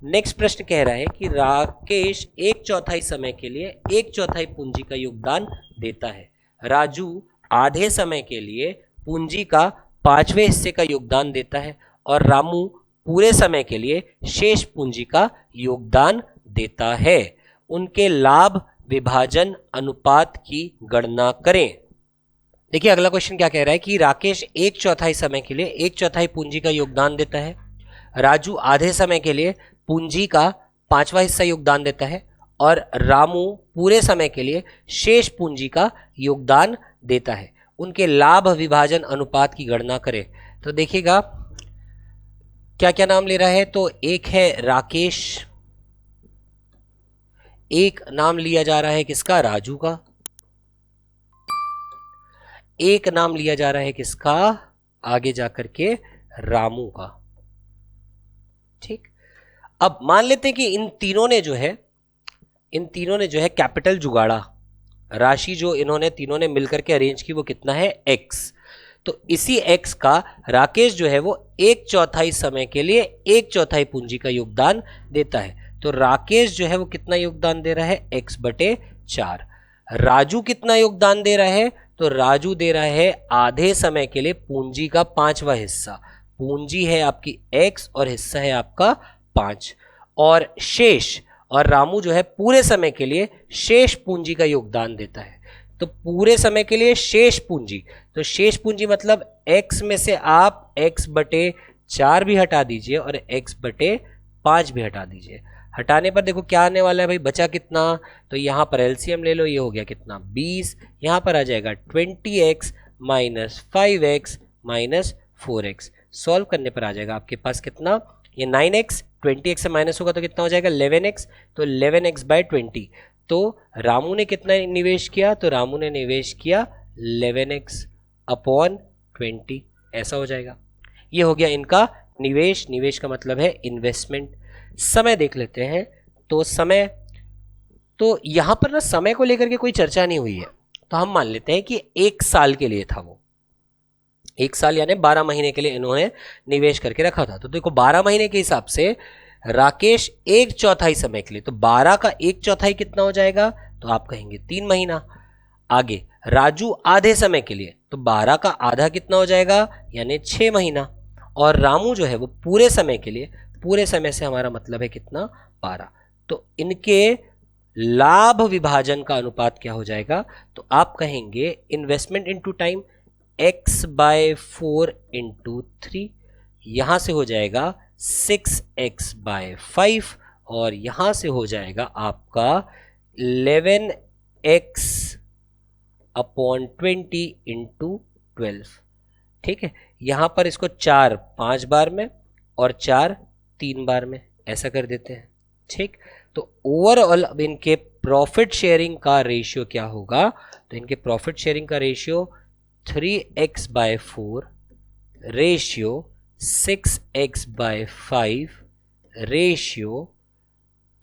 Speaker 1: नेक्स्ट प्रश्न कह रहा है कि राकेश 1/4 समय के लिए 1/4 पूंजी का योगदान देता है। राजू आधे समय के लिए पूंजी का 5वें हिस्से का योगदान देता है, और रामू पूरे समय के लिए शेष पूंजी का योगदान देता है। उनके लाभ विभाजन अनुपात की गणना करें। देखिए अगला क्वेश्चन क्या कह रहा है कि राकेश 1/4 समय के लिए 1/4 पूंजी का योगदान देता है। राजू आधे समय के लिए पूंजी का 5वां हिस्सा योगदान देता है, और रामू पूरे समय के लिए शेष पूंजी का योगदान देता है। उनके लाभ विभाजन अनुपात की गणना करें। तो देखिएगा क्या क्या नाम ले रहा है। तो एक है राकेश, एक नाम लिया जा रहा है किसका? राजू का। एक नाम लिया जा रहा है किसका? आगे जाकर के रामू का। ठीक, अब मान लेते हैं कि इन तीनों ने जो है कैपिटल जुगाड़ा। राशि जो इन्होंने तीनों ने मिलकर के अरेंज की वो कितना है, x। तो इसी x का राकेश जो है वो 1/4 समय के लिए 1/4 पूंजी का योगदान देता है। तो राकेश जो है वो कितना योगदान दे रहा है, x/4। राजू कितना योगदान दे रहा है, तो राजू दे रहा है आधे समय के लिए पूंजी का 5वां हिस्सा। पूंजी है आपकी x और हिस्सा है आपका 5, और शेष, और रामू जो है पूरे समय के लिए शेष पूंजी का योगदान देता है। तो पूरे समय के लिए शेष पूंजी, तो शेष पूंजी मतलब x में से आप x/4 भी हटा दीजिए और x/5 भी हटा दीजिए। हटाने पर देखो क्या आने वाला है भाई, बचा कितना, तो यहाँ पर एलसीएम ले लो, ये हो गया कितना 20, यहाँ पर आ जाएगा 20x minus 5x minus 4x। Solve करने पर आ जाएगा आपके पास कितना, ये 9x, 20x से माइनस होगा तो कितना हो जाएगा 11x, तो 11x/20। तो रामू ने कितना निवेश किया, तो रामू ने निवेश किया 11x/20, ऐसा हो जाएगा। ये हो गया इनका निवेश। निवेश का मतलब है इन्वेस्टमेंट। समय देख लेते हैं, तो समय, तो यहां पर ना समय को लेकर के कोई चर्चा नहीं हुई है, तो हम मान लेते हैं कि 1 साल के लिए था वो, 1 साल यानी 12 महीने के लिए इन्होंने निवेश करके रखा था। तो देखो 12 महीने के हिसाब से राकेश 1/4 समय के लिए, तो 12 का 1/4 कितना हो जाएगा, तो आप कहेंगे 3 महीना। आगे राजू आधे समय के लिए, तो 12 का आधा कितना हो जाएगा, यानी 6 महीना। और रामू जो है वो पूरे समय के लिए, पूरे समय से हमारा मतलब है कितना, 12। तो इनके लाभ विभाजन का अनुपात क्या हो जाएगा, तो आप कहेंगे इन्वेस्टमेंट इनटू टाइम, x/4 × 3, यहां से हो जाएगा 6x/5, और यहां से हो जाएगा आपका 11x/20 × 12। ठीक है, यहां पर इसको 4 5 बार में और 4 3 बार में, ऐसा कर देते हैं। ठीक, तो ओवरऑल अब इनके प्रॉफिट शेयरिंग का रेशियो क्या होगा, तो इनके प्रॉफिट शेयरिंग का ratio 3x/4 ratio 6x/5 ratio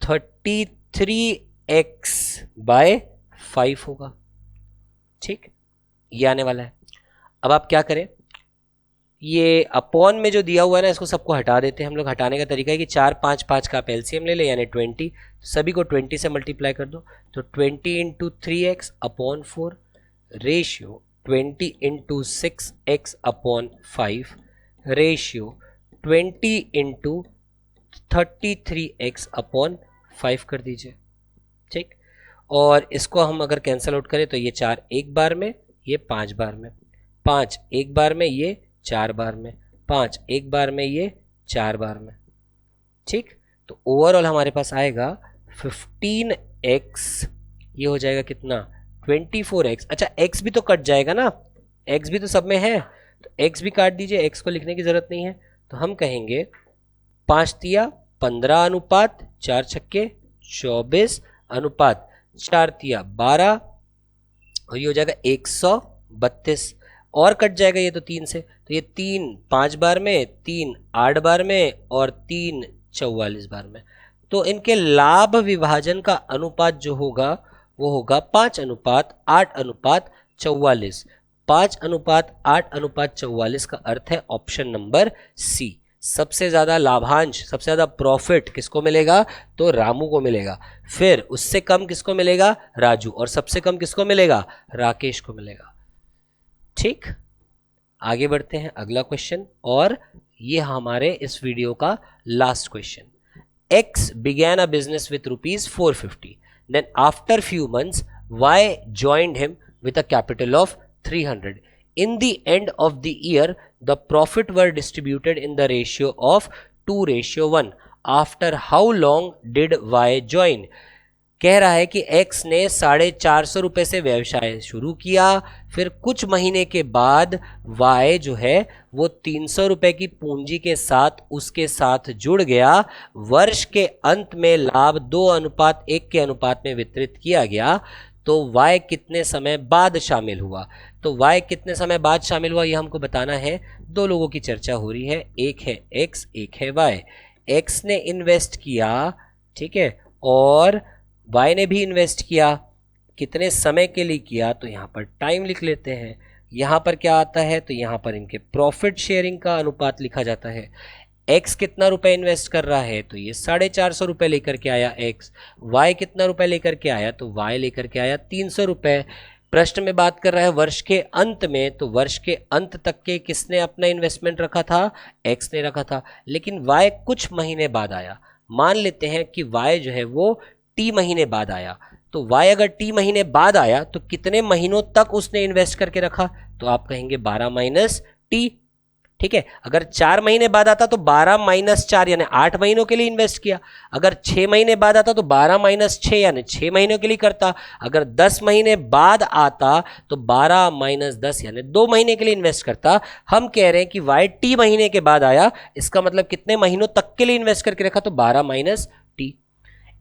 Speaker 1: 33x/5 होगा। ठीक, ये आने वाला है। अब आप क्या करें, ये अपॉन में जो दिया हुआ है ना, इसको सबको हटा देते हैं हम लोग। हटाने का तरीका है कि 4 5 5 का आप एलसीएम ले ले, यानी 20, सभी को 20 से मल्टीप्लाई कर दो, तो 20 × 3x/4 ratio 20 × 6x/5 ratio 20 × 33x/5 कर दीजिए। ठीक, और इसको हम अगर कैंसल आउट करें तो ये 4 एक बार में, ये 5 बार में, 5 एक बार में, ये 4 बार में, 5 एक बार में, ये 4 बार में। ठीक, तो ओवरऑल हमारे पास आएगा 15x, ये हो जाएगा कितना 24x। अच्छा, x भी तो कट जाएगा ना, x भी तो सब में है, तो x भी काट दीजिए, x को लिखने की जरूरत नहीं है। तो हम कहेंगे 5 तिया 15 अनुपात 4 छक्के 24 अनुपात 4 तिया 12, और ये हो जाएगा 132, और कट जाएगा ये तो 3 से, तो ये 3 5 बार में, 3 8 बार में, और 3 44 बार में। तो इनके लाभ विभाजन का अनुपात जो होगा वो होगा 5:8:44। 5:8:44 का अर्थ है ऑप्शन नंबर सी। सबसे ज्यादा लाभांश, सबसे ज्यादा प्रॉफिट किसको मिलेगा, तो रामू को मिलेगा। फिर उससे कम किसको मिलेगा, राजू, और सबसे कम किसको मिलेगा, राकेश को मिलेगा। ठीक, आगे बढ़ते हैं अगला क्वेश्चन, और ये हमारे इस वीडियो का last question. X began a business with ₹450. Then after few months, Y joined him with a capital of 300. In the end of the year, the profit were distributed in the ratio of 2:1. After how long did Y join? कह रहा है कि X ने 450 रुपये से व्यवसाय शुरू किया, फिर कुछ महीने के बाद Y जो है वो 300 रुपये की पूंजी के साथ उसके साथ जुड़ गया। वर्ष के अंत में लाभ 2:1 के अनुपात में वितरित किया गया। तो Y कितने समय बाद शामिल हुआ, तो Y कितने समय बाद शामिल हुआ ये हमको बताना है। दो लोगों की चर्चा हो रही है, एक है X, एक है Y। X ने इन्वेस्ट किया, ठीक है, और Y ने भी इन्वेस्ट किया, कितने समय के लिए किया, तो यहाँ पर टाइम लिख लेते हैं। यहाँ पर क्या आता है, तो यहाँ पर इनके प्रॉफिट शेयरिंग का अनुपात लिखा जाता है। एक्स कितना रुपए इन्वेस्ट कर रहा है, तो ये 450 रुपये लेकर के आया एक्स। वाई कितना रुपए लेकर के आया, तो वाई लेकर के आया 300 रुपये। प्रश्न में बात कर रहा है वर्ष के अंत में, तो वर्ष के अंत तक के किसने अपना इन्वेस्टमेंट रखा था, एक्स ने रखा था। लेकिन वाई कुछ महीने बाद आया, मान लेते हैं कि वाई जो है वो टी महीने बाद आया। तो वाई अगर टी महीने बाद आया तो कितने महीनों तक उसने इन्वेस्ट करके रखा, तो आप कहेंगे 12 माइनस टी। ठीक है, अगर 4 महीने बाद आता तो 12 माइनस 4 यानी 8 महीनों के लिए इन्वेस्ट किया। अगर 6 महीने बाद आता तो 12 माइनस 6 यानी 6 महीनों के लिए करता। अगर 10 महीने बाद आता तो 12 माइनस 10 यानी 2 महीने के लिए इन्वेस्ट करता। हम कह रहे हैं कि वाई टी महीने के बाद आया, इसका मतलब कितने महीनों तक के लिए इन्वेस्ट करके रखा, तो 12 माइनस टी।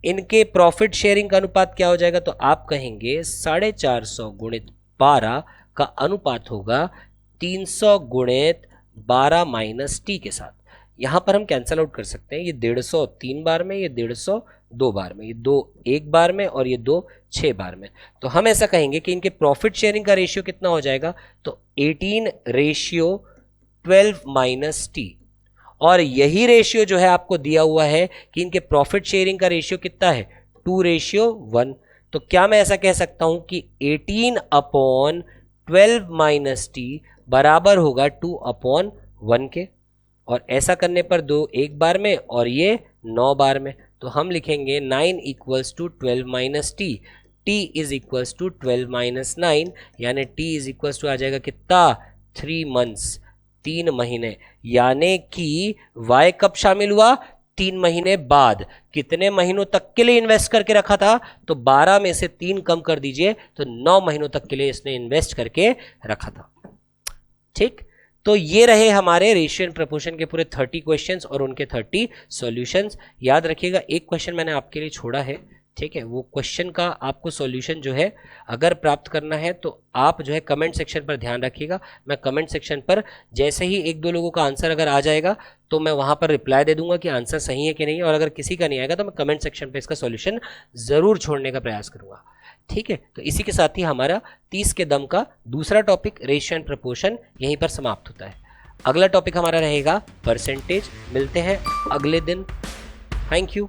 Speaker 1: इनके प्रॉफिट शेयरिंग का अनुपात क्या हो जाएगा, तो आप कहेंगे 450 गुणित 12 का अनुपात होगा 300 गुणित 12 माइनस टी के साथ। यहां पर हम कैंसल आउट कर सकते हैं, ये 150 3 बार में, ये 150 2 बार में, ये 2 1 बार में और ये 2 6 बार में। तो हम ऐसा कहेंगे कि इनके प्रॉफिट शेयरिंग का रेशियो कितना हो जाएगा, तो 18:12 माइनस टी। और यही रेशियो जो है आपको दिया हुआ है कि इनके प्रॉफिट शेयरिंग का रेशियो कितना है, 2:1। तो क्या मैं ऐसा कह सकता हूं कि 18/12 माइनस टी बराबर होगा 2/1 के। और ऐसा करने पर 2 1 बार में और ये 9 बार में, तो हम लिखेंगे 9 = 12 minus T, T is equals to 12 minus 9 यानी टी इज इक्वल्स टू आ जाएगा कितना, 3 मंथ्स, 3 महीने। यानी कि वाई कब शामिल हुआ, 3 महीने बाद। कितने महीनों तक के लिए इन्वेस्ट करके रखा था, तो 12 में से 3 कम कर दीजिए तो 9 महीनों तक के लिए इसने इन्वेस्ट करके रखा था। ठीक, तो ये रहे हमारे रेशियो एंड प्रपोर्शन के पूरे 30 क्वेश्चंस और उनके 30 सॉल्यूशंस। याद रखिएगा एक क्वेश्चन मैंने आपके लिए छोड़ा है, ठीक है, वो क्वेश्चन का आपको सॉल्यूशन जो है अगर प्राप्त करना है तो आप जो है कमेंट सेक्शन पर ध्यान रखिएगा। मैं कमेंट सेक्शन पर जैसे ही 1-2 लोगों का आंसर अगर आ जाएगा तो मैं वहाँ पर रिप्लाई दे दूंगा कि आंसर सही है कि नहीं, और अगर किसी का नहीं आएगा तो मैं कमेंट सेक्शन पर इसका सॉल्यूशन ज़रूर छोड़ने का प्रयास करूँगा। ठीक है, तो इसी के साथ ही हमारा 30 के दम का दूसरा टॉपिक रेशियो एंड प्रपोर्शन यहीं पर समाप्त होता है। अगला टॉपिक हमारा रहेगा परसेंटेज। मिलते हैं अगले दिन। Thank you.